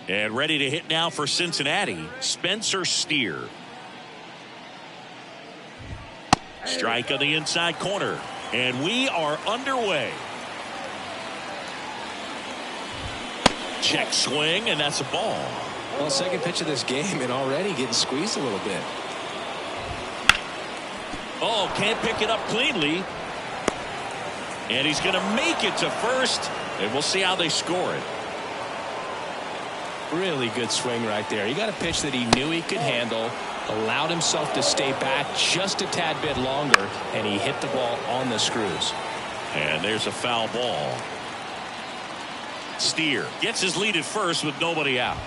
And ready to hit now for Cincinnati, Spencer Steer. Strike on the inside corner. And we are underway. Check swing, and that's a ball. Well, second pitch of this game and already getting squeezed a little bit. Oh, can't pick it up cleanly. And he's going to make it to first. And we'll see how they score it. Really good swing right there. He got a pitch that he knew he could handle, allowed himself to stay back just a tad bit longer, and he hit the ball on the screws. And there's a foul ball. Steer gets his lead at first with nobody out.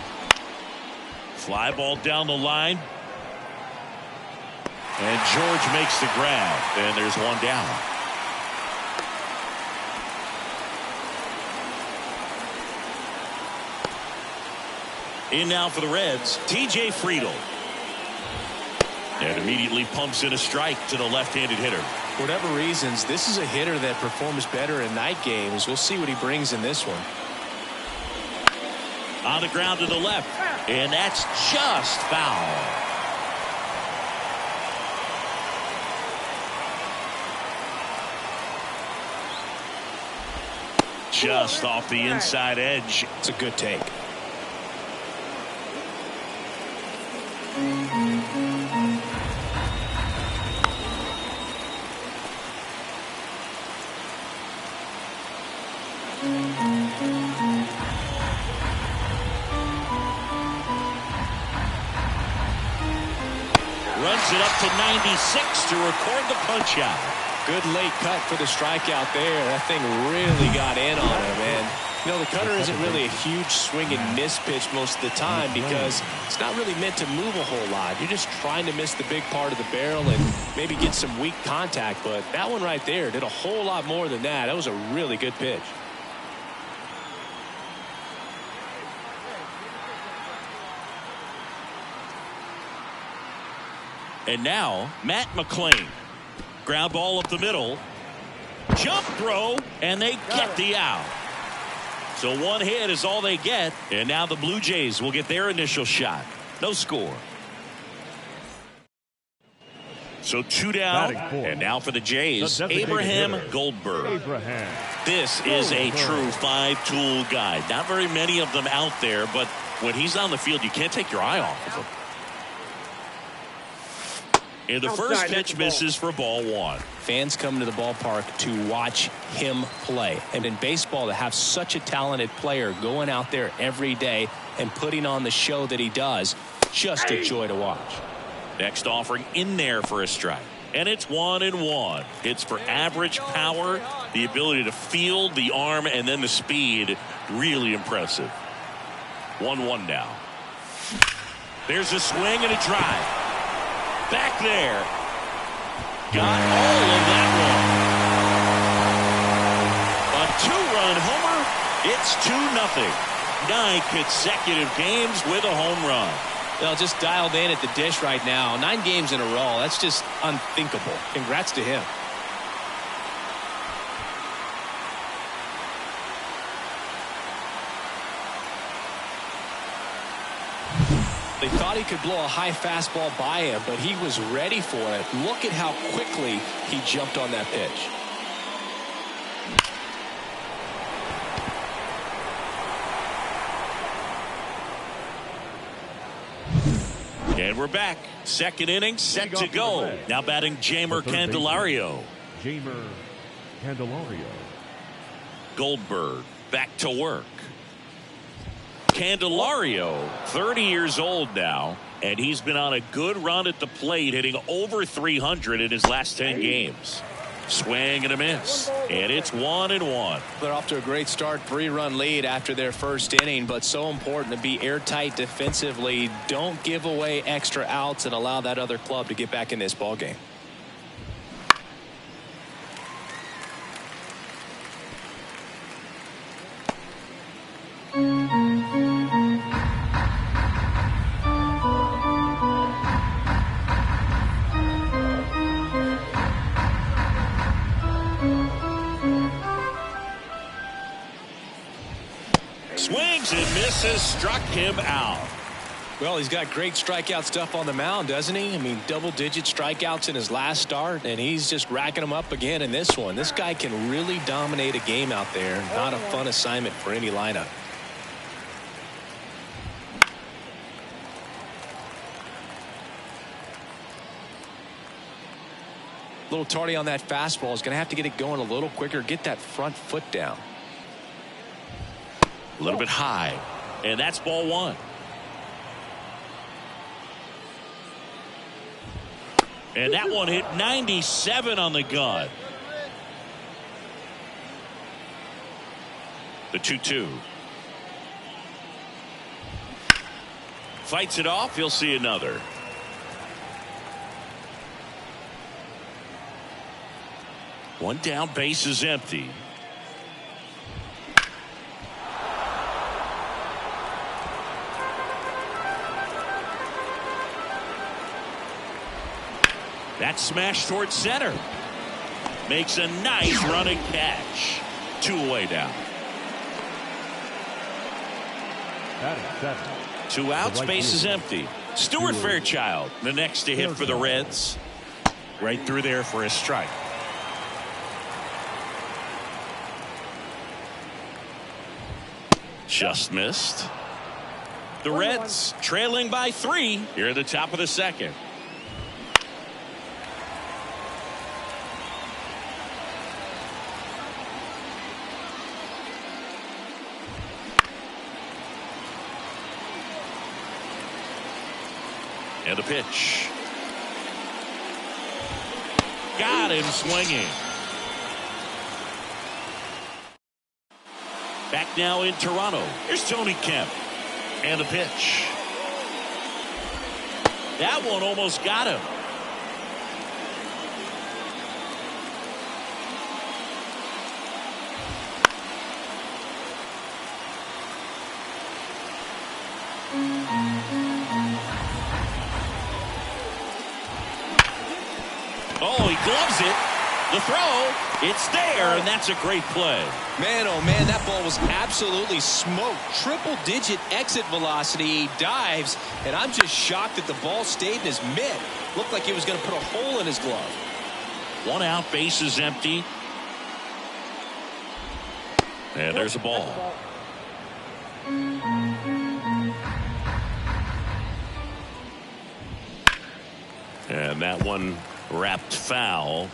Fly ball down the line. And George makes the grab. And there's one down. In now for the Reds, TJ Friedl. And immediately pumps in a strike to the left-handed hitter. For whatever reasons, this is a hitter that performs better in night games. We'll see what he brings in this one. On the ground to the left. And that's just foul. Just off the inside edge. It's a good take. Runs it up to 96 to record the punch out. Good late cut for the strikeout there. That thing really got in on him, and you know, the cutter isn't really a huge swing and miss pitch most of the time because it's not really meant to move a whole lot. You're just trying to miss the big part of the barrel and maybe get some weak contact, but that one right there did a whole lot more than that. That was a really good pitch. And now Matt McClain. Ground ball up the middle. Jump throw, and they get the out. So one hit is all they get, and now the Blue Jays will get their initial shot. No score. So two down, and now for the Jays, Abraham Goldberg. This is a true five-tool guy. Not very many of them out there, but when he's on the field, you can't take your eye off of him. And the first pitch misses for ball one. Fans come to the ballpark to watch him play. And in baseball, to have such a talented player going out there every day and putting on the show that he does, just a joy to watch. Next offering in there for a strike. And it's 1-1. It's for average power, the ability to field, the arm, and then the speed. Really impressive. 1-1 now. There's a swing and a drive. Back there. Got all of that one. A two-run homer. It's 2-0. 9 consecutive games with a home run. Well, just dialed in at the dish right now. 9 games in a row. That's just unthinkable. Congrats to him. They thought he could blow a high fastball by him, but he was ready for it. Look at how quickly he jumped on that pitch. And we're back. Second inning set to go. Now batting Jeimer Candelario. Jeimer Candelario. Goldberg back to work. Candelario, 30 years old now, and he's been on a good run at the plate, hitting over 300 in his last 10 games. Swing and a miss, and it's 1-1. They're off to a great start, 3-run lead after their first inning, but so important to be airtight defensively. Don't give away extra outs and allow that other club to get back in this ball game. Swings and misses, struck him out. Well, he's got great strikeout stuff on the mound, doesn't he? I mean, double-digit strikeouts in his last start, and he's just racking them up again in this one. This guy can really dominate a game out there. Not a fun assignment for any lineup. A little tardy on that fastball. Is going to have to get it going a little quicker, get that front foot down. A little bit high, and that's ball 1. And that one hit 97 on the gun. The 2-2. Fights it off. He'll see another. One down, base is empty. That smash towards center. Makes a nice running catch. 2 away down. 2 outs, base is empty. Stuart Fairchild, the next to hit for the Reds. Right through there for a strike. Just missed. The Reds trailing by 3 here at the top of the second. And the pitch. Got him swinging. Back now in Toronto. Here's Tony Kemp. And the pitch. That one almost got him. Oh, he gloves it. The throw, it's there, and that's a great play. Man, oh man, that ball was absolutely smoked. Triple-digit exit velocity. He dives, and I'm just shocked that the ball stayed in his mitt. Looked like he was going to put a hole in his glove. 1 out, base is empty. And there's a ball. And that one wrapped foul.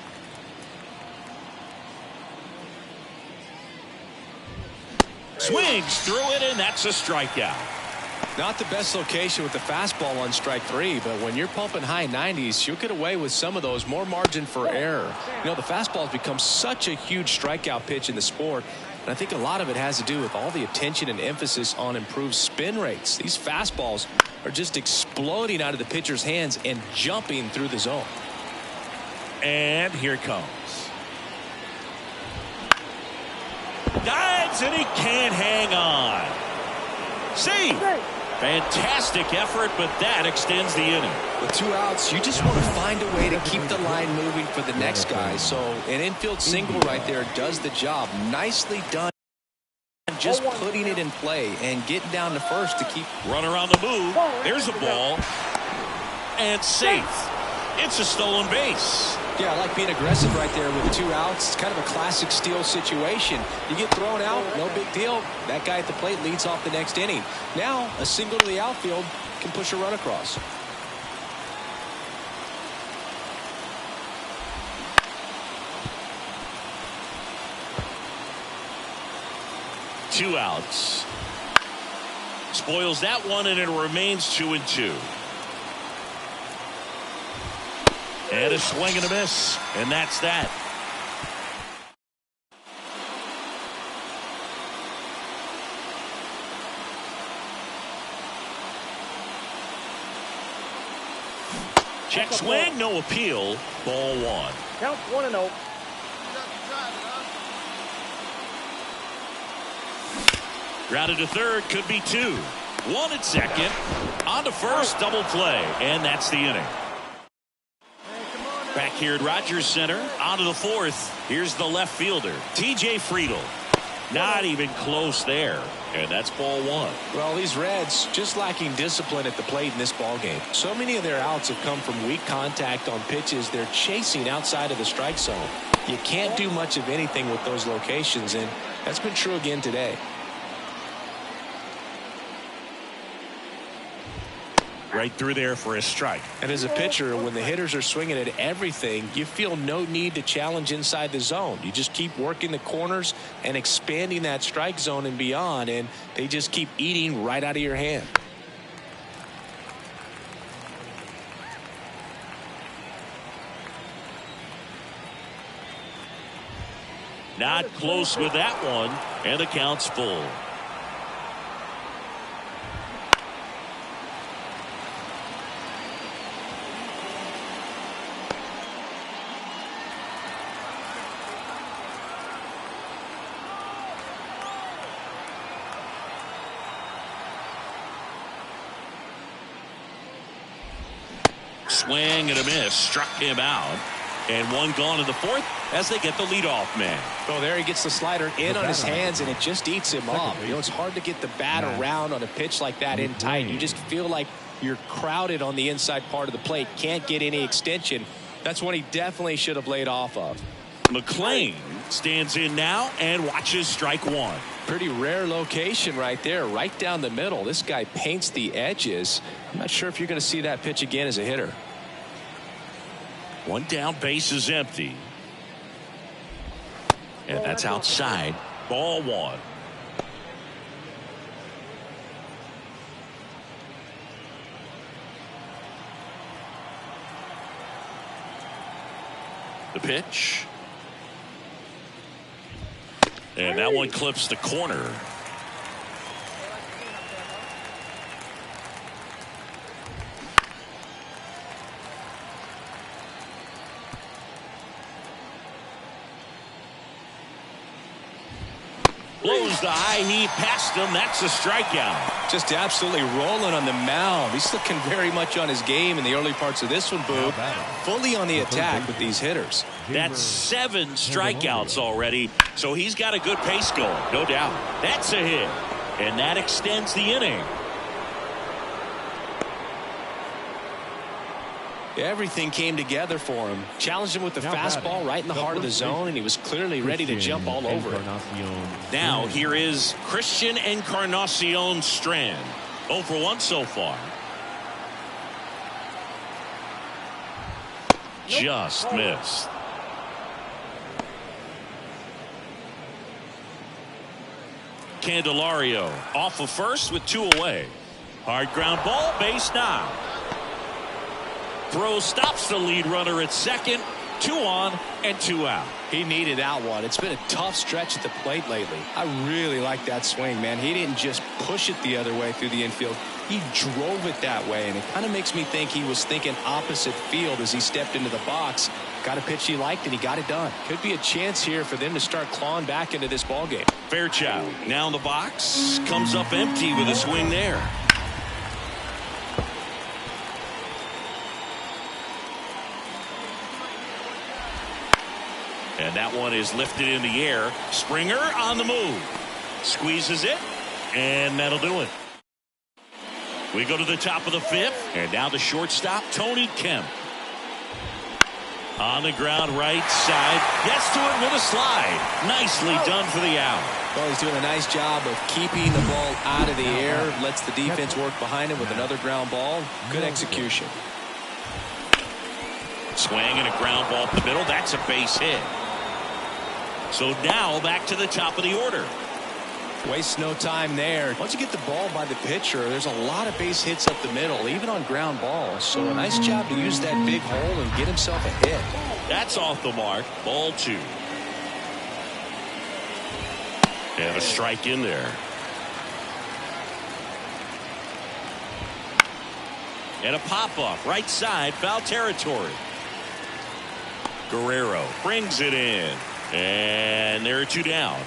Swings through it, and that's a strikeout. Not the best location with the fastball on strike 3, but when you're pumping high 90s, you'll get away with some of those. More margin for error. You know, the fastball has become such a huge strikeout pitch in the sport, and I think a lot of it has to do with all the attention and emphasis on improved spin rates. These fastballs are just exploding out of the pitcher's hands and jumping through the zone. And here it comes. Dives, and he can't hang on. See, fantastic effort, but that extends the inning. With 2 outs, you just want to find a way to keep the line moving for the next guy. So an infield single right there does the job. Nicely done. Just putting it in play and getting down to first to keep. Runner on the move. There's a ball. And safe. It's a stolen base. Yeah, I like being aggressive right there with 2 outs. It's kind of a classic steal situation. You get thrown out, no big deal. That guy at the plate leads off the next inning. Now, a single to the outfield can push a run across. Two outs. Spoils that one, and it remains 2-2. And a swing and a miss, and that's that. Check swing, no appeal. Ball 1. Count 1-0. Grounded to third, could be 2. 1 at second. On to first, double play, and that's the inning. Back here at Rogers Center, on to the 4th. Here's the left fielder, T.J. Friedl. Not even close there, and that's ball 1. Well, these Reds just lacking discipline at the plate in this ball game. So many of their outs have come from weak contact on pitches they're chasing outside of the strike zone. You can't do much of anything with those locations, and that's been true again today. Right through there for a strike. And as a pitcher, when the hitters are swinging at everything, you feel no need to challenge inside the zone. You just keep working the corners and expanding that strike zone and beyond, and they just keep eating right out of your hand. Not close with that one, and the count's full. Swing and a miss, struck him out, and one gone in the 4th as they get the leadoff man. Oh, there he gets the slider in on his hands, and it just eats him up. You know, it's hard to get the bat around on a pitch like that in tight. You just feel like you're crowded on the inside part of the plate, can't get any extension. That's one he definitely should have laid off of. McLean stands in now and watches strike 1. Pretty rare location right there, right down the middle. This guy paints the edges. I'm not sure if you're going to see that pitch again as a hitter. One down, base is empty. And that's outside. Ball 1. The pitch. And that one clips the corner. Blows the high knee past him. That's a strikeout. Just absolutely rolling on the mound. He's looking very much on his game in the early parts of this one, Boo. Fully on the attack with these hitters. That's 7 strikeouts already, so he's got a good pace going, no doubt. That's a hit, and that extends the inning. Everything came together for him. Challenged him with the fastball right in the heart of the zone, and he was clearly ready to jump all over it. Now here is Christian Encarnacion Strand. 0 for 1 so far. Just missed. Candelario off of first with 2 away. Hard ground ball, base now. Throw stops the lead runner at second, 2 on and 2 out. He needed that one. It's been a tough stretch at the plate lately. I really like that swing, man. He didn't just push it the other way through the infield. He drove it that way, and it kind of makes me think he was thinking opposite field as he stepped into the box. Got a pitch he liked, and he got it done. Could be a chance here for them to start clawing back into this ball game. Fairchild now in the box, comes up empty with a swing there. And that one is lifted in the air. Springer on the move. Squeezes it, and that'll do it. We go to the top of the 5th, and now the shortstop, Tony Kemp. On the ground, right side. Gets to it with a slide. Nicely done for the out. Well, he's doing a nice job of keeping the ball out of the air. Lets the defense work behind him with another ground ball. Good execution. Swing and a ground ball up the middle. That's a base hit. So now back to the top of the order. Waste no time there. Once you get the ball by the pitcher, there's a lot of base hits up the middle, even on ground balls. So a nice job to use that big hole and get himself a hit. That's off the mark. Ball 2. And a strike in there. And a pop-off. Right side. Foul territory. Guerrero brings it in. And there are 2 down.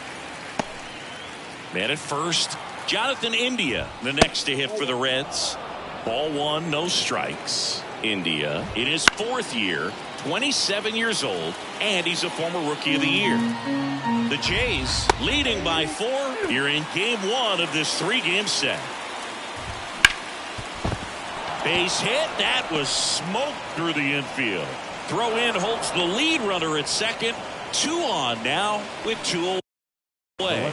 Man at first. Jonathan India, the next to hit for the Reds. Ball 1, no strikes. India in his 4th year, 27 years old, and he's a former Rookie of the Year. The Jays leading by 4 here in Game 1 of this 3-game set. Base hit. That was smoke through the infield. Throw in holds the lead runner at second. 2 on now with 2 away.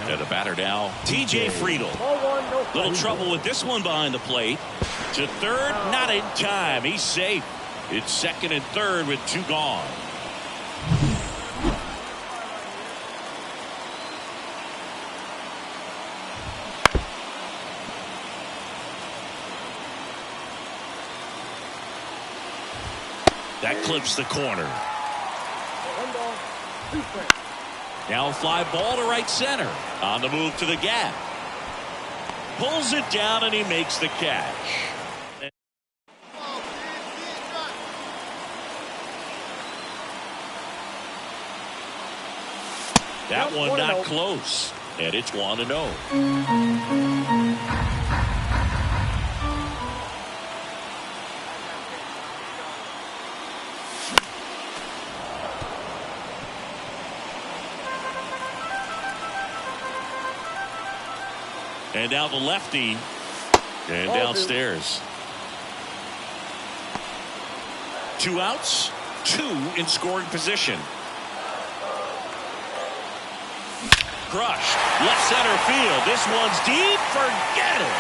And the batter now, T.J. Friedel. Little trouble with this one behind the plate. To third, not in time. He's safe. It's second and third with 2 gone. That clips the corner. Now a fly ball to right center. On the move to the gap. Pulls it down and he makes the catch. That one not close. And it's 1-0. And now the lefty. And downstairs. 2 outs. 2 in scoring position. Crushed. Left center field. This one's deep. Forget it.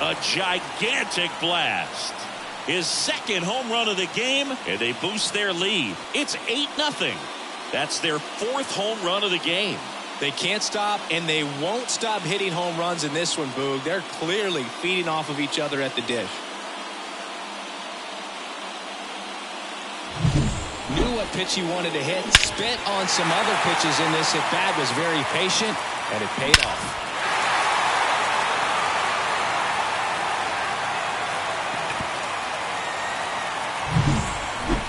A gigantic blast. His 2nd home run of the game, and they boost their lead. It's 8-0. That's their 4th home run of the game. They can't stop, and they won't stop hitting home runs in this one, Boog. They're clearly feeding off of each other at the dish. Knew what pitch he wanted to hit. Spent on some other pitches in this at-bat. Was very patient, and it paid off.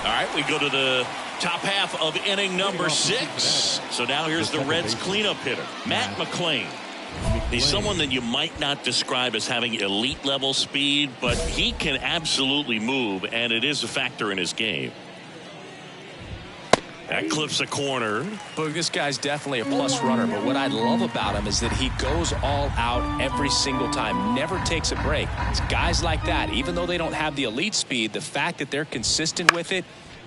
All right, we go to the top half of inning number 6. So now here's the Reds cleanup hitter, Matt McClain. He's someone that you might not describe as having elite level speed, but he can absolutely move, and it is a factor in his game. That clips a corner. Boog, this guy's definitely a plus runner, but what I love about him is that he goes all out every single time, never takes a break. It's guys like that, even though they don't have the elite speed, the fact that they're consistent with it,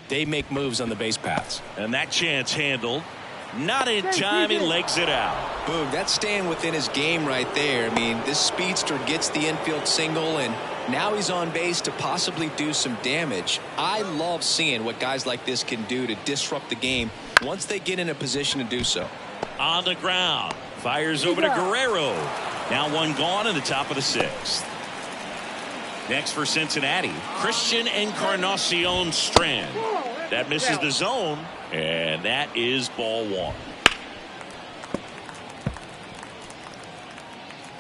they make moves on the base paths. And that chance handled. Not in time. He legs it out. Boog, that's staying within his game right there. I mean, this speedster gets the infield single, and now he's on base to possibly do some damage. I love seeing what guys like this can do to disrupt the game once they get in a position to do so. On the ground. Fires over to Guerrero. Now one gone in the top of the sixth. Next for Cincinnati, Christian Encarnacion Strand. That misses the zone, and that is ball one.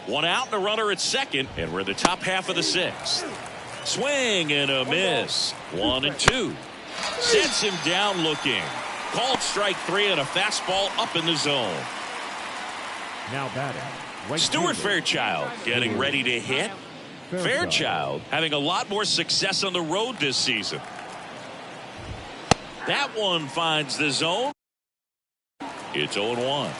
One out and a runner at second, and we're in the top half of the sixth. Swing and a miss. 1-2. Sets him down looking. Called strike three and a fastball up in the zone. Now batting. Right Stuart fielder. Fairchild getting ready to hit. Fairchild having a lot more success on the road this season. That one finds the zone. It's 0-1.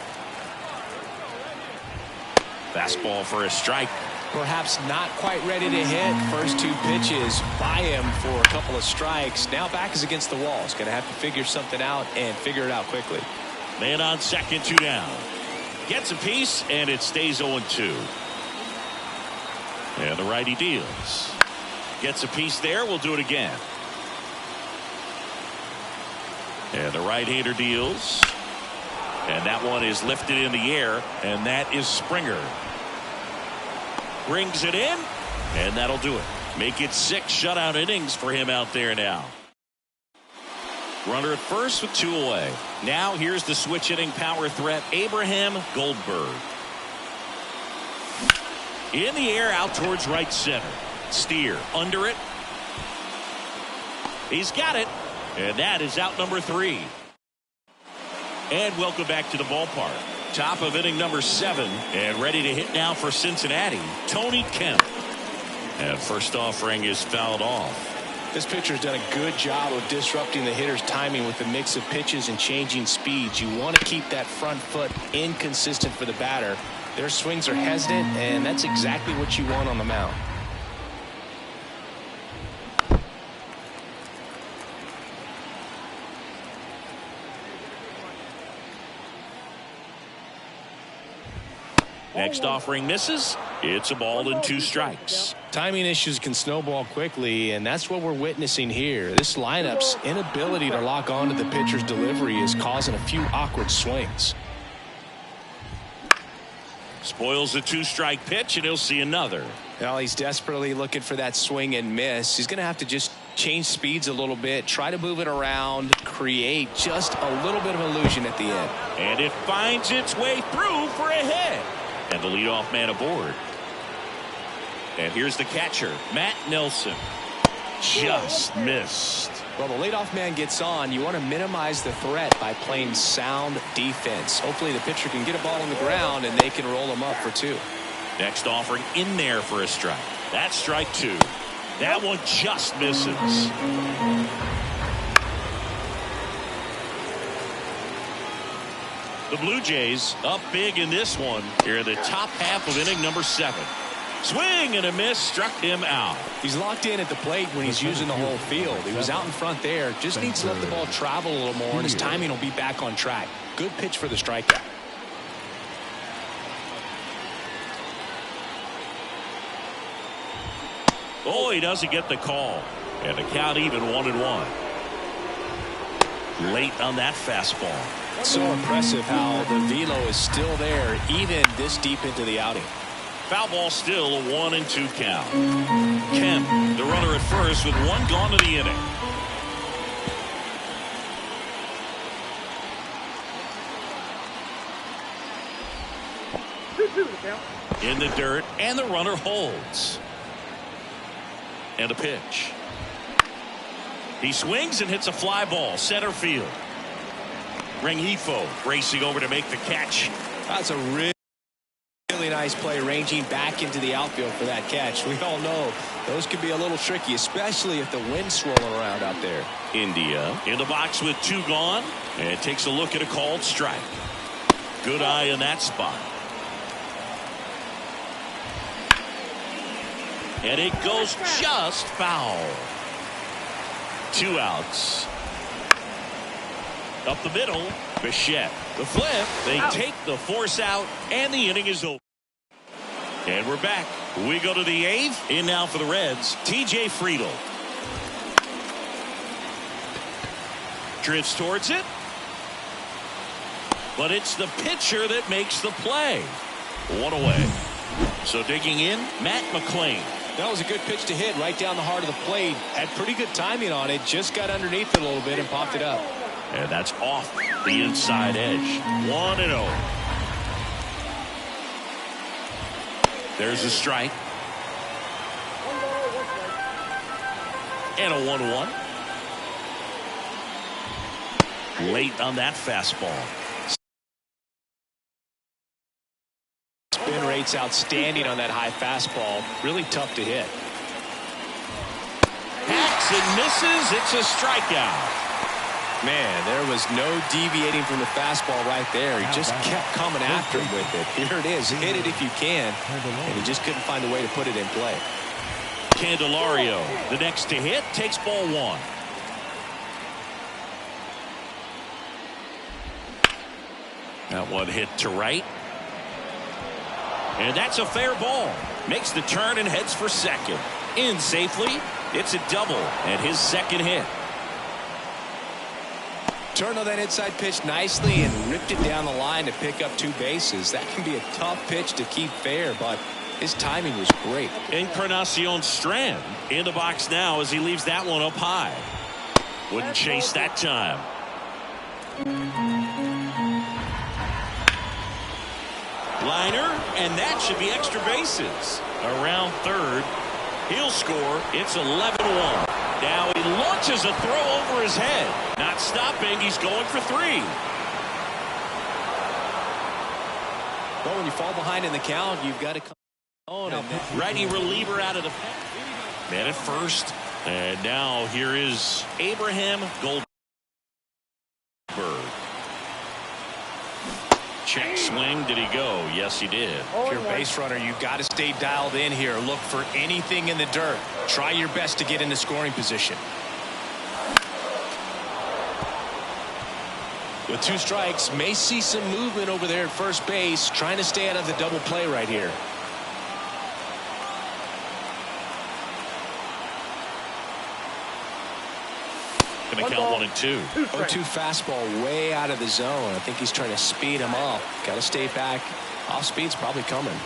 Fastball for a strike. Perhaps not quite ready to hit. First two pitches by him for a couple of strikes. Now back is against the wall. He's going to have to figure something out and figure it out quickly. Man on second, 2 down. Gets a piece, and it stays 0-2. And the righty deals. Gets a piece there. We'll do it again. And the right-hander deals. And that one is lifted in the air, and that is Springer. Brings it in, and that'll do it. Make it 6 shutout innings for him out there now. Runner at first with 2 away. Now here's the switch hitting power threat, Abraham Goldberg. In the air out towards right center. Steer under it. He's got it. And that is out number 3. And welcome back to the ballpark. Top of inning number 7. And ready to hit now for Cincinnati, Tony Kemp. And first offering is fouled off. This pitcher's done a good job of disrupting the hitter's timing with the mix of pitches and changing speeds. You want to keep that front foot inconsistent for the batter. Their swings are hesitant, and that's exactly what you want on the mound. Next offering misses. It's a ball and 2 strikes. Timing issues can snowball quickly, and that's what we're witnessing here. This lineup's inability to lock onto the pitcher's delivery is causing a few awkward swings. Spoils the 2-strike pitch, and he'll see another. Well, he's desperately looking for that swing and miss. He's going to have to just change speeds a little bit, try to move it around, create just a little bit of illusion at the end. And it finds its way through for a hit. And the leadoff man aboard. And here's the catcher, Matt Nelson. Just missed. Well, the leadoff man gets on. You want to minimize the threat by playing sound defense. Hopefully the pitcher can get a ball on the ground and they can roll him up for 2. Next offering in there for a strike. That's strike 2. That one just misses. The Blue Jays up big in this one. Here in the top half of inning number 7. Swing and a miss, struck him out. He's locked in at the plate when he's using the whole field. He was out in front there. Just needs to let the ball travel a little more, and his timing will be back on track. Good pitch for the strikeout. Oh, he doesn't get the call. And the count even 1-1. Late on that fastball. So impressive how the velo is still there even this deep into the outing. Foul ball still, a 1-2 count. Kemp, the runner at first with 1 gone to the inning. In the dirt, and the runner holds. And a pitch. He swings and hits a fly ball, center field. Rengifo racing over to make the catch. That's a really nice play, ranging back into the outfield for that catch. We all know those can be a little tricky, especially if the wind's swirling around out there. India in the box with 2 gone, and takes a look at a called strike. Good eye in that spot. And it goes just foul. 2 outs. Up the middle, Bichette. The flip, they take the force out, and the inning is over. And we're back. We go to the 8th. In now for the Reds, TJ Friedl. Drifts towards it. But it's the pitcher that makes the play. 1 away. So digging in, Matt McClain. That was a good pitch to hit right down the heart of the plate. Had pretty good timing on it. Just got underneath it a little bit and popped it up. And that's off the inside edge. 1-0. There's a strike. And a 1-1. Late on that fastball. Spin rate's outstanding on that high fastball. Really tough to hit. Hacks and misses. It's a strikeout. Man, there was no deviating from the fastball right there. He just kept coming after him with it. Here it is. Hit it if you can. And he just couldn't find a way to put it in play. Candelario, the next to hit, takes ball one. That one hit to right. And that's a fair ball. Makes the turn and heads for second. In safely. It's a double and his second hit. Turned on that inside pitch nicely and ripped it down the line to pick up 2 bases. That can be a tough pitch to keep fair, but his timing was great. Encarnacion Strand in the box now as he leaves that one up high. Wouldn't chase that time. Liner, and that should be extra bases. Around third. He'll score. It's 11-1. Now he launches a throw over his head. Not stopping. He's going for 3. Well, when you fall behind in the count, you've got to come on. Righty reliever out of the man at first. And now here is Abraham Goldberg. Check swing. Did he go? Yes, he did. If you're a base runner, you've got to stay dialed in here. Look for anything in the dirt. Try your best to get into scoring position. With 2 strikes, may see some movement over there at first base, trying to stay out of the double play right here. Going to count 1 and 2. 0-2 fastball way out of the zone. I think he's trying to speed him up. Got to stay back. Off speed's probably coming.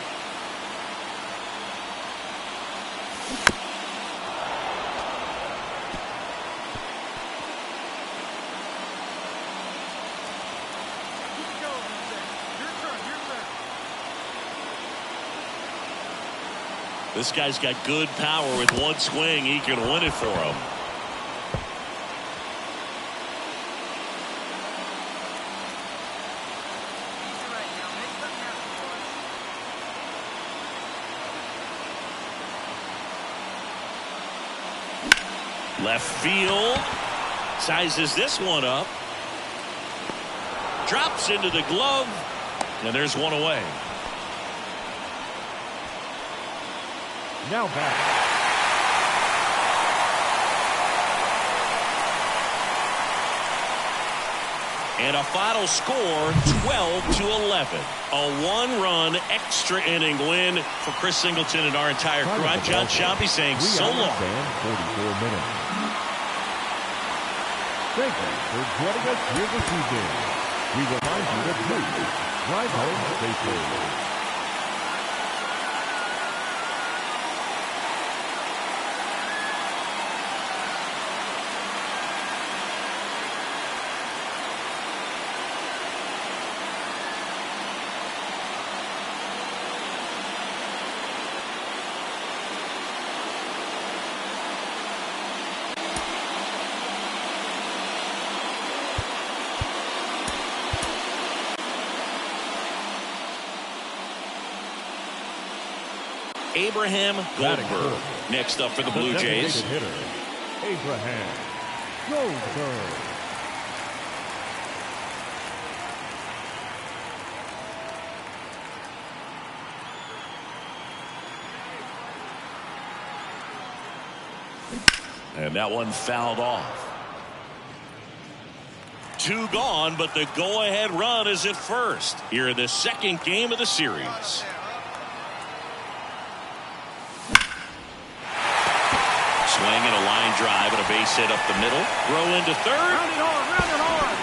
This guy's got good power. With 1 swing, he can win it for him. Left field. Sizes this one up. Drops into the glove. And there's one away. Now back. And a final score 12-11. A 1-run extra inning win for Chris Singleton and our entire crew. I'm John Sciambi saying so long. 44 minutes. Thank you for joining us here this evening. We remind you to please drive home safely. Abraham Goldberg next up for the Blue Jays. Hitter, Abraham Goldberg. And that one fouled off. 2 gone, but the go-ahead run is at first here in the second game of the series. Swing and a line drive and a base hit up the middle. Throw into third. Round it hard, round it hard.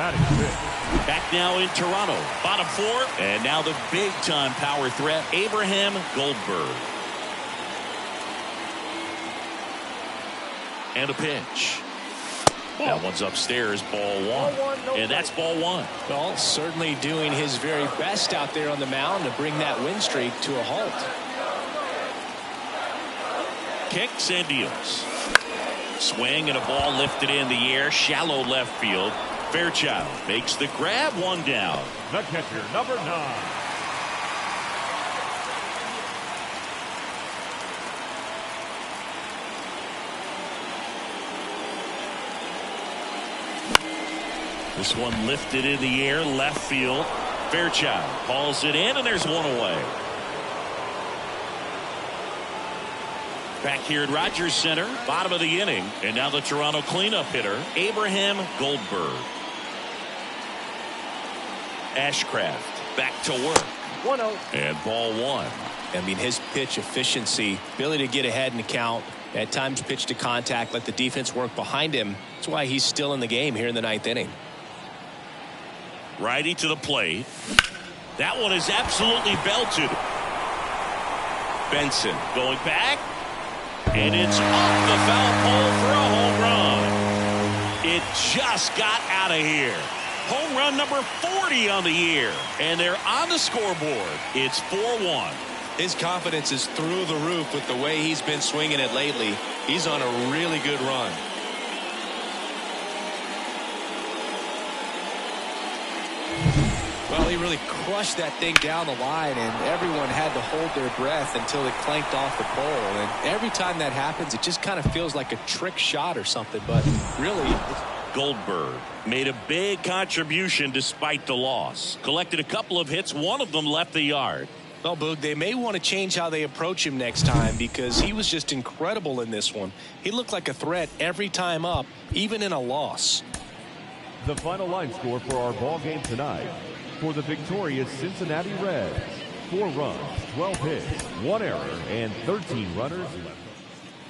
batting fifth. Back now in Toronto. Bottom four. And now the big-time power threat, Abraham Goldberg. And a pitch. That one's upstairs, ball one. And that's ball one. Well, certainly doing his very best out there on the mound to bring that win streak to a halt. Kicks and deals. Swing and a ball lifted in the air, shallow left field. Fairchild makes the grab, one down. The catcher, number 9. This one lifted in the air, left field. Fairchild hauls it in, and there's one away. Back here at Rogers Center, bottom of the inning, and now the Toronto cleanup hitter, Abraham Goldberg. Ashcraft back to work. 1-0. And ball one. I mean, his pitch efficiency, ability to get ahead in the count, at times pitch to contact, let the defense work behind him. That's why he's still in the game here in the 9th inning. Righty to the plate. That one is absolutely belted. Benson going back. And it's off the foul pole for a home run. It just got out of here. Home run number 40 on the year. And they're on the scoreboard. It's 4-1. His confidence is through the roof with the way he's been swinging it lately. He's on a really good run. Well, he really crushed that thing down the line, and everyone had to hold their breath until it clanked off the pole. And every time that happens, it just kind of feels like a trick shot or something. But really, Goldberg made a big contribution despite the loss. Collected a couple of hits. One of them left the yard. well, Boog, they may want to change how they approach him next time, because he was just incredible in this one. He looked like a threat every time up, even in a loss. The final line score for our ball game tonight. For the victorious Cincinnati Reds, 4 runs, 12 hits, 1 error, and 13 runners left.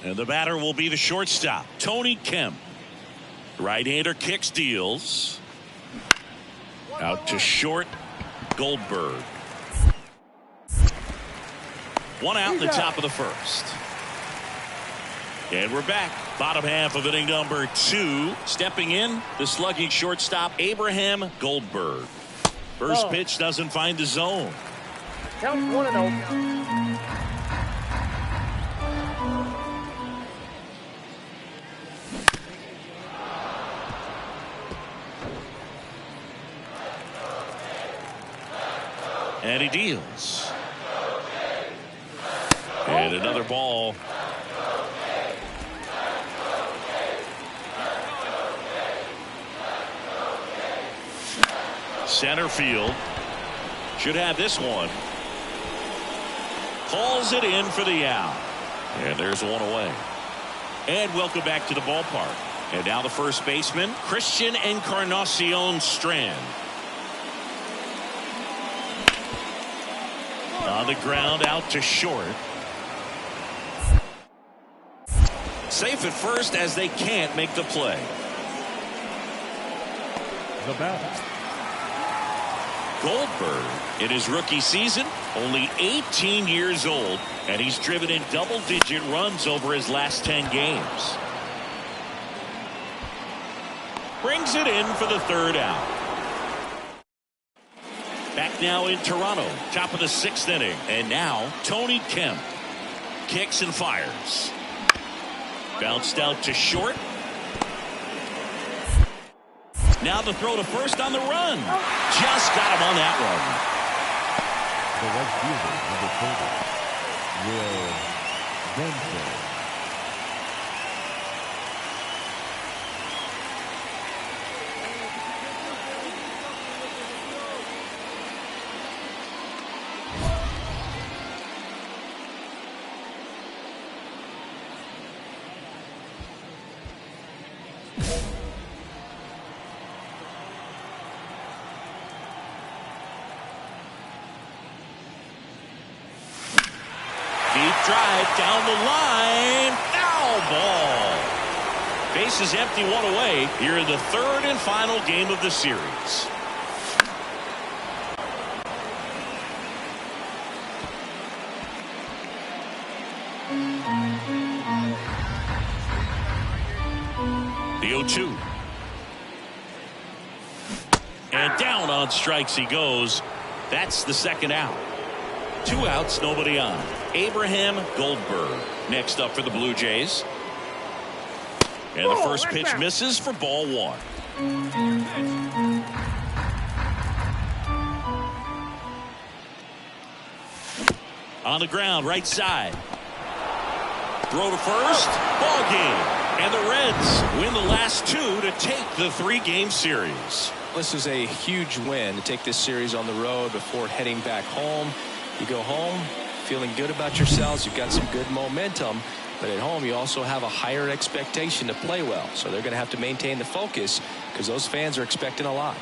And the batter will be the shortstop, Tony Kemp. Right-hander kicks, deals. Out to short, Goldberg. 1 out in the top of the first. And we're back. Bottom half of inning number 2. Stepping in, the slugging shortstop, Abraham Goldberg. First pitch doesn't find the zone. Count 1-0. And he deals. And another ball. Center field should have this one. Calls it in for the out. And there's one away. And welcome back to the ballpark. And now the first baseman, Christian Encarnacion Strand. On the ground, out to short. Safe at first as they can't make the play. The batter, Goldberg, in his rookie season, only 18 years old, and he's driven in double-digit runs over his last 10 games. Brings it in for the third out. Back now in Toronto, top of the 6th inning, and now Tony Kemp kicks and fires. Bounced out to short. Now the throw to first on the run. Just got him on that the right fielder, number 30, Will Benson. Deep drive down the line. Foul ball. Base is empty, one away here in the third and final game of the series. The 0-2. And down on strikes he goes. That's the second out. 2 outs, nobody on. Abraham Goldberg next up for the Blue Jays. And the first pitch misses for ball 1. On the ground, right side. Throw to first, ball game. And the Reds win the last 2 to take the 3-game series. This is a huge win to take this series on the road before heading back home. You go home feeling good about yourselves. You've got some good momentum. But at home, you also have a higher expectation to play well. So they're going to have to maintain the focus because those fans are expecting a lot.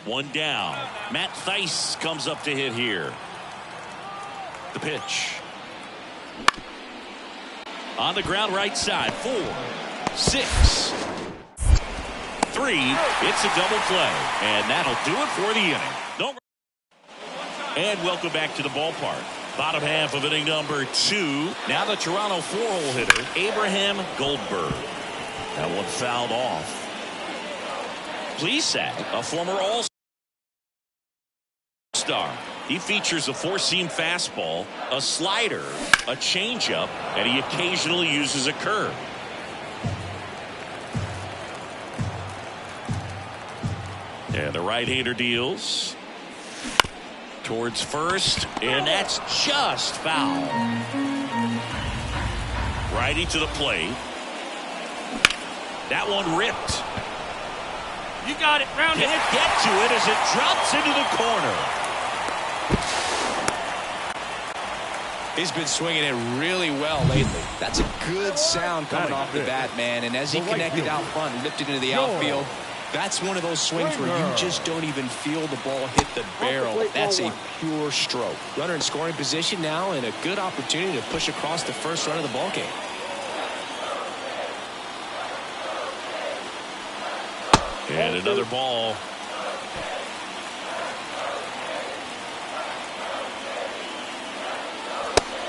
One down. Matt Thaiss comes up to hit here. The pitch. On the ground, right side. 4, 6, 3. It's a double play. And that'll do it for the inning. And welcome back to the ballpark. Bottom half of inning number 2. Now the Toronto 4-hole hitter, Abraham Goldberg. That one fouled off. Plesac, a former All-Star. He features a 4-seam fastball, a slider, a changeup, and he occasionally uses a curve. And the right-hander deals towards first, and that's just foul. Righty to the plate. That one ripped. You got it. Round it. Can't get to it as it drops into the corner. He's been swinging it really well lately. That's a good sound coming off the bat, man. And as he connected out front and lifted into the outfield, that's one of those swings where you just don't even feel the ball hit the barrel. That's a pure stroke. Runner in scoring position now and a good opportunity to push across the first run of the ball game. And another ball.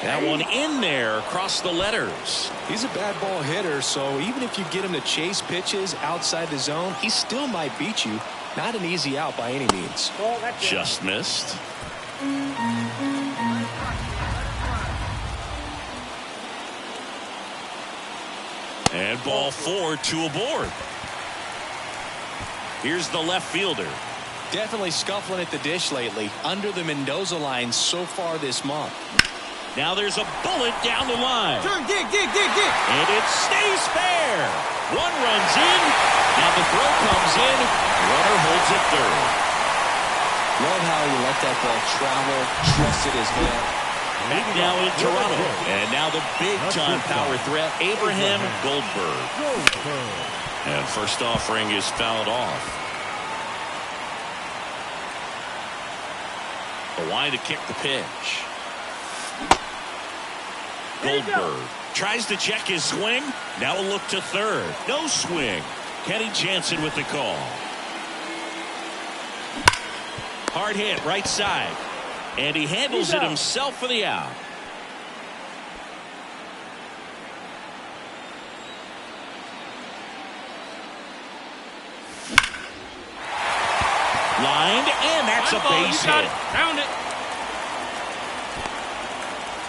That one in there across the letters. He's a bad ball hitter, so even if you get him to chase pitches outside the zone, he still might beat you. Not an easy out by any means. Just missed. And ball 4, 2 aboard. Here's the left fielder. Definitely scuffling at the dish lately. Under the Mendoza line so far this month. Now there's a bullet down the line. Turn, dig. And it stays fair. One runs in. Now the throw comes in. Runner holds it third. Love how he let that ball travel, trusted his hand. Back now in Toronto. And now the big-time power threat, Abraham Goldberg. And first offering is fouled off. The line to kick the pitch. Goldberg tries to check his swing. Now a look to third. No swing. Kenny Jansen with the call. Hard hit right side. And he handles it himself for the out. Lined, and that's a base hit. Round it.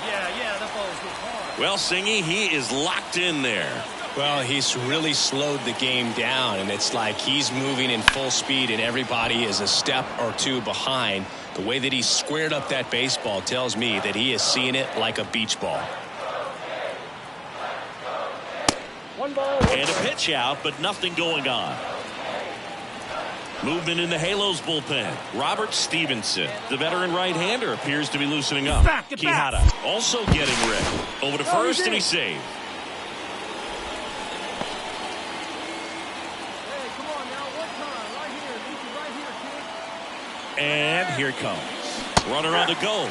Yeah, that ball's hit hard. Well, Singy, he is locked in there. Well, he's really slowed the game down, and it's like he's moving in full speed, and everybody is a step or two behind. The way that he squared up that baseball tells me that he is seeing it like a beach ball. And a pitch out, but nothing going on. Movement in the Halos bullpen. Robert Stevenson, the veteran right-hander, appears to be loosening up. Get back. Quijada also getting ready. Over to first, and he's saved. Hey, come on now, one time, right here, kid. And here it comes. Runner on the go.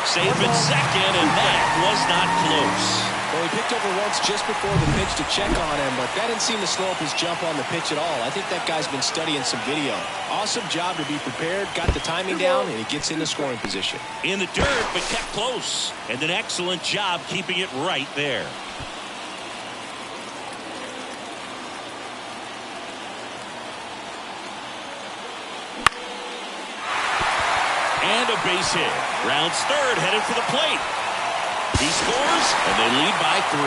Safe at second, and that was not close. Well, he picked over once just before the pitch to check on him, but that didn't seem to slow up his jump on the pitch at all. I think that guy's been studying some video. Awesome job to be prepared, got the timing down, and he gets in the scoring position. In the dirt, but kept close. And an excellent job keeping it right there. And a base hit. Rounds third, headed for the plate. He scores, and they lead by 3.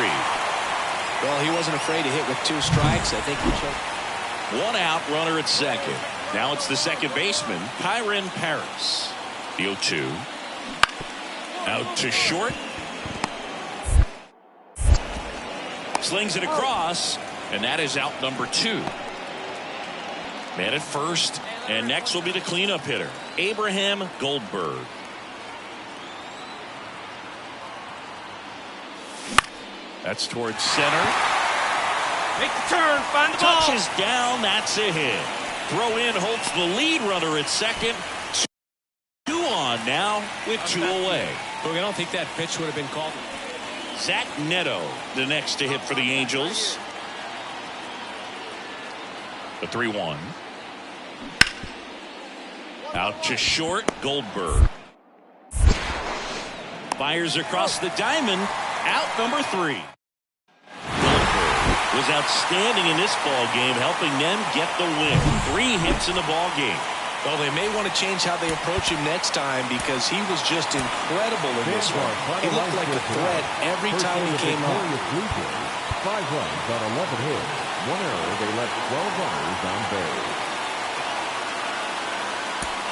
Well, he wasn't afraid to hit with 2 strikes. I think he choked. One out, runner at second. Now it's the second baseman, Kyron Paris. The 0-2. Out to short. Slings it across, and that is out number 2. Man at first, and next will be the cleanup hitter, Abraham Goldberg. That's towards center. Make the turn, find the ball. Touches down, that's a hit. Throw in holds the lead runner at second. 2 on now with 2 away. Look, I don't think that pitch would have been called. Zach Neto, the next to hit for the Angels. The 3-1. Out to short, Goldberg. Fires across the diamond. Out number 3. Goldberg was outstanding in this ball game, helping them get the win. 3 hits in the ball game. Well, they may want to change how they approach him next time because he was just incredible in this one. He looked like a threat every time he came up. 5 runs on 11 hits. 1 error. They left 12 runners on base.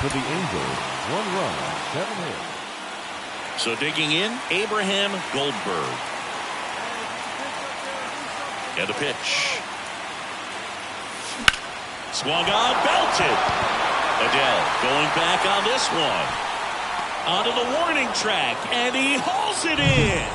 For the Angels, 1 run, 7 hits. So digging in, Abraham Goldberg. And the pitch. Swung on, belted. Adele going back on this one. Onto the warning track, and he hauls it in.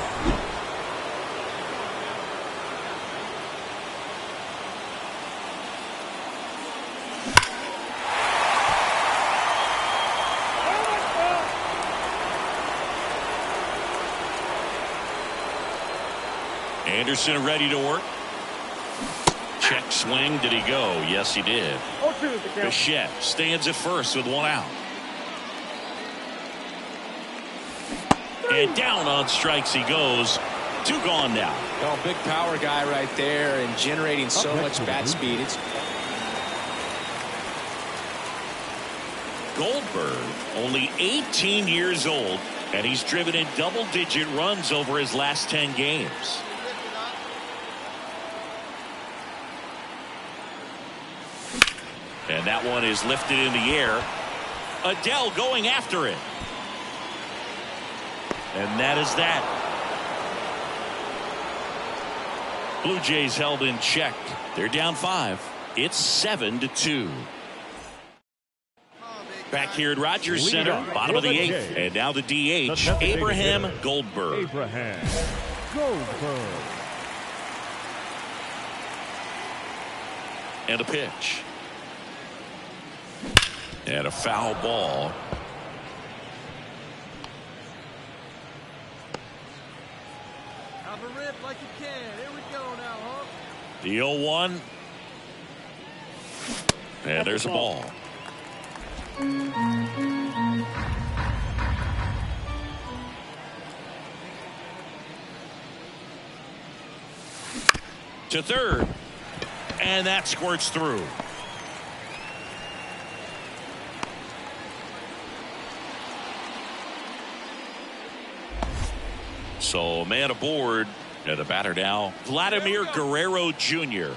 Anderson ready to work. Check swing. Did he go? Yes, he did. Bichette stands at first with 1 out. And down on strikes he goes. 2 gone now. Oh, big power guy right there and generating so much bat speed. It's Goldberg, only 18 years old, and he's driven in double-digit runs over his last 10 games. And that one is lifted in the air. Adele going after it. And that is that. Blue Jays held in check. They're down 5. It's 7-2. Back here at Rogers Center, bottom of the 8th. And now the DH, Abraham Goldberg. Abraham Goldberg. And a pitch. And a foul ball. Have a rip like you can. Here we go now, huh? The 0-1. And there's a ball. To third. And that squirts through. So a man aboard. And the batter now, Vladimir Guerrero Jr.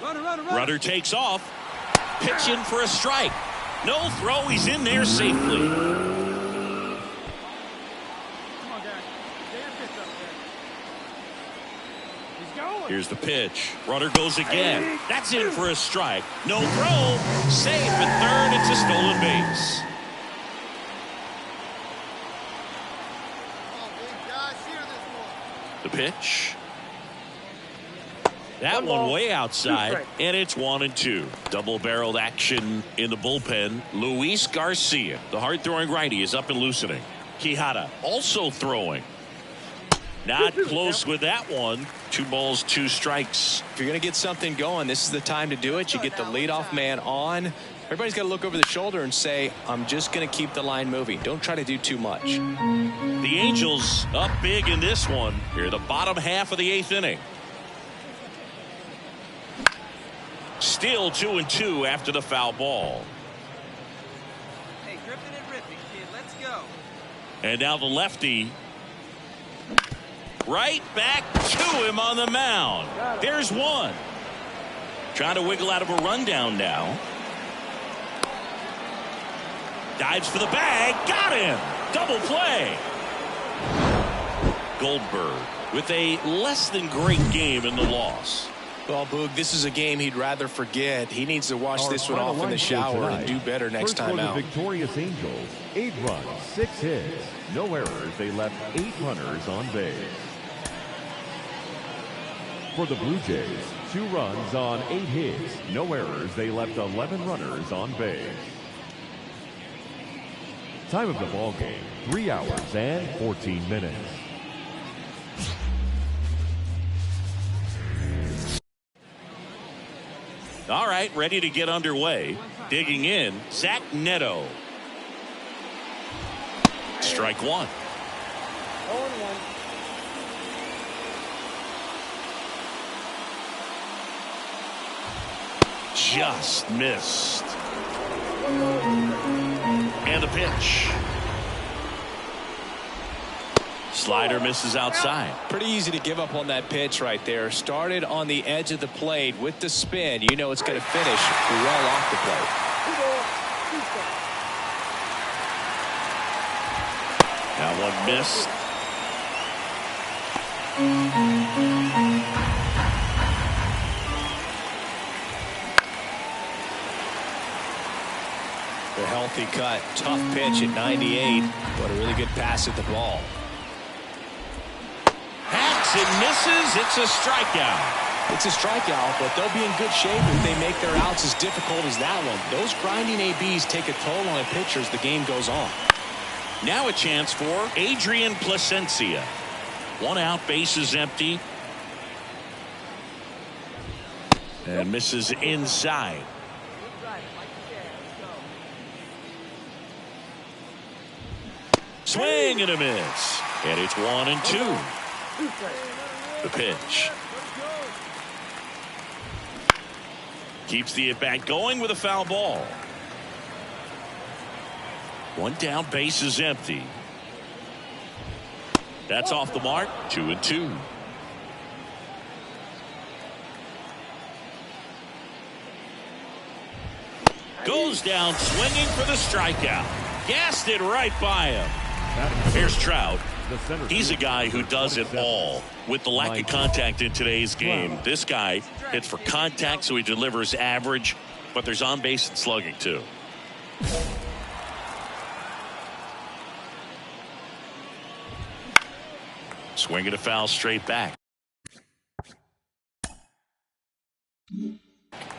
Runner takes off. Pitch in for a strike. No throw. He's in there safely. Come on, guys. Stay your pitch up there. He's going. Here's the pitch. Runner goes again. That's in for a strike. No throw. Safe at third. It's a stolen base. The pitch. That one way outside, and it's 1-2. Double-barreled action in the bullpen. Luis Garcia, the hard-throwing righty, is up and loosening. Quijada also throwing. Not close with that one. 2 balls, 2 strikes. If you're going to get something going, this is the time to do it. You get the leadoff man on. Everybody's got to look over the shoulder and say, I'm just going to keep the line moving. Don't try to do too much. The Angels up big in this one. Here, the bottom half of the 8th inning. Still 2-2 after the foul ball. Hey, gripping and ripping, kid. Let's go. And now the lefty. Right back to him on the mound. Here's one. Trying to wiggle out of a rundown now. Dives for the bag. Got him. Double play. Goldberg with a less than great game in the loss. Well, Boog, this is a game he'd rather forget. He needs to wash this one off in the shower and do better next time out. For the victorious Angels, 8 runs, 6 hits, no errors. They left 8 runners on base. For the Blue Jays, 2 runs on 8 hits, no errors. They left 11 runners on base. Time of the ball game, 3 hours and 14 minutes. All right, ready to get underway. Digging in, Zach Neto. Strike 1. 0-1. Just missed. And the pitch. Slider misses outside. Pretty easy to give up on that pitch right there. Started on the edge of the plate with the spin. You know it's going to finish well off the plate. That one missed. The healthy cut. Tough pitch at 98, but a really good pass at the ball. Hacks and misses. It's a strikeout. It's a strikeout, but they'll be in good shape if they make their outs as difficult as that one. Those grinding ABs take a toll on a pitcher as the game goes on. Now a chance for Adrian Placencia. 1 out, bases empty. And misses inside. Swing and a miss. And it's 1-2. The pitch. Keeps the at-bat going with a foul ball. 1 down, bases empty. That's off the mark. 2-2. Goes down swinging for the strikeout. Gassed it right by him. Here's Trout. He's a guy who does it all. With the lack of contact in today's game, this guy hits for contact, so he delivers average, but there's on base and slugging too. Swinging a foul straight back.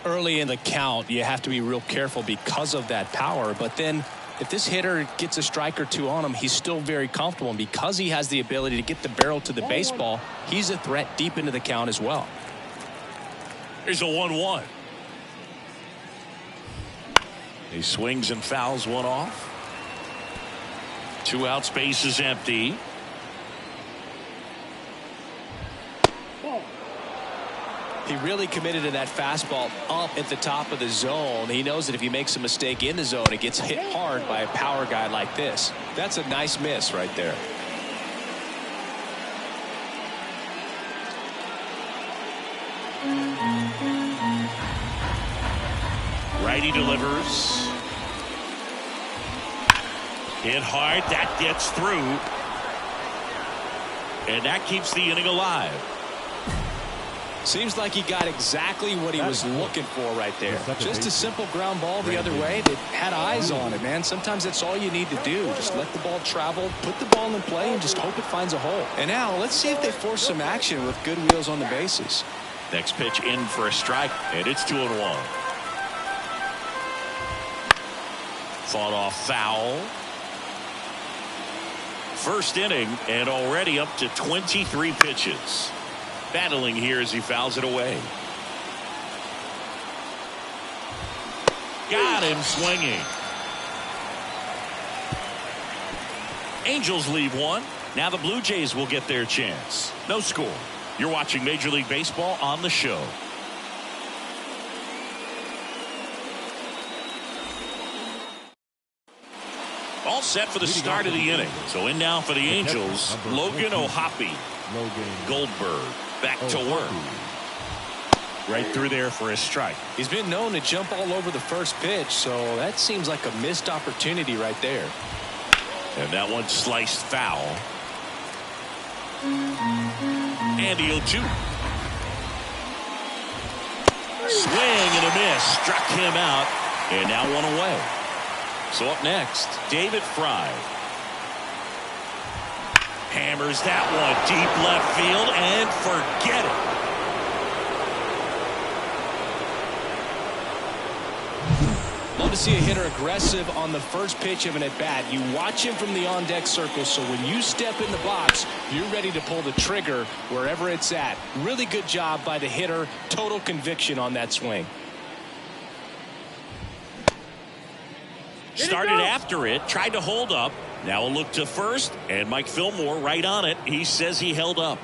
Early in the count, you have to be real careful because of that power, but then if this hitter gets a strike or two on him, he's still very comfortable, and because he has the ability to get the barrel to the baseball, he's a threat deep into the count as well. Here's a 1-1. He swings and fouls one off. 2 outs, base is empty. He really committed to that fastball up at the top of the zone. He knows that if he makes a mistake in the zone, it gets hit hard by a power guy like this. That's a nice miss right there. Righty delivers. Hit hard. That gets through. And that keeps the inning alive. Seems like he got exactly what he was looking for right there. Just a simple ground ball the other way that had eyes on it, man. Sometimes that's all you need to do. Just let the ball travel, put the ball in play, and just hope it finds a hole. And now let's see if they force some action with good wheels on the bases. Next pitch in for a strike, and it's 2-1. Fought off foul. First inning, and already up to 23 pitches. Battling here as he fouls it away. Got him swinging. Angels leave one. Now the Blue Jays will get their chance. No score. You're watching Major League Baseball on the show. All set for the start of the inning. So in now for the Angels, Logan O'Hoppe. Goldberg back to work. Right through there for a strike. He's been known to jump all over the first pitch, so that seems like a missed opportunity right there. And that one sliced foul. And the 0-2. Swing and a miss. Struck him out. And now one away. So up next, David Fry. Hammers that one deep left field and forget it. Love to see a hitter aggressive on the first pitch of an at-bat. You watch him from the on-deck circle, so when you step in the box, you're ready to pull the trigger wherever it's at. Really good job by the hitter. Total conviction on that swing. Started after it, tried to hold up. Now a look to first, and Mike Fillmore right on it. He says he held up.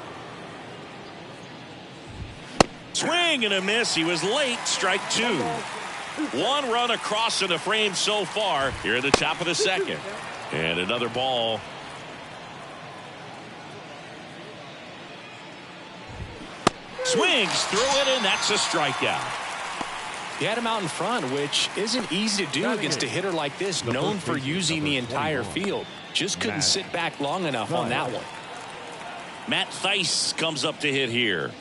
Swing and a miss. He was late. Strike 2. 1 run across in the frame so far here at the top of the second. And another ball. Swings through it, and that's a strikeout. He had him out in front, which isn't easy to do against a hitter like this, known for using the entire field. Just couldn't sit back long enough on that one. Matt Thaiss comes up to hit here.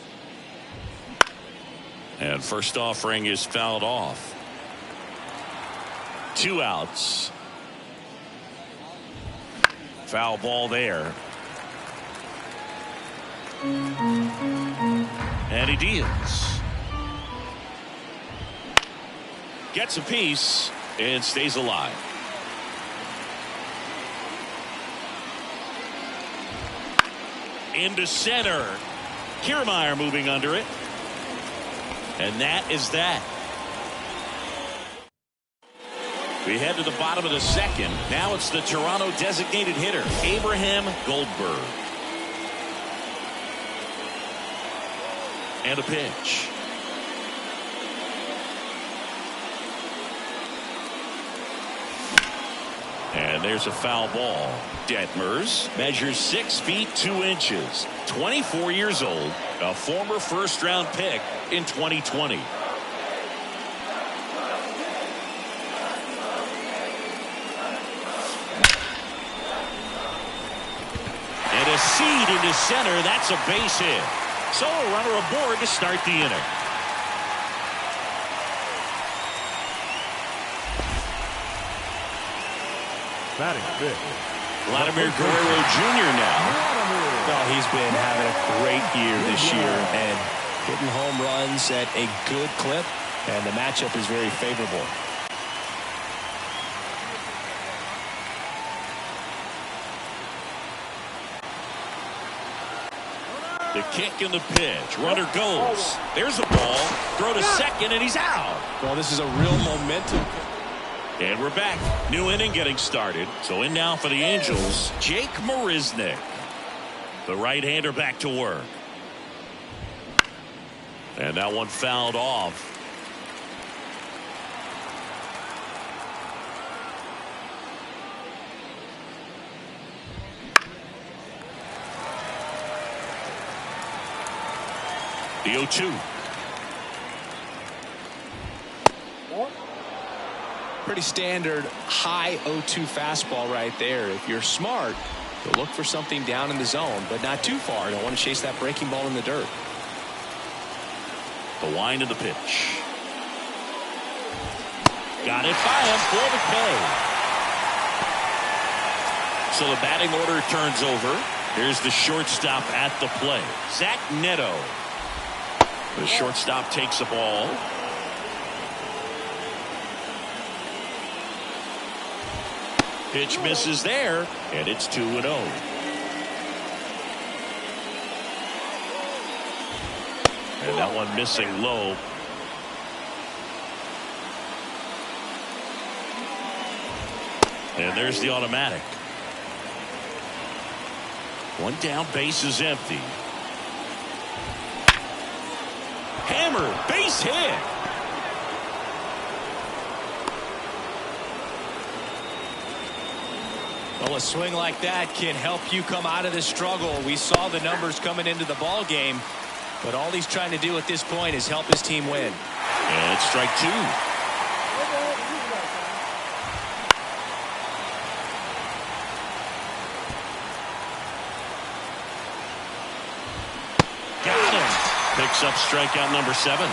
And first offering is fouled off. 2 outs. Foul ball there. And he deals. Gets a piece and stays alive. Into center. Kiermaier moving under it. And that is that. We head to the bottom of the second. Now it's the Toronto designated hitter, Abraham Goldberg. And a pitch. And there's a foul ball. Detmers measures 6 feet 2 inches. 24 years old. A former first-round pick in 2020. seed into center. That's a base hit. So a runner aboard to start the inning. Batting fifth, Vladimir Guerrero Jr. now. Well, he's been having a great year this year and hitting home runs at a good clip, and the matchup is very favorable. The kick and the pitch. Runner goes. There's the ball. Throw to second, and he's out. Well, this is a real momentum. And we're back. New inning getting started. So in now for the Angels, Jake Marisnick. The right-hander back to work. And that one fouled off. The 0-2. Pretty standard high 0-2 fastball right there. If you're smart, you'll look for something down in the zone, but not too far. Don't want to chase that breaking ball in the dirt. The wind of the pitch. Got it by him for the K. So the batting order turns over. Here's the shortstop at the plate, Zach Neto. The shortstop takes the ball. Pitch misses there, and it's 2-0. And that one missing low. And there's the automatic. One down, base is empty. Hammer, base hit. Well, a swing like that can help you come out of this struggle. We saw the numbers coming into the ball game, but all he's trying to do at this point is help his team win. And it's strike two. Got him. Picks up strikeout number 7.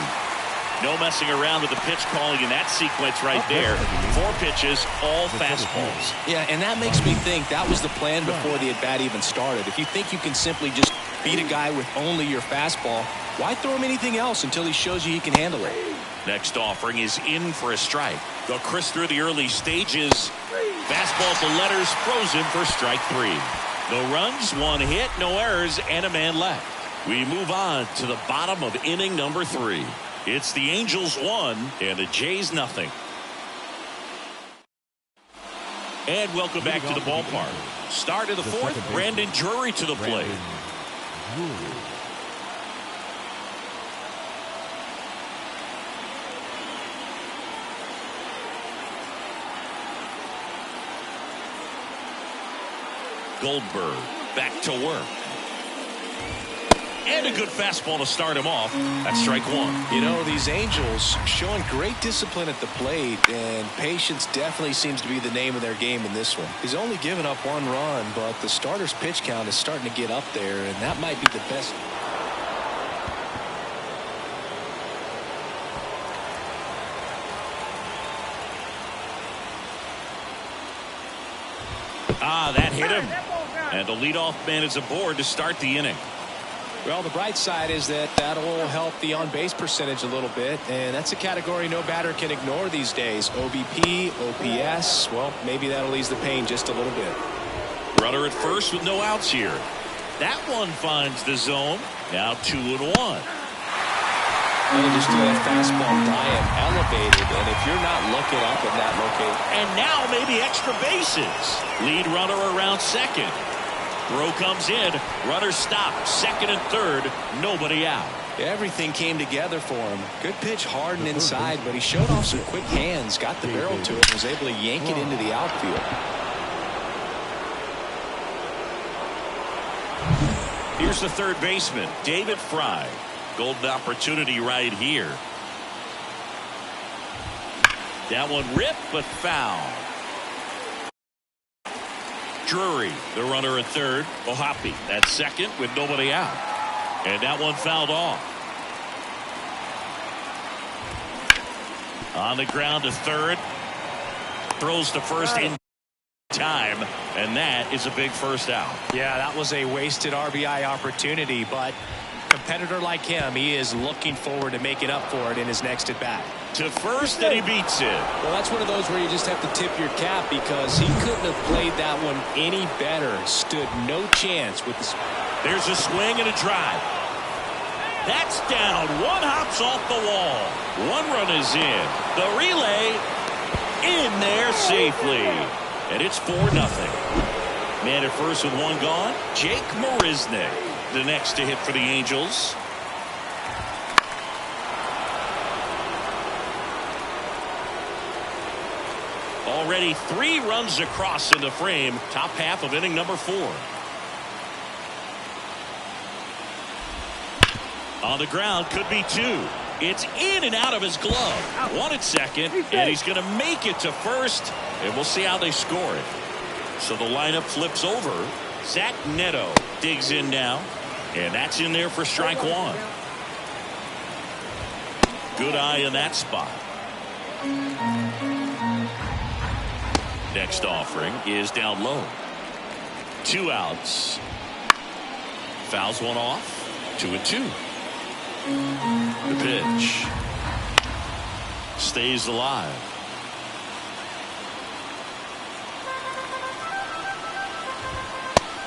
No messing around with the pitch calling in that sequence right there. 4 pitches, all fastballs. Yeah, and that makes me think that was the plan before the at-bat even started. If you think you can simply just beat a guy with only your fastball, why throw him anything else until he shows you he can handle it? Next offering is in for a strike. Go Chris through the early stages. Fastball at the letters, frozen for strike 3. No runs, 1 hit, no errors, and a man left. We move on to the bottom of inning number 3. It's the Angels 1 and the Jays nothing. And welcome back to the ballpark. Start of the 4th, Brandon Drury to the plate. Goldberg back to work. And a good fastball to start him off. That's strike 1. You know, these Angels showing great discipline at the plate, and patience definitely seems to be the name of their game in this one. He's only given up 1 run, but the starter's pitch count is starting to get up there, and that might be the best. That hit him. And the leadoff man is aboard to start the inning. Well, the bright side is that that'll help the on-base percentage a little bit, and that's a category no batter can ignore these days. OBP, OPS, well, maybe that'll ease the pain just a little bit. Runner at first with no outs here. That one finds the zone. Now 2-1. They'll just do that fastball diet elevated, and if you're not looking up at that location. And now maybe extra bases. Lead runner around second. Throw comes in. Runner stopped. Second and third. Nobody out. Everything came together for him. Good pitch hard and inside, but he showed off some quick hands, got the barrel to it, and was able to yank it into the outfield. Here's the third baseman, David Fry. Golden opportunity right here. That one ripped, but foul. Drury, the runner at third. Ohapi at second with nobody out. And that one fouled off. On the ground to third. Throws to first in time. And that is a big first out. Yeah, that was a wasted RBI opportunity, but competitor like him, he is looking forward to making up for it in his next at bat. To first, and he beats it. Well, that's one of those where you just have to tip your cap because he couldn't have played that one any better. Stood no chance with the. There's a swing and a drive. That's down. One hops off the wall. One run is in. The relay in there safely. And it's 4-0. Man at first with one gone. Jake Marisnick, the next to hit for the Angels. Already 3 runs across in the frame. Top half of inning number 4. On the ground, could be 2. It's in and out of his glove. 1 at second, and he's going to make it to first. And we'll see how they score it. So the lineup flips over. Zach Neto digs in now. And that's in there for strike 1. Good eye in that spot. Next offering is down low. 2 outs. Fouls one off. 2-2. The pitch. Stays alive.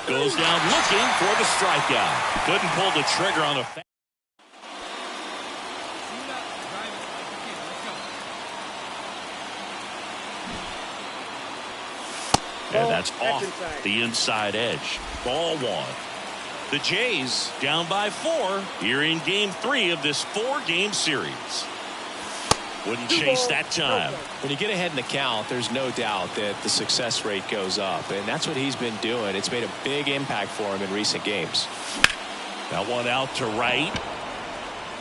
Goes down looking for the strikeout. Couldn't pull the trigger on the. And that's off the inside edge. Ball 1. The Jays down by 4 here in game 3 of this 4-game series. Wouldn't chase that time. When you get ahead in the count, there's no doubt that the success rate goes up, and that's what he's been doing. It's made a big impact for him in recent games. That one out to right.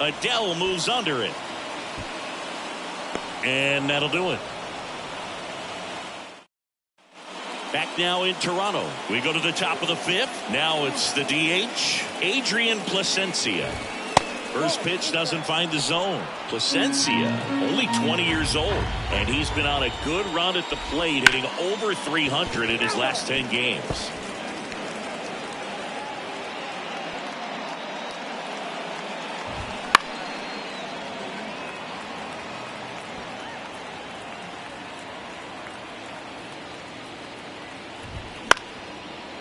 Adele moves under it. And that'll do it. Back now in Toronto. We go to the top of the 5th. Now it's the DH, Adrian Placencia. First pitch doesn't find the zone. Placencia, only 20 years old, and he's been on a good run at the plate, hitting over 300 in his last 10 games.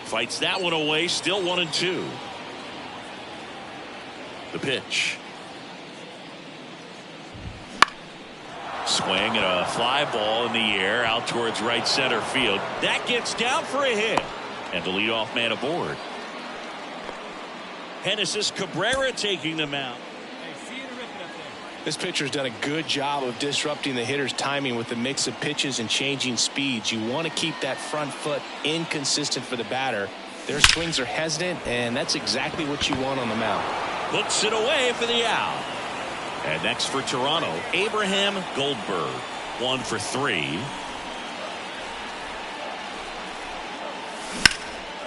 Fights that one away, still 1-2. The pitch. Swing and a fly ball in the air out towards right center field. That gets down for a hit. And the leadoff man aboard. Genesis Cabrera taking the mound. This pitcher's done a good job of disrupting the hitter's timing with the mix of pitches and changing speeds. You want to keep that front foot inconsistent for the batter. Their swings are hesitant, and that's exactly what you want on the mound. Puts it away for the out. And next for Toronto, Abraham Goldberg. 1 for 3.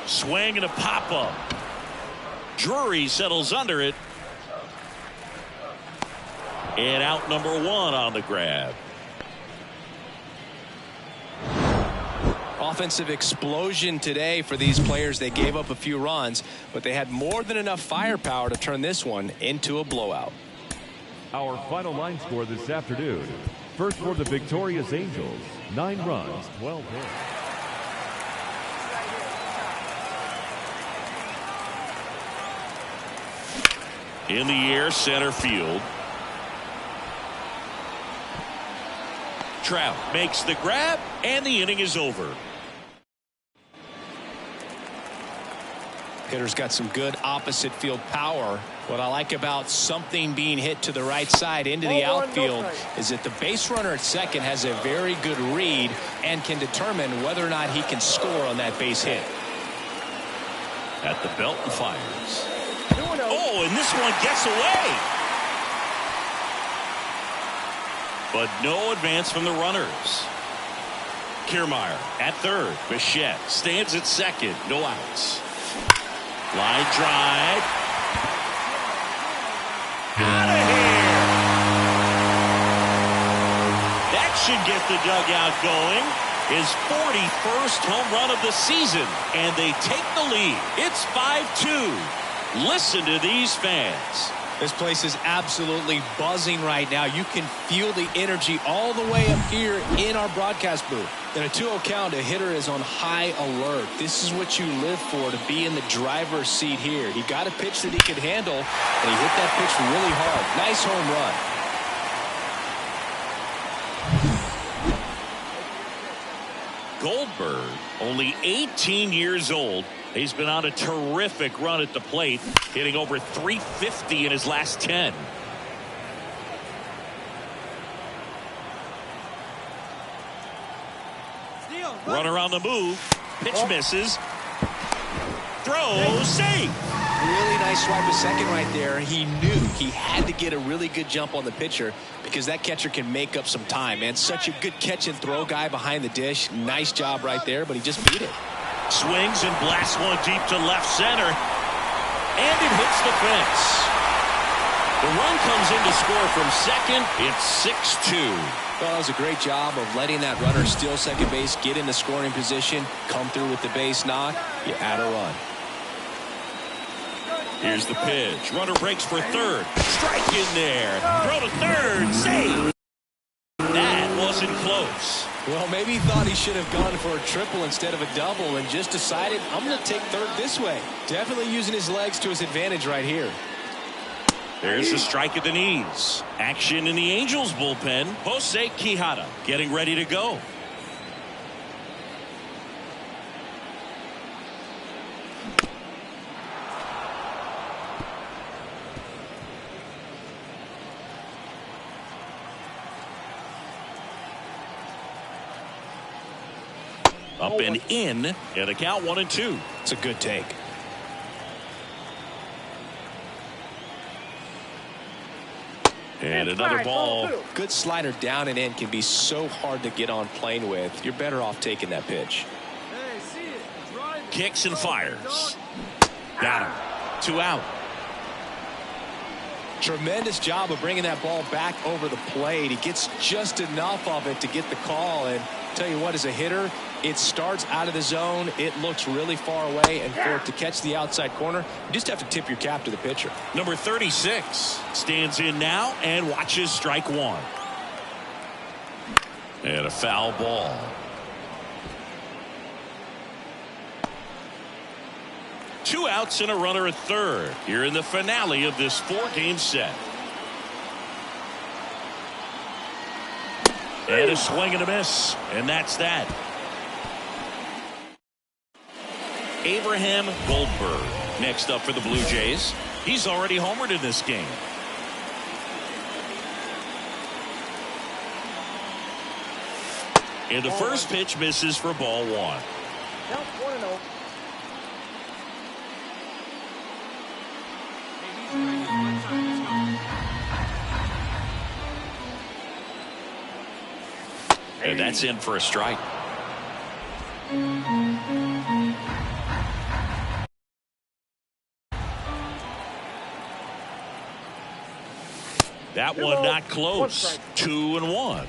Swing and a pop-up. Drury settles under it. And out number 1 on the grab. Offensive explosion today for these players. They gave up a few runs, but they had more than enough firepower to turn this one into a blowout. Our final line score this afternoon. First for the victorious Angels, 9 runs, 12 hits. In the air, center field. Trout makes the grab, and the inning is over. Hitter's got some good opposite field power. What I like about something being hit to the right side into the outfield is that the base runner at second has a very good read and can determine whether or not he can score on that base hit. At the belt and fires. Oh, and this one gets away. But no advance from the runners. Kiermaier at third. Bichette stands at second. No outs. Line drive. Out of here. That should get the dugout going. His 41st home run of the season. And they take the lead. It's 5-2. Listen to these fans. This place is absolutely buzzing right now. You can feel the energy all the way up here in our broadcast booth. In a 2-0 count, a hitter is on high alert. This is what you live for, to be in the driver's seat here. He got a pitch that he could handle, and he hit that pitch really hard. Nice home run. Goldberg, only 18 years old. He's been on a terrific run at the plate, hitting over 350 in his last 10. Runner on the move. Pitch misses. Throw, save. Really nice swipe to second right there. He knew he had to get a really good jump on the pitcher because that catcher can make up some time. And such a good catch and throw guy behind the dish. Nice job right there, but he just beat it. Swings and blasts one deep to left center. And it hits the fence. The run comes in to score from second. It's 6-2. Well, that was a great job of letting that runner steal second base, get into scoring position, come through with the base knock. You add a run. Here's the pitch. Runner breaks for third. Strike in there. Throw to third. Save. That wasn't close. Well, maybe he thought he should have gone for a triple instead of a double and just decided, I'm going to take third this way. Definitely using his legs to his advantage right here. There's a strike at the knees. Action in the Angels bullpen. Jose Quijada getting ready to go. Up and in, and a count 1-2. It's a good take. And another ball. Good slider down and in can be so hard to get on plane with. You're better off taking that pitch. Kicks and fires. Got him. 2 out. Tremendous job of bringing that ball back over the plate. He gets just enough of it to get the call. And tell you what, as a hitter, it starts out of the zone. It looks really far away. And for it to catch the outside corner, you just have to tip your cap to the pitcher. Number 36 stands in now and watches strike one. And a foul ball. Two outs and a runner at third here in the finale of this 4-game set. And a swing and a miss, and that's that. Abraham Goldberg next up for the Blue Jays. He's already homered in this game. And the first pitch misses for ball one. And that's in for a strike. That one not close. 2-1.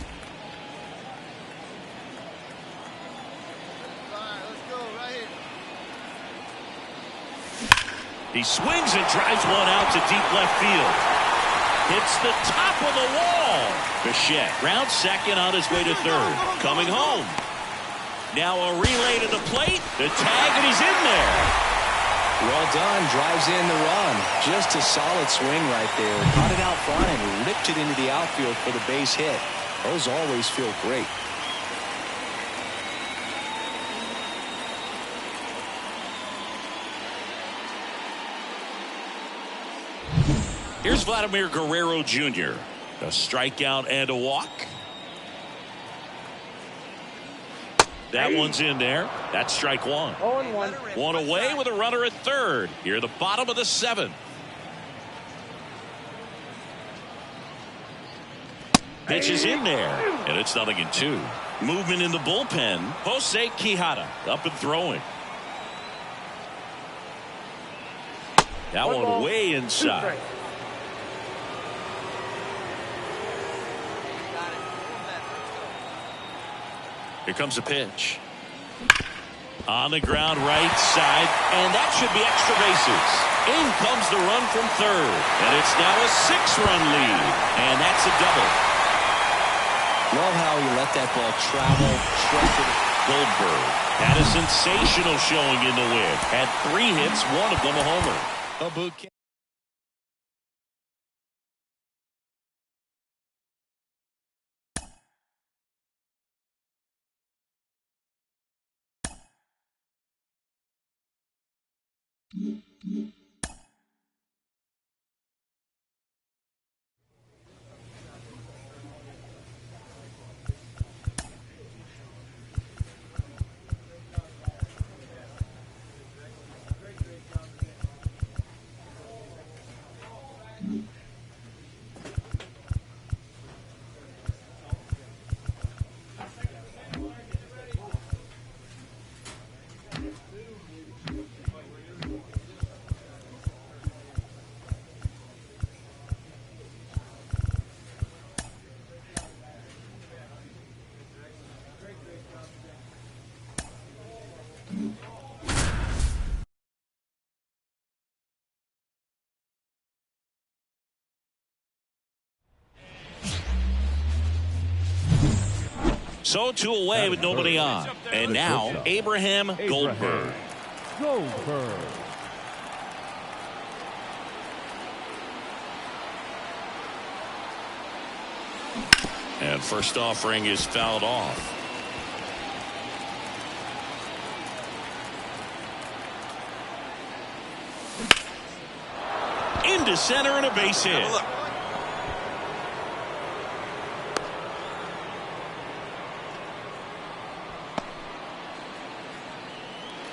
He swings and drives one out to deep left field. Hits the top of the wall. Bichette round second on his way to third. Coming home. Now a relay to the plate. The tag, and he's in there. Well done. Drives in the run. Just a solid swing right there. Caught it out front and ripped it into the outfield for the base hit. Those always feel great. Here's Vladimir Guerrero Jr. A strikeout and a walk. That one's in there. That's strike one. 0-1. One away with a runner at third. Here the bottom of the seventh. Pitch is in there, and it's 0-2. Movement in the bullpen. Jose Quijada up and throwing. That one way inside. Here comes a pitch. On the ground, right side, and that should be extra bases. In comes the run from third, and it's now a 6-run lead, and that's a double. Love how he let that ball travel, trusted Goldberg had a sensational showing in the win. Had 3 hits, one of them a homer. A boot camp. So 2 away with nobody on. And now Abraham Goldberg. And first offering is fouled off. Into center and a base hit.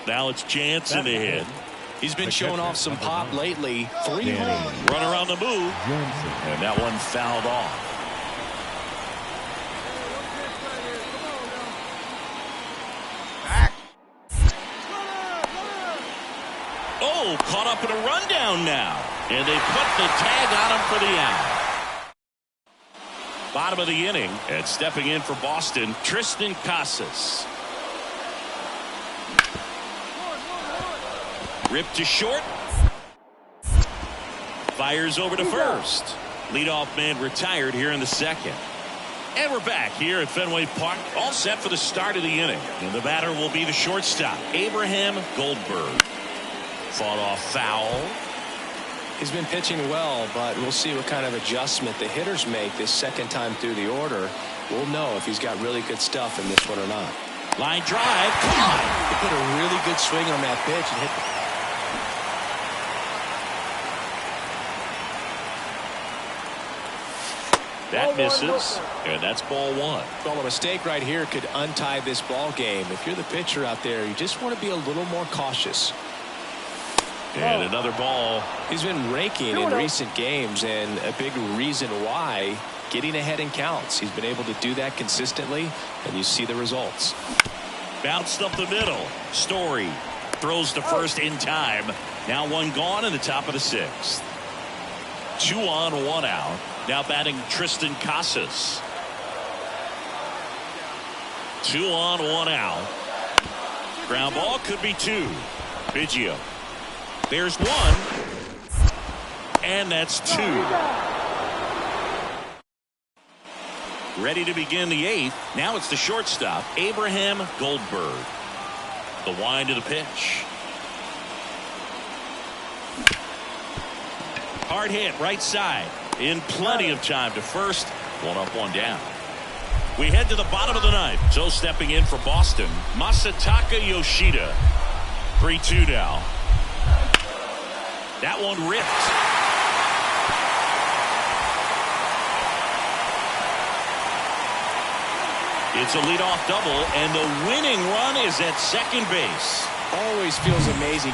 Now it's Jansen ahead. He's been showing off some pop lately. 3 home. Runner on the move. And that one fouled off. Oh, caught up in a rundown now. And they put the tag on him for the out. Bottom of the inning. And stepping in for Boston, Tristan Casas. Ripped to short. Fires over to first. Leadoff man retired here in the second. And we're back here at Fenway Park, all set for the start of the inning. And the batter will be the shortstop, Abraham Goldberg. Fought off foul. He's been pitching well, but we'll see what kind of adjustment the hitters make this second time through the order. We'll know if he's got really good stuff in this one or not. Line drive. Come on. He put a really good swing on that pitch and hit the that misses, and that's ball 1. Well, a mistake right here could untie this ball game. If you're the pitcher out there, you just want to be a little more cautious. And another ball. He's been raking in recent games, and a big reason why, getting ahead in counts. He's been able to do that consistently, and you see the results. Bounced up the middle. Story throws to first in time. Now 1 gone in the top of the 6th. 2 on, 1 out. Now batting Tristan Casas. 2 on, 1 out. Ground ball could be 2. Biggio. There's 1. And that's 2. Ready to begin the 8th. Now it's the shortstop, Abraham Goldberg. The wind to the pitch. Hard hit right side. In plenty of time to first. 1 up, 1 down. We head to the bottom of the 9th. So stepping in for Boston, Masataka Yoshida. 3-2 now. That one ripped. It's a leadoff double, and the winning run is at second base. Always feels amazing.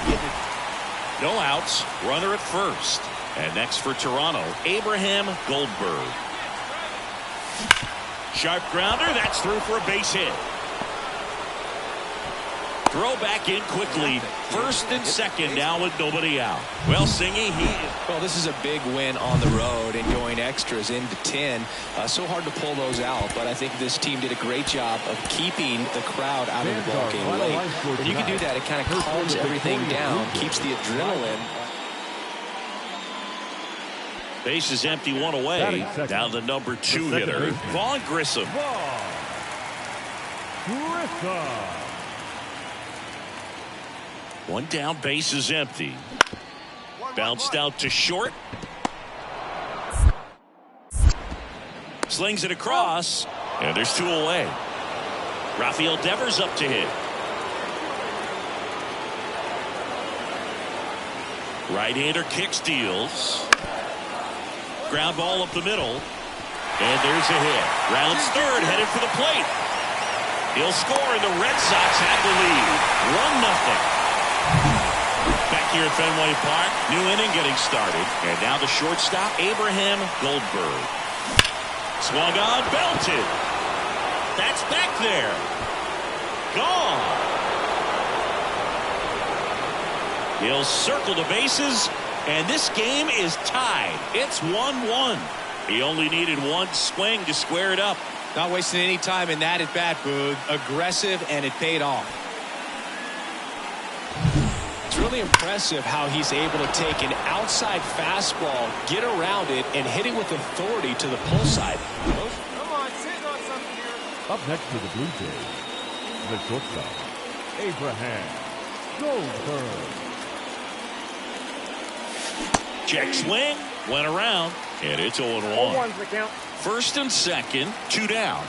No outs, runner at first. And next for Toronto, Abraham Goldberg. Sharp grounder. That's through for a base hit. Throw back in quickly. First and second now with nobody out. Well, Singy, well, this is a big win on the road and going extras into 10. So hard to pull those out, but I think this team did a great job of keeping the crowd out of the ball game late. When you can do that, it kind of calms everything down, keeps the adrenaline. Base is empty, one away. Now the number 2 hitter, Vaughn Grissom. One down, base is empty. Bounced out to short. Slings it across. And there's 2 away. Rafael Devers up to hit. Right-hander kick steals. Ground ball up the middle. And there's a hit. Rounds third, headed for the plate. He'll score, and the Red Sox have the lead. 1-0. Back here at Fenway Park, new inning getting started. And now the shortstop, Abraham Goldberg. Swung on, belted. That's back there. Gone. He'll circle the bases, and this game is tied. It's 1-1. He only needed one swing to square it up. Not wasting any time in that at bat, Boog. Aggressive, and it paid off. It's really impressive how he's able to take an outside fastball, get around it, and hit it with authority to the pull side. Come on, sit on something here. Up next for the Blue Jays, the shortstop, Abraham Goldberg. Check swing, went around, and it's 0-1. 0-1's the count. First and second, 2 down.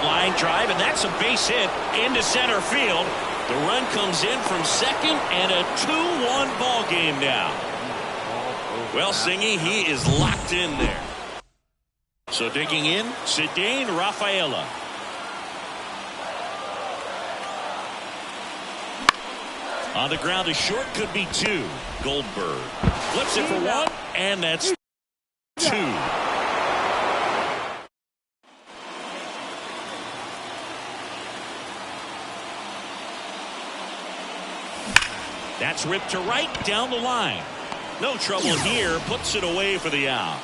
Line drive, and that's a base hit into center field. The run comes in from second, and a 2-1 ball game now. Well, Singy, he is locked in there. So digging in, Cedane Rafaela. On the ground, a short, could be 2. Goldberg flips it for 1, and that's 2. That's ripped to right, down the line. No trouble here, puts it away for the out.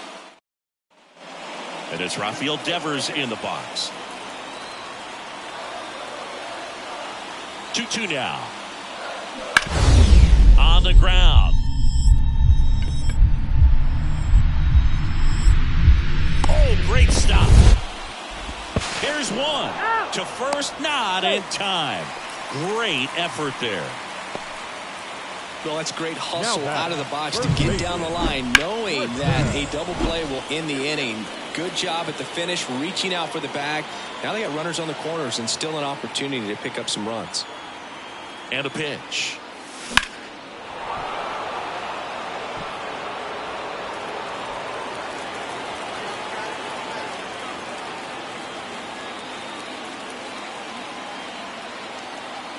And it's Rafael Devers in the box. 2-2 now. On the ground. Oh, great stop. Here's one. To first, not in time. Great effort there. Well, that's great hustle out of the box to get down the line, knowing that a double play will end the inning. Good job at the finish, reaching out for the bag. Now they got runners on the corners and still an opportunity to pick up some runs. And a pitch.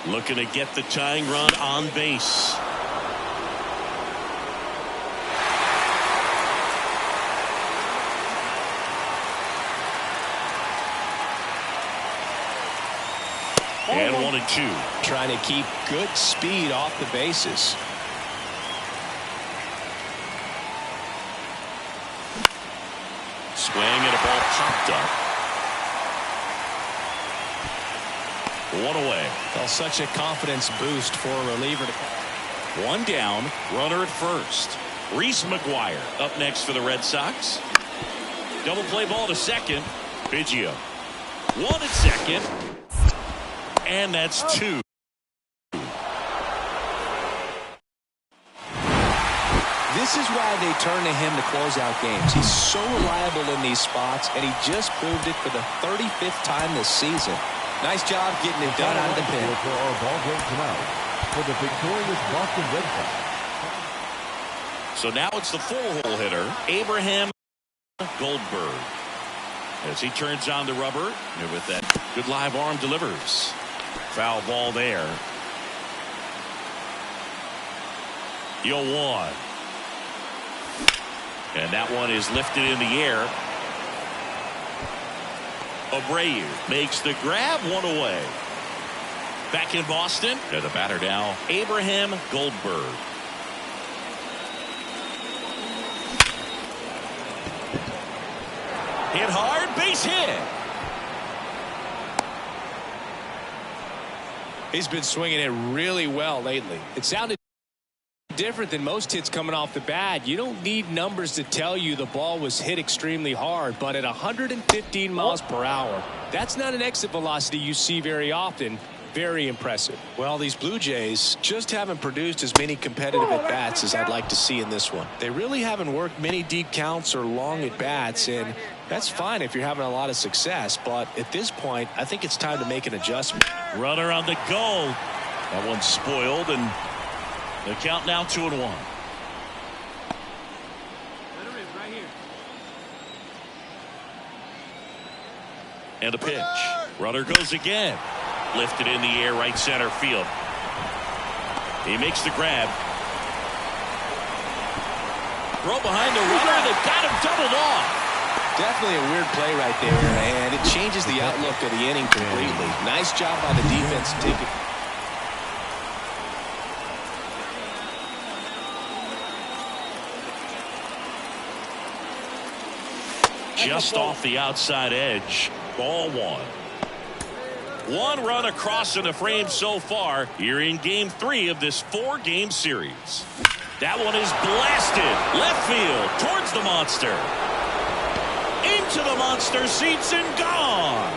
Looking to get the tying run on base. And 1-2. Trying to keep good speed off the bases. Swing and a ball popped up. 1 away. Well, such a confidence boost for a reliever. 1 down, runner at first. Reese McGuire up next for the Red Sox. Double play ball to second. Biggio. 1 at second. And that's 2. This is why they turn to him to close out games. He's so reliable in these spots, and he just proved it for the 35th time this season. Nice job getting it done out of the pen. For our ball game tonight, for the victorious Boston Red Sox. So now it's the full-hole hitter, Abraham Goldberg. As he turns on the rubber, and with that good live arm delivers. Foul ball there. 0-1. And that one is lifted in the air. Abreu makes the grab, one away. Back in Boston, they're the batter now, Abraham Goldberg. Hit hard, base hit. He's been swinging it really well lately. It sounded different than most hits coming off the bat. You don't need numbers to tell you the ball was hit extremely hard, but at 115 miles per hour, that's not an exit velocity you see very often. Very impressive. Well, these Blue Jays just haven't produced as many competitive at-bats as I'd like to see in this one. They really haven't worked many deep counts or long at-bats, and that's fine if you're having a lot of success, but at this point, I think it's time to make an adjustment. Runner on the go. That one's spoiled, and the count now 2-1. Right here. And a pitch. Runner goes again. Lifted in the air, right center field. He makes the grab. Throw behind the runner. They've got him doubled off. Definitely a weird play right there, and it changes the outlook of the inning completely. Nice job by the defense to take it. Just off the outside edge. Ball one. One run across in the frame so far here in game 3 of this 4-game series. That one is blasted left field towards the monster. Into the monster seats and gone.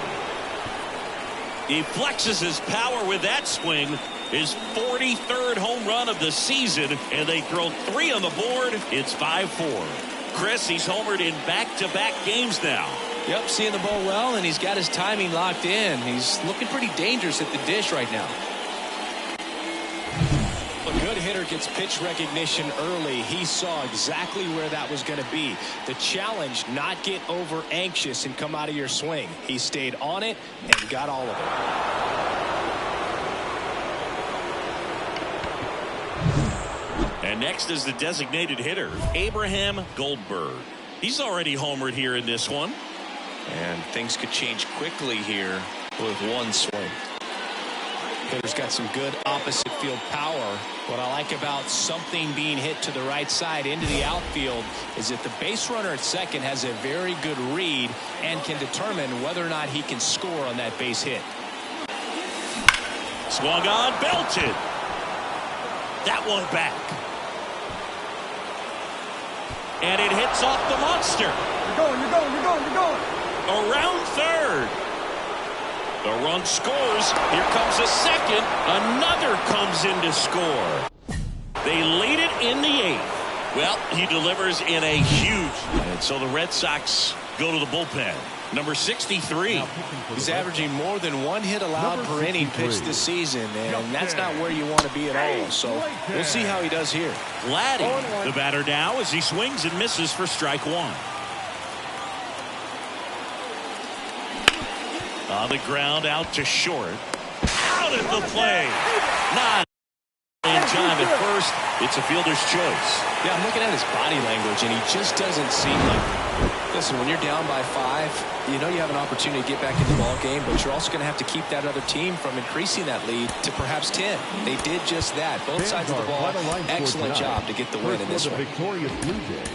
He flexes his power with that swing. His 43rd home run of the season, and they throw 3 on the board. It's 5-4. Chris, he's homered in back-to-back games now. Yep, seeing the ball well, and he's got his timing locked in. He's looking pretty dangerous at the dish right now. A good hitter gets pitch recognition early. He saw exactly where that was going to be. The challenge, not get over anxious and come out of your swing. He stayed on it and got all of it. And next is the designated hitter, Abraham Goldberg. He's already homered here in this one. And things could change quickly here with one swing. Hitter's got some good opposite field power. What I like about something being hit to the right side into the outfield is that the base runner at second has a very good read and can determine whether or not he can score on that base hit. Swung on, belted. That one back. And it hits off the monster. You're going, you're going, you're going, you're going. Around third. The run scores. Here comes a second. Another comes in to score. They lead it in the 8th. Well, he delivers in a huge. And so the Red Sox go to the bullpen. Number 63. He's averaging more than 1 hit allowed per inning pitched this season, and that's not where you want to be at all. So we'll see how he does here. Vladdy, the batter now, as he swings and misses for strike 1. On the ground, out to short. Out at the plate. Not in time at first. It's a fielder's choice. Yeah, I'm looking at his body language, and he just doesn't seem like. Listen, when you're down by 5, you know you have an opportunity to get back in the ball game, but you're also going to have to keep that other team from increasing that lead to perhaps 10. They did just that. Both sides of the ball, excellent job to get the win in this one. Victorious Blue Jays,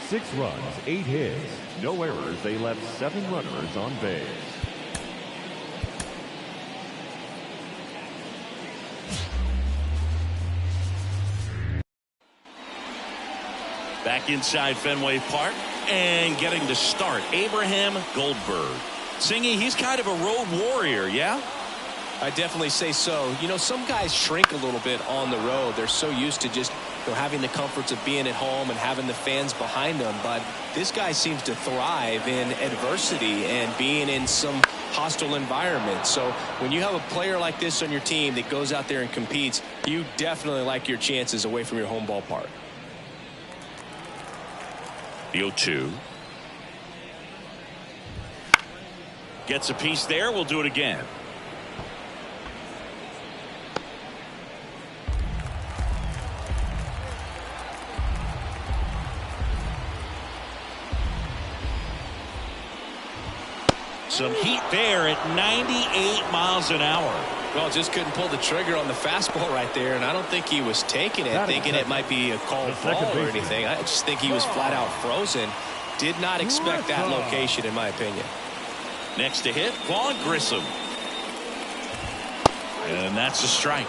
6 runs, 8 hits, no errors. They left 7 runners on base. Back inside Fenway Park and getting to start, Abraham Goldberg. Singy, he's kind of a road warrior, yeah? I definitely say so. You know, some guys shrink a little bit on the road. They're so used to just having the comforts of being at home and having the fans behind them. But this guy seems to thrive in adversity and being in some hostile environment. So when you have a player like this on your team that goes out there and competes, you definitely like your chances away from your home ballpark. The 0-2. Gets a piece there. We'll do it again. Some heat there at 98 miles an hour. Well, just couldn't pull the trigger on the fastball right there, and I don't think he was taking it, thinking it might be a called ball or anything. I just think he was flat out frozen. Did not expect that location, in my opinion. Next to hit, Vaughn Grissom. And that's a strike.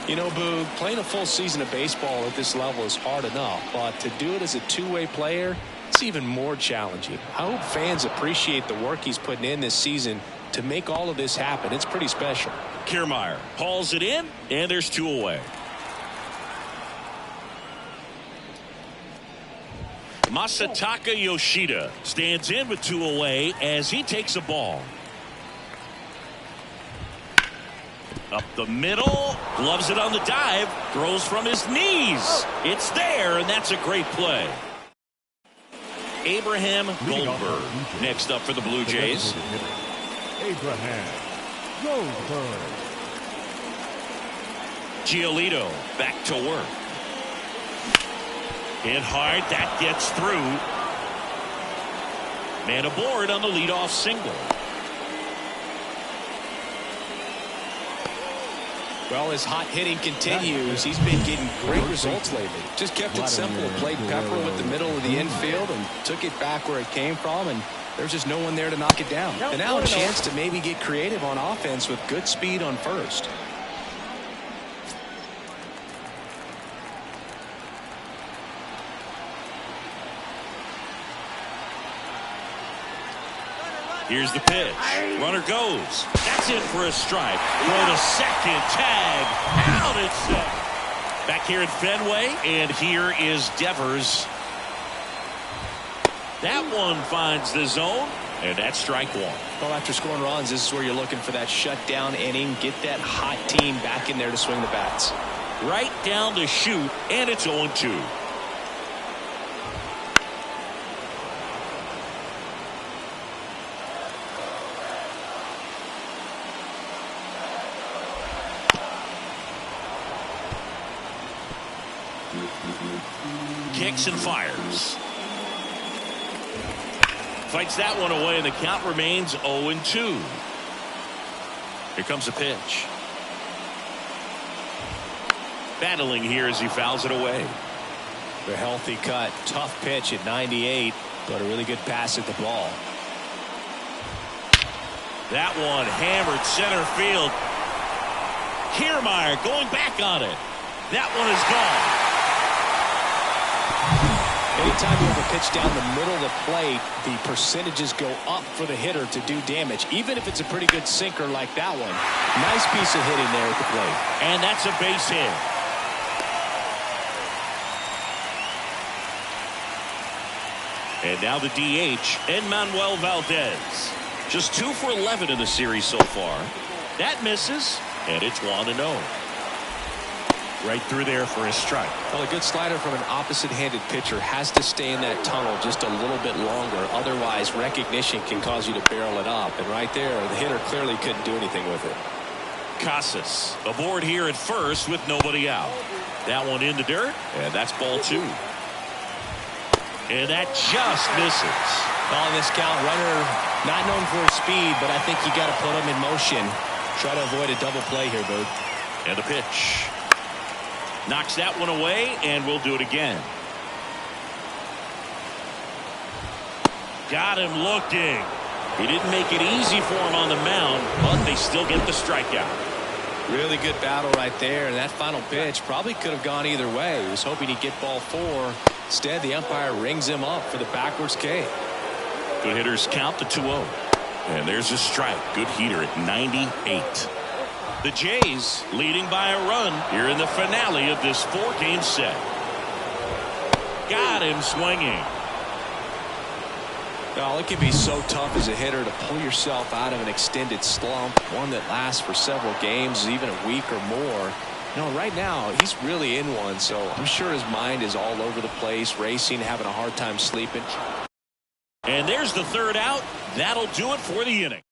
You know, Boog, playing a full season of baseball at this level is hard enough, but to do it as a two-way player, it's even more challenging. I hope fans appreciate the work he's putting in this season to make all of this happen. It's pretty special. Kiermaier hauls it in, and there's 2 away. Masataka Yoshida stands in with 2 away as he takes a ball. Up the middle, gloves it on the dive, throws from his knees. It's there, and that's a great play. Abraham Goldberg next up for the Blue Jays. Abraham Goldberg. Giolito back to work. Hit hard, that gets through. Man aboard on the leadoff single. Well, his hot hitting continues. He's been getting great results lately. Just kept it simple. Played pepper with the middle of the infield and took it back where it came from, and there's just no one there to knock it down. And now a chance to maybe get creative on offense with good speed on first. Here's the pitch. Runner goes. That's in for a strike. Throw to second. Tag. Out it's back here at Fenway. And here is Devers. That one finds the zone. And that's strike 1. Well, after scoring runs, this is where you're looking for that shutdown inning. Get that hot team back in there to swing the bats. Right down the chute. And it's 0-2. Kicks and fires. Fights that one away, and the count remains 0-2. Here comes a pitch. Battling here as he fouls it away. A healthy cut. Tough pitch at 98, but a really good pass at the ball. That one hammered center field. Kiermaier going back on it. That one is gone. Anytime you have a pitch down the middle of the plate, the percentages go up for the hitter to do damage, even if it's a pretty good sinker like that one. Nice piece of hitting there at the plate. And that's a base hit. And now the DH, Enmanuel Valdez. Just 2 for 11 in the series so far. That misses, and it's 1-0. Right through there for a strike. Well, a good slider from an opposite-handed pitcher has to stay in that tunnel just a little bit longer. Otherwise, recognition can cause you to barrel it up. And right there, the hitter clearly couldn't do anything with it. Casas aboard here at first with nobody out. That one in the dirt, and that's ball 2. And that just misses. On this count, runner not known for his speed, but I think you got to put him in motion. Try to avoid a double play here, Boog. And the pitch. Knocks that one away, and we'll do it again. Got him looking. He didn't make it easy for him on the mound, but they still get the strikeout. Really good battle right there, and that final pitch probably could have gone either way. He was hoping he'd get ball 4. Instead, the umpire rings him up for the backwards K. Good hitters count the 2-0. And there's a strike. Good heater at 98. The Jays leading by a run here in the finale of this 4-game set. Got him swinging. Well, it can be so tough as a hitter to pull yourself out of an extended slump, one that lasts for several games, even a week or more. No, right now he's really in one, so I'm sure his mind is all over the place, racing, having a hard time sleeping. And there's the 3rd out. That'll do it for the inning.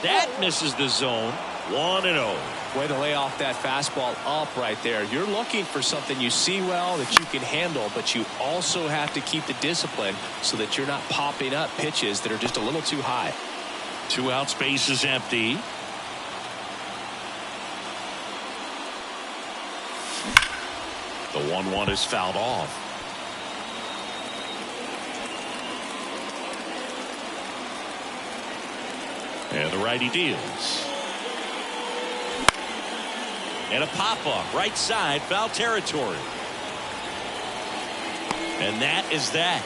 That misses the zone. 1-0. Way to lay off that fastball up right there. You're looking for something you see well that you can handle, but you also have to keep the discipline so that you're not popping up pitches that are just a little too high. 2 outs, base is empty. The 1-1 is fouled off. And the righty deals. And a pop-up, right side, foul territory. And that is that.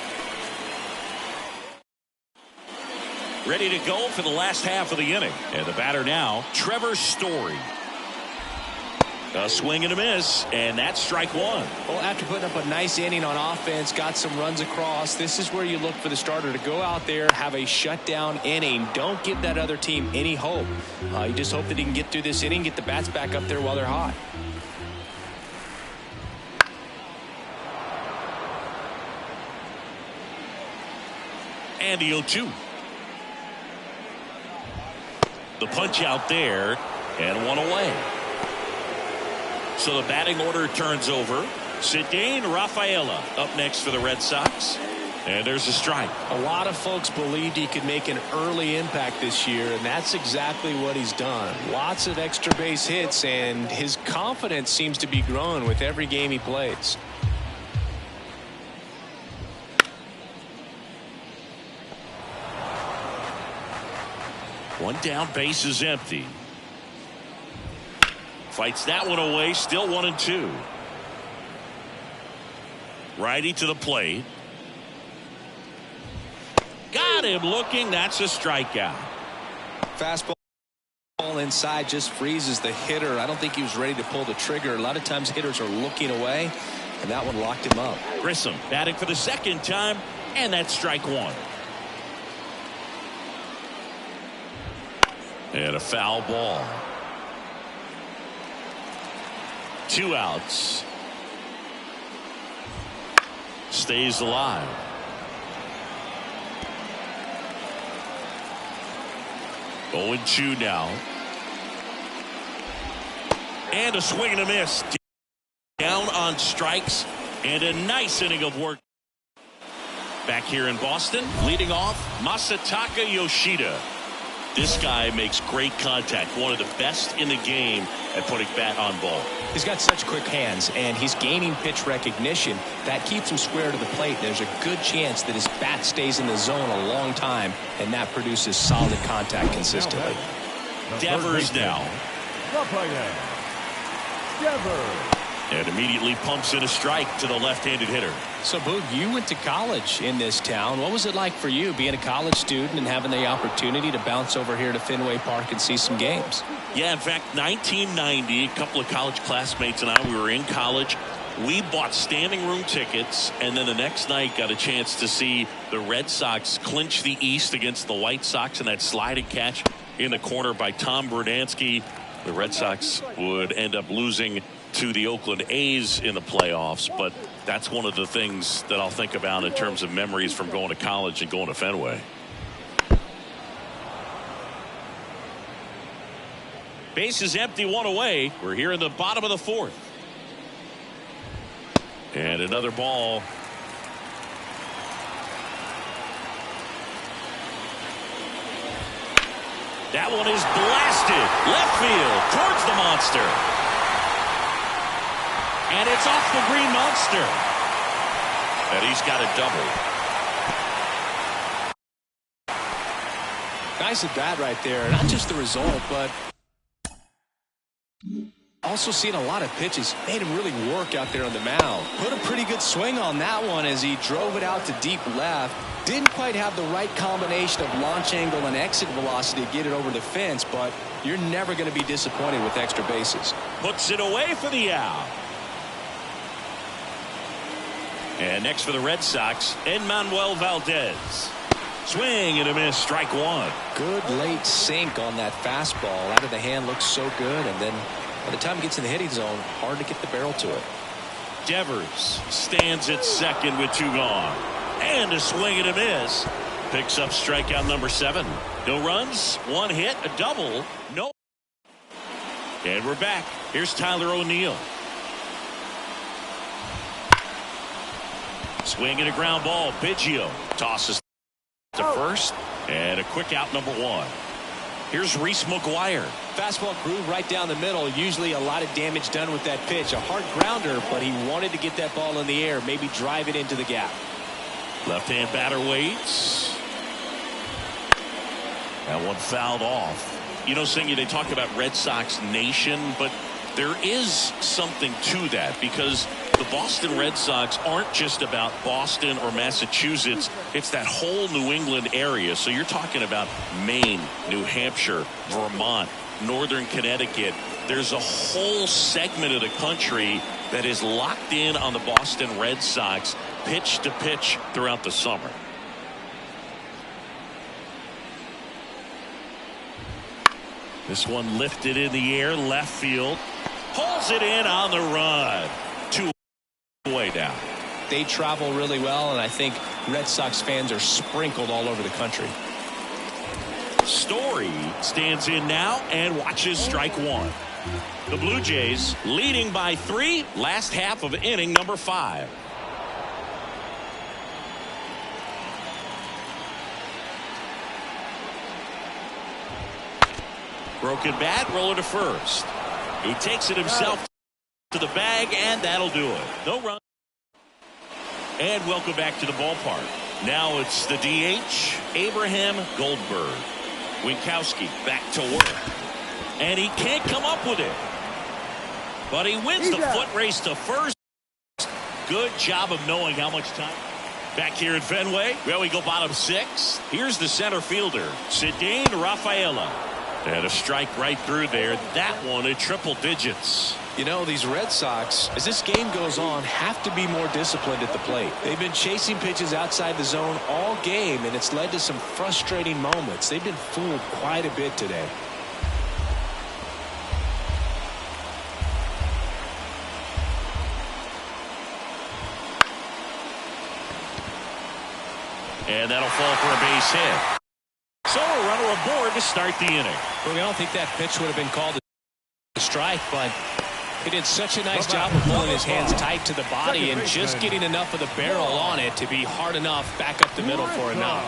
Ready to go for the last half of the inning. And the batter now, Trevor Story. A swing and a miss, and that's strike one. Well, after putting up a nice inning on offense, got some runs across, this is where you look for the starter to go out there, have a shutdown inning. Don't give that other team any hope. You just hope that he can get through this inning, get the bats back up there while they're hot. And the 0-2. The punch out there, and one away. So the batting order turns over. Cedane Rafaela up next for the Red Sox. And there's a strike. A lot of folks believed he could make an early impact this year, and that's exactly what he's done. Lots of extra base hits, and his confidence seems to be growing with every game he plays. One down, base is empty. Fights that one away, still 1-2. Righty to the plate. Got him looking. That's a strikeout. Fastball inside just freezes the hitter. I don't think he was ready to pull the trigger. A lot of times hitters are looking away, and that one locked him up. Grissom batting for the second time, and that's strike one. And a foul ball. 2 outs. Stays alive. Oh, 0-2 now. And a swing and a miss. Down on strikes, and a nice inning of work. Back here in Boston, leading off, Masataka Yoshida. This guy makes great contact. One of the best in the game at putting bat on ball. He's got such quick hands, and he's gaining pitch recognition. That keeps him square to the plate. There's a good chance that his bat stays in the zone a long time, and that produces solid contact consistently. Devers now. Devers. And immediately pumps in a strike to the left-handed hitter. So, Boog, you went to college in this town. What was it like for you being a college student and having the opportunity to bounce over here to Fenway Park and see some games? Yeah, in fact, 1990, a couple of college classmates and I, we were in college. We bought standing room tickets, and then the next night got a chance to see the Red Sox clinch the East against the White Sox in that sliding catch in the corner by Tom Brudansky. The Red Sox would end up losing to the Oakland A's in the playoffs, but that's one of the things that I'll think about in terms of memories from going to college and going to Fenway. Base is empty, one away. We're here in the bottom of the fourth. And another ball. That one is blasted left field towards the monster. And it's off the green monster. And he's got a double. Nice at bat right there. Not just the result, but also seeing a lot of pitches. Made him really work out there on the mound. Put a pretty good swing on that one as he drove it out to deep left. Didn't quite have the right combination of launch angle and exit velocity to get it over the fence, but you're never going to be disappointed with extra bases. Puts it away for the out. And next for the Red Sox, Enmanuel Valdez. Swing and a miss, strike one. Good late sink on that fastball. Out of the hand looks so good, and then by the time it gets in the hitting zone, hard to get the barrel to it. Devers stands at second with 2 gone. And a swing and a miss. Picks up strikeout number 7. No runs, 1 hit, a double, no. And we're back. Here's Tyler O'Neill. Swing and a ground ball. Biggio tosses to first. And a quick out, number 1. Here's Reese McGuire. Fastball groove right down the middle. Usually a lot of damage done with that pitch. A hard grounder, but he wanted to get that ball in the air. Maybe drive it into the gap. Left-hand batter waits. That one fouled off. You know, Singy, they talk about Red Sox Nation, but there is something to that because the Boston Red Sox aren't just about Boston or Massachusetts. It's that whole New England area. So you're talking about Maine, New Hampshire, Vermont, Northern Connecticut. There's a whole segment of the country that is locked in on the Boston Red Sox pitch to pitch throughout the summer. This one lifted in the air, left field. Pulls it in on the run. 2 away down. They travel really well, and I think Red Sox fans are sprinkled all over the country. Story stands in now and watches strike 1. The Blue Jays leading by 3, last half of inning number 5. Broken bat, roller to first. He takes it himself to the bag, and that'll do it. No run. And welcome back to the ballpark. Now it's the DH, Abraham Goldberg. Winkowski back to work. And he can't come up with it. But he wins the foot race to first. Good job of knowing how much time. Back here at Fenway, well, we go bottom 6. Here's the center fielder, Cedane Rafaela. And a strike right through there. That one at triple digits. You know, these Red Sox, as this game goes on, have to be more disciplined at the plate. They've been chasing pitches outside the zone all game, and it's led to some frustrating moments. They've been fooled quite a bit today. And that'll fall for a base hit. So a runner aboard to start the inning. Well, I don't think that pitch would have been called a strike, but he did such a nice job of holding his hands tight to the body and just getting enough of the barrel on it to be hard enough back up the middle for a knock.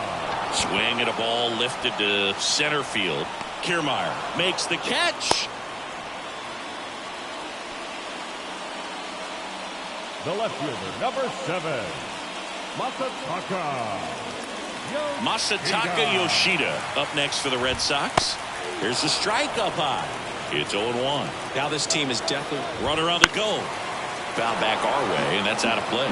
Swing and a ball lifted to center field. Kiermaier makes the catch. The left fielder, number 7, Masataka Yoshida up next for the Red Sox. Here's the strike up high. It's 0-1. Now this team is definitely runner on the go. Foul back our way, and that's out of play.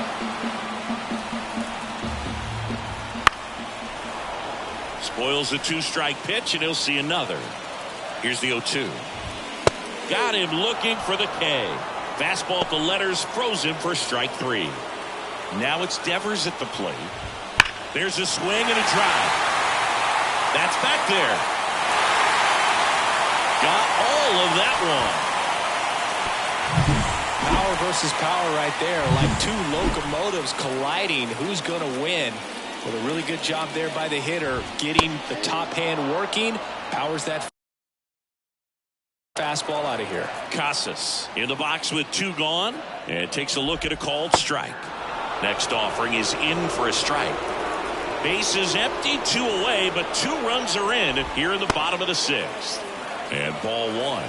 Spoils a 2-strike pitch, and he'll see another. Here's the 0-2. Got him looking for the K. Fastball at the letters, frozen for strike 3. Now it's Devers at the plate. There's a swing and a drive. That's back there. Got all of that one. Power versus power right there. Like two locomotives colliding. Who's going to win? Well, a really good job there by the hitter. Getting the top hand working. Powers that fastball out of here. Casas in the box with 2 gone. And takes a look at a called strike. Next offering is in for a strike. Base is empty, 2 away, but 2 runs are in here in the bottom of the 6th. And ball 1.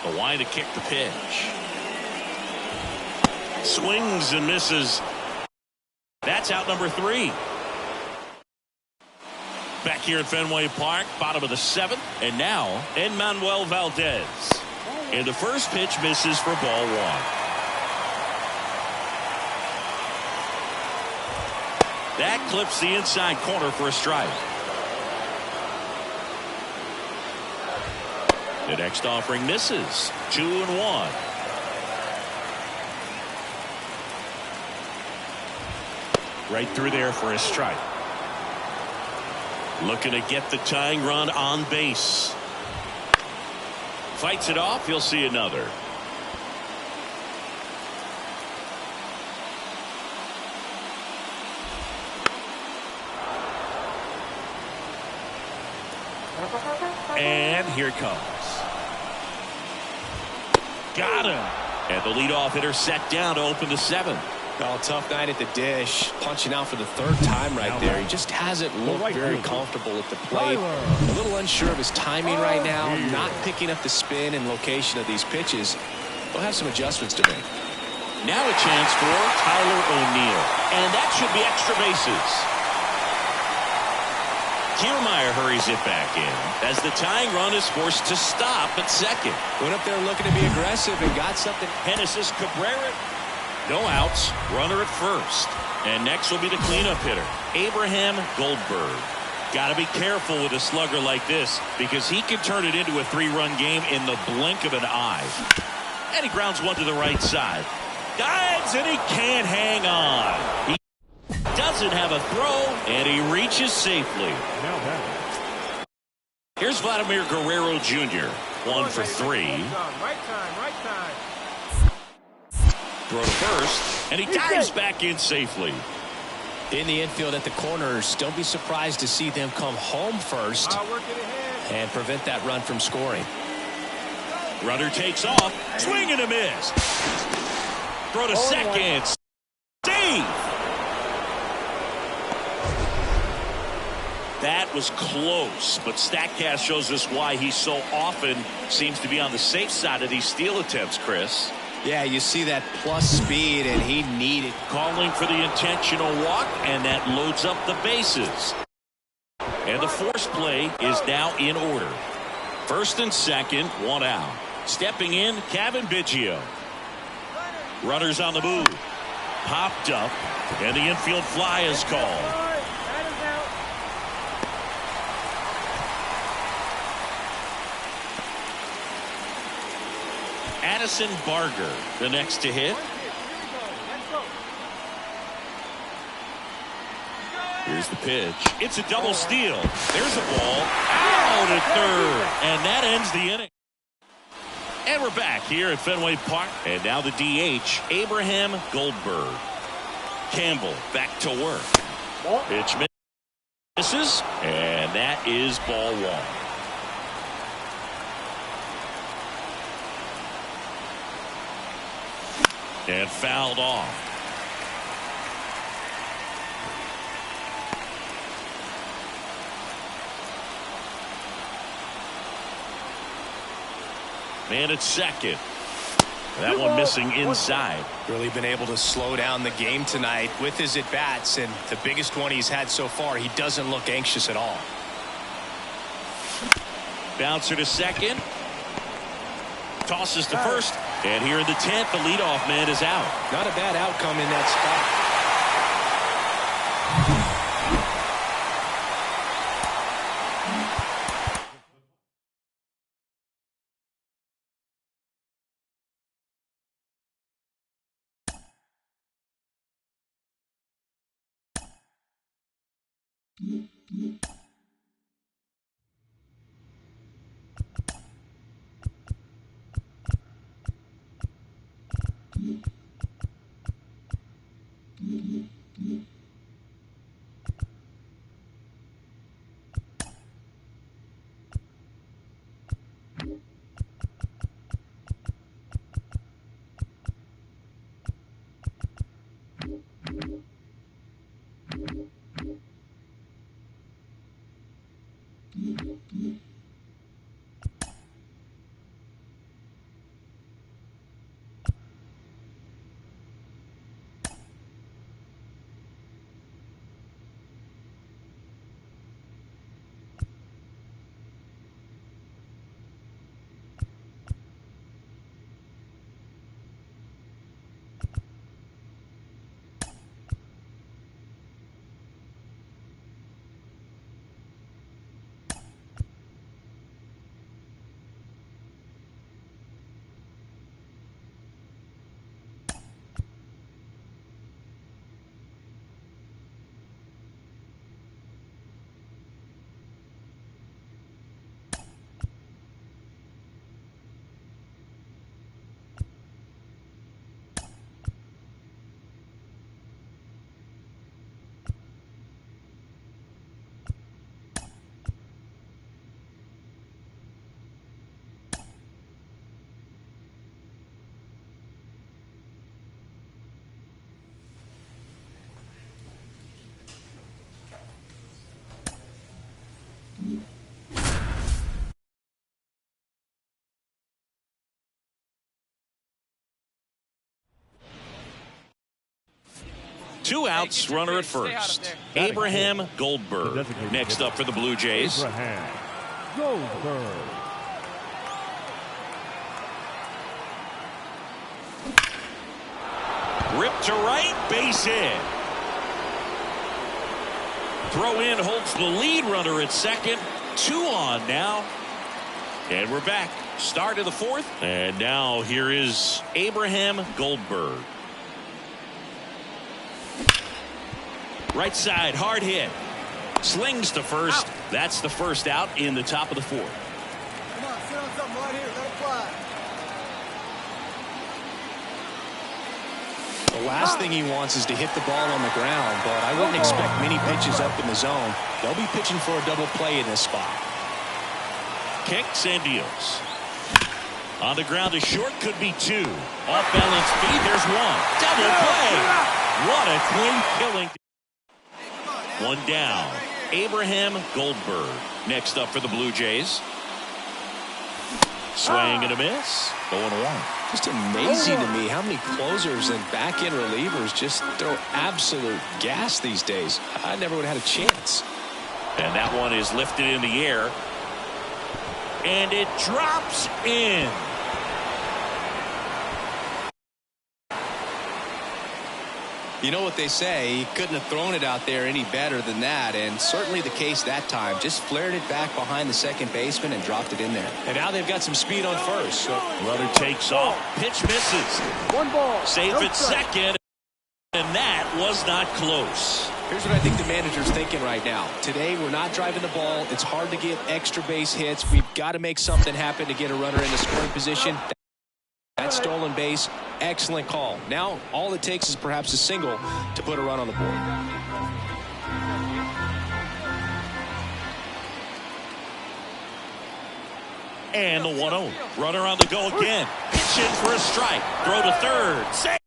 The line to kick the pitch. Swings and misses. That's out number 3. Back here at Fenway Park, bottom of the 7th, and now Enmanuel Valdez. And the first pitch misses for ball 1. That clips the inside corner for a strike. The next offering misses. 2-1. Right through there for a strike. Looking to get the tying run on base. Fights it off. He'll see another. And here it comes. Got him. And the leadoff hitter set down to open the 7th. Well, tough night at the dish. Punching out for the 3rd time right there. He just hasn't looked very comfortable at the plate. A little unsure of his timing right now. Not picking up the spin and location of these pitches. He'll have some adjustments to make. Now a chance for Tyler O'Neill. And that should be extra bases. Kiermaier hurries it back in as the tying run is forced to stop at 2nd. Went up there looking to be aggressive and got something. Genesis Cabrera. No outs. Runner at 1st. And next will be the cleanup hitter, Abraham Goldberg. Got to be careful with a slugger like this because he can turn it into a 3-run game in the blink of an eye. And he grounds one to the right side. Dives and he can't hang on. He doesn't have a throw and he reaches safely. Here's Vladimir Guerrero Jr. 1 for 3. Right time, right time. Throw to first, and he dives back in safely. In the infield at the corners, don't be surprised to see them come home first and prevent that run from scoring. Runner takes off, swing and a miss. Throw to second, save. That was close, but StatCast shows us why he so often seems to be on the safe side of these steal attempts, Chris. Yeah, you see that plus speed, and he needed. Calling for the intentional walk, and that loads up the bases. And the force play is now in order. 1st and 2nd, 1 out. Stepping in, Kevin Biggio. Runners on the move. Popped up, and the infield fly is called. Addison Barger, the next to hit. Here's the pitch. It's a double steal. There's a ball out at 3rd, and that ends the inning. And we're back here at Fenway Park. And now the DH, Abraham Goldberg. Campbell back to work. Pitch misses, and that is ball 1. And fouled off. Man at 2nd. That one missing inside. Really been able to slow down the game tonight with his at-bats, and the biggest one he's had so far, he doesn't look anxious at all. Bouncer to 2nd. Tosses to 1st. And here in the 10th, the leadoff man is out. Not a bad outcome in that spot. Two outs, runner at first. Abraham Goldberg next up for the Blue Jays. Abraham Goldberg. Rip to right, base hit. Throw in holds the lead runner at second. 2 on now. And we're back. Start of the fourth. And now here is Abraham Goldberg. Right side, hard hit. Slings to first. That's the first out in the top of the fourth. Come on, sit on something right here. Let it fly. The last thing he wants is to hit the ball on the ground, but I wouldn't expect many pitches up in the zone. They'll be pitching for a double play in this spot. Kicks and deals. On the ground to short, could be 2. Off balance feed, there's 1. Double play. What a clean killing. 1 down. Abraham Goldberg next up for the Blue Jays. Swing and a miss. 0-1. Just amazing to me how many closers and back-end relievers just throw absolute gas these days. I never would have had a chance. And that one is lifted in the air. And it drops in. You know what they say, he couldn't have thrown it out there any better than that, and certainly the case that time. Just flared it back behind the second baseman and dropped it in there. And now they've got some speed on first. So Runner takes off. Pitch misses. 1 ball. Safe at second. And that was not close. here's what I think the manager's thinking right now. Today, we're not driving the ball. It's hard to get extra base hits. We've got to make something happen to get a runner in the scoring position. That stolen base, excellent call. Now, all it takes is perhaps a single to put a run on the board. And the 1-0. Runner on the go again. Pitch in for a strike. Throw to third. Save.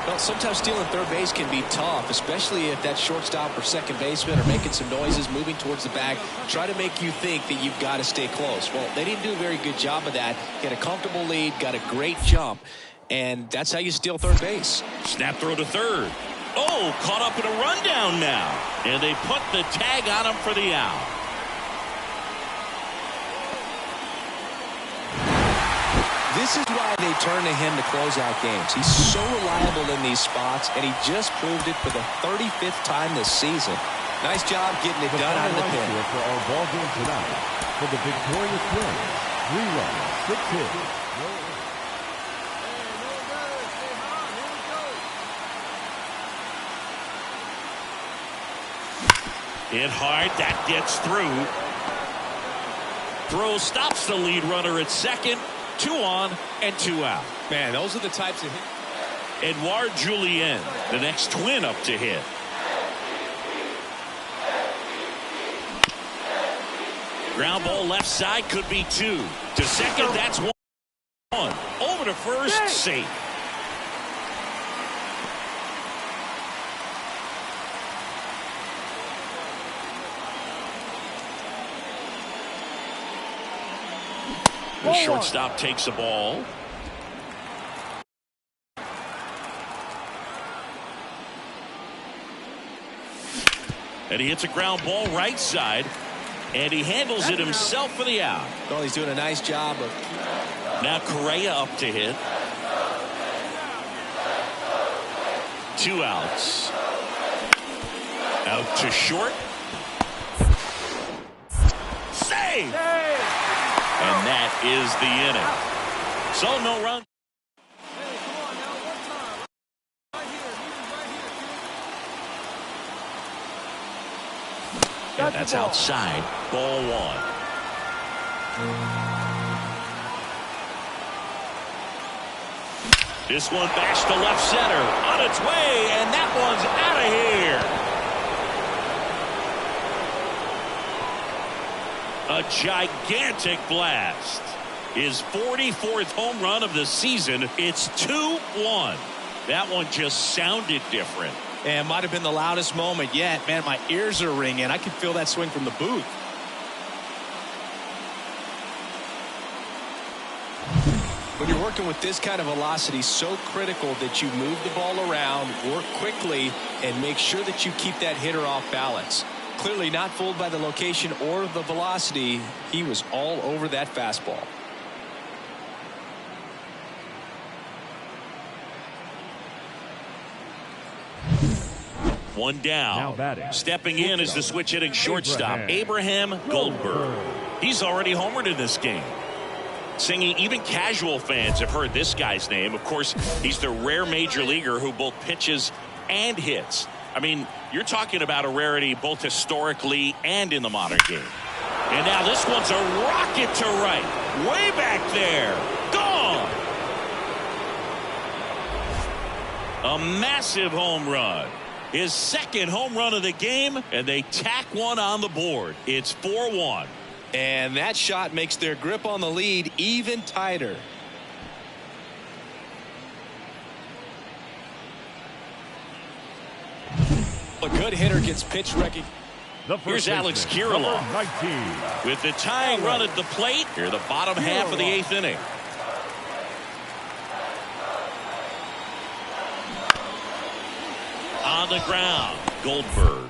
Well, sometimes stealing third base can be tough, especially if that shortstop or second baseman are making some noises, moving towards the bag, try to make you think that you've got to stay close. Well, they didn't do a very good job of that. Get a comfortable lead, got a great jump, and that's how you steal third base. Snap throw to third. Oh, caught up in a rundown now. And they put the tag on him for the out. This is why they turn to him to close out games. He's so reliable in these spots, and he just proved it for the 35th time this season. Nice job getting it done out of the pen. For our ball game tonight, for the victorious Twins, 3 runs, 6 hits. Hit hard, that gets through. Throw stops the lead runner at second. 2 on and 2 out. Man, those are the types of hits. Edouard Julien, the next Twin up to hit. Ground ball left side, could be 2. To second, that's 1. Over to first, safe. The shortstop takes the ball. And he hits a ground ball right side. And he handles it himself for the out. Well, he's doing a nice job of... Now Correa up to hit. 2 outs. Out to short. Save! And that is the inning. So no run. Yeah, that's outside. Ball 1. This one bashed to left center. On its way, and that one's out of here. A gigantic blast. His 44th home run of the season. It's 2-1. That one just sounded different. And might have been the loudest moment yet. Man, my ears are ringing. I can feel that swing from the booth. When you're working with this kind of velocity, so critical that you move the ball around, work quickly, and make sure that you keep that hitter off balance. Clearly not fooled by the location or the velocity. He was all over that fastball. One down. Stepping in is the switch hitting shortstop, Abraham Goldberg. He's already homered in this game. Singing, even casual fans have heard this guy's name. Of course, he's the rare major leaguer who both pitches and hits. I mean, you're talking about a rarity both historically and in the modern game. And now this one's a rocket to right. Way back there. Gone. A massive home run. His second home run of the game, and they tack one on the board. It's 4-1. And that shot makes their grip on the lead even tighter. A good hitter gets pitch recognition. Here's Alex Kirilloff with the tying run at the plate. Here, the bottom half of the 8th inning. On the ground, Goldberg.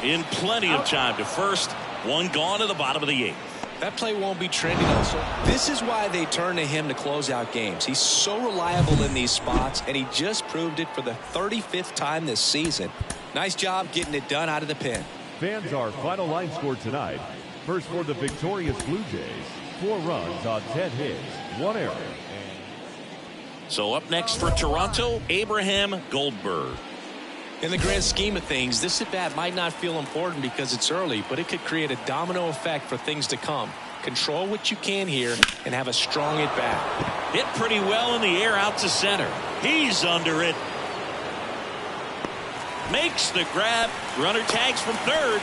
In plenty of time to first. One gone to the bottom of the 8th. That play won't be trending also. This is why they turn to him to close out games. He's so reliable in these spots, and he just proved it for the 35th time this season. Nice job getting it done out of the pen. Fans, our final line score tonight. First for the victorious Blue Jays, 4 runs on 10 hits, 1 error. So up next for Toronto, Abraham Goldberg. In the grand scheme of things, this at-bat might not feel important because it's early, but it could create a domino effect for things to come. Control what you can here and have a strong at-bat. Hit pretty well in the air out to center. He's under it. Makes the grab. Runner tags from third.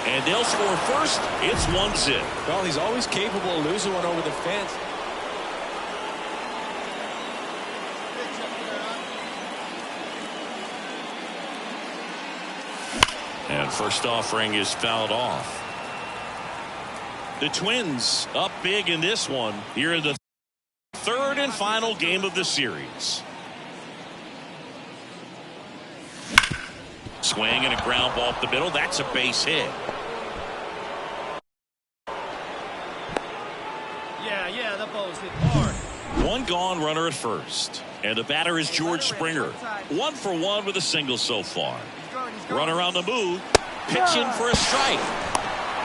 And they'll score first. It's 1-0. Well, he's always capable of losing one over the fence. And first offering is fouled off. The Twins up big in this one here in the third and final game of the series. Swing and a ground ball up the middle. That's a base hit. Yeah, that ball's hit hard. One gone, runner at first. And the batter is George Springer. 1 for 1 with a single so far. Runner on the move. Pitching for a strike.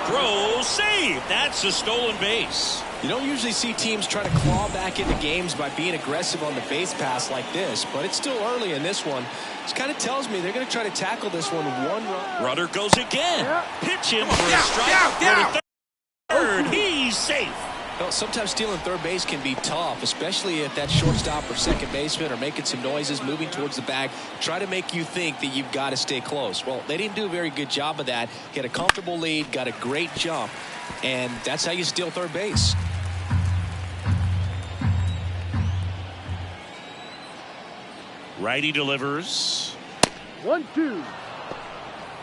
Throw, save. That's a stolen base. You don't usually see teams try to claw back into games by being aggressive on the base pass like this, but it's still early in this one. This kind of tells me they're going to try to tackle this one run. Runner goes again. Pitching for a strike. Third. He's safe. Well, sometimes stealing third base can be tough, especially if that shortstop or second baseman are making some noises, moving towards the bag, try to make you think that you've got to stay close. Well, they didn't do a very good job of that. He had a comfortable lead, got a great jump, and that's how you steal third base. Righty delivers. 1-2.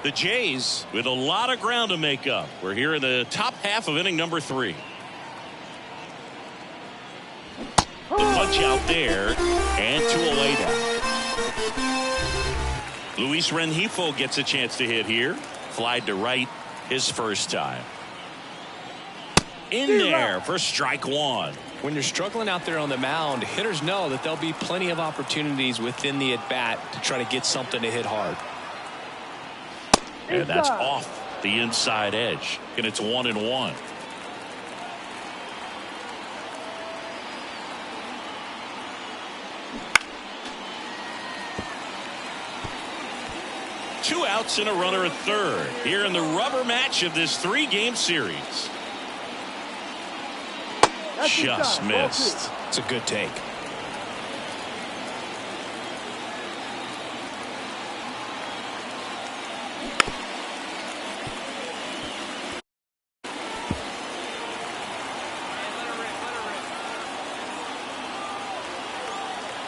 The Jays with a lot of ground to make up. We're here in the top half of inning number 3. The punch out there, and 2 away now. Luis Rengifo gets a chance to hit here. Flied to right his first time. In there for strike 1. When you're struggling out there on the mound, hitters know that there'll be plenty of opportunities within the at-bat to try to get something to hit hard. And that's off the inside edge, and it's 1-1. Two outs and a runner at third here in the rubber match of this 3-game series. Just missed. It's a good take.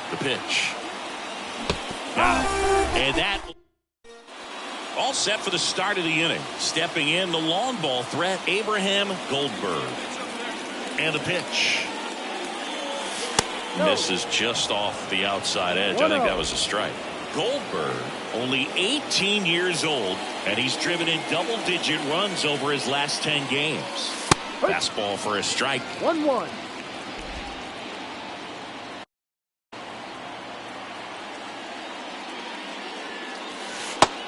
The pitch. And that all set for the start of the inning. Stepping in, the long ball threat, Abraham Goldberg. And the pitch. Misses just off the outside edge. I think that was a strike. Goldberg, only 18 years old, and he's driven in double-digit runs over his last 10 games. Fastball for a strike. 1-1.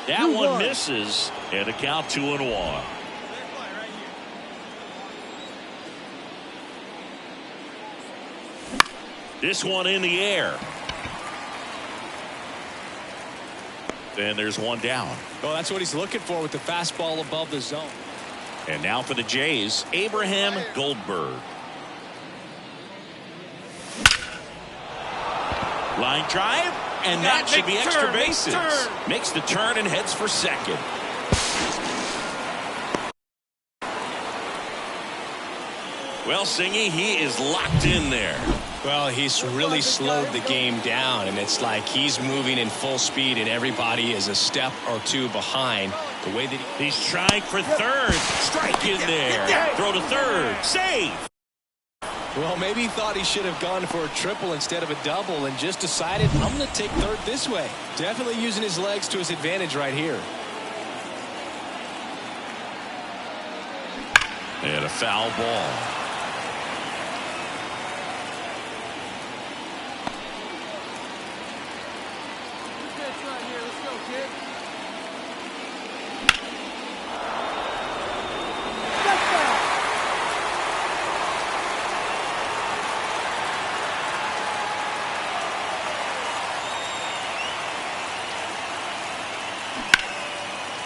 That one misses, and a count 2-1. This one in the air. And there's one down. Well, that's what he's looking for with the fastball above the zone. And now for the Jays, Abraham Goldberg. Line drive, and that should be extra bases. Makes the turn and heads for second. Well, Singy, he is locked in there. Well, he's really slowed the game down, and it's like he's moving in full speed, and everybody is a step or two behind. The way that he's trying for third. Strike in there. Throw to third. Save. Well, maybe he thought he should have gone for a triple instead of a double and just decided, I'm going to take third this way. Definitely using his legs to his advantage right here. And a foul ball.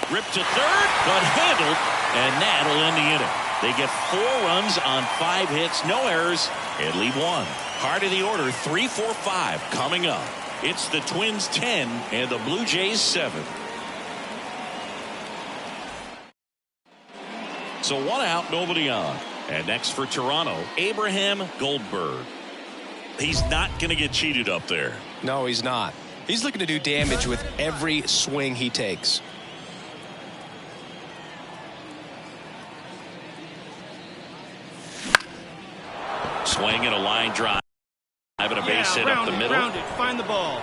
Ripped to third, but handled, and that'll end the inning. They get 4 runs on 5 hits, no errors, and leave 1. Heart of the order, 3-4-5 coming up. It's the Twins 10 and the Blue Jays 7. So 1 out, nobody on. And next for Toronto, Abraham Goldberg. He's not going to get cheated up there. No, he's not. He's looking to do damage with every swing he takes. Swing and a line drive and a base hit up the middle. Round it. Find the ball.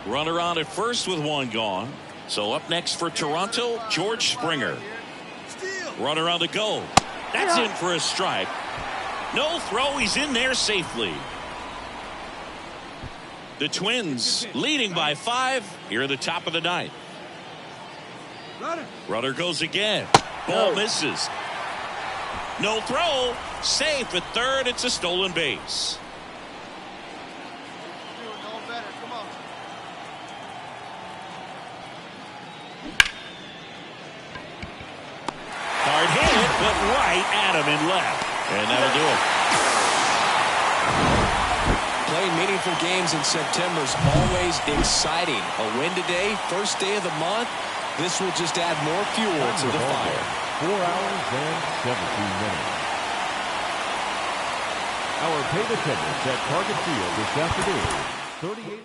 Runner on at first with 1 gone. So up next for Toronto, George Springer. Runner on the go. That's in for a strike. No throw. He's in there safely. The Twins leading by 5 here at the top of the 9th. Runner goes again. Ball misses. No throw. Safe at third. It's a stolen base. Hard hit, but right at him in left. And that'll do it. Playing meaningful games in September is always exciting. A win today, first day of the month. This will just add more fuel to the fire. 4 hours and 17 minutes. Our paid attendance at Target Field this afternoon, 38.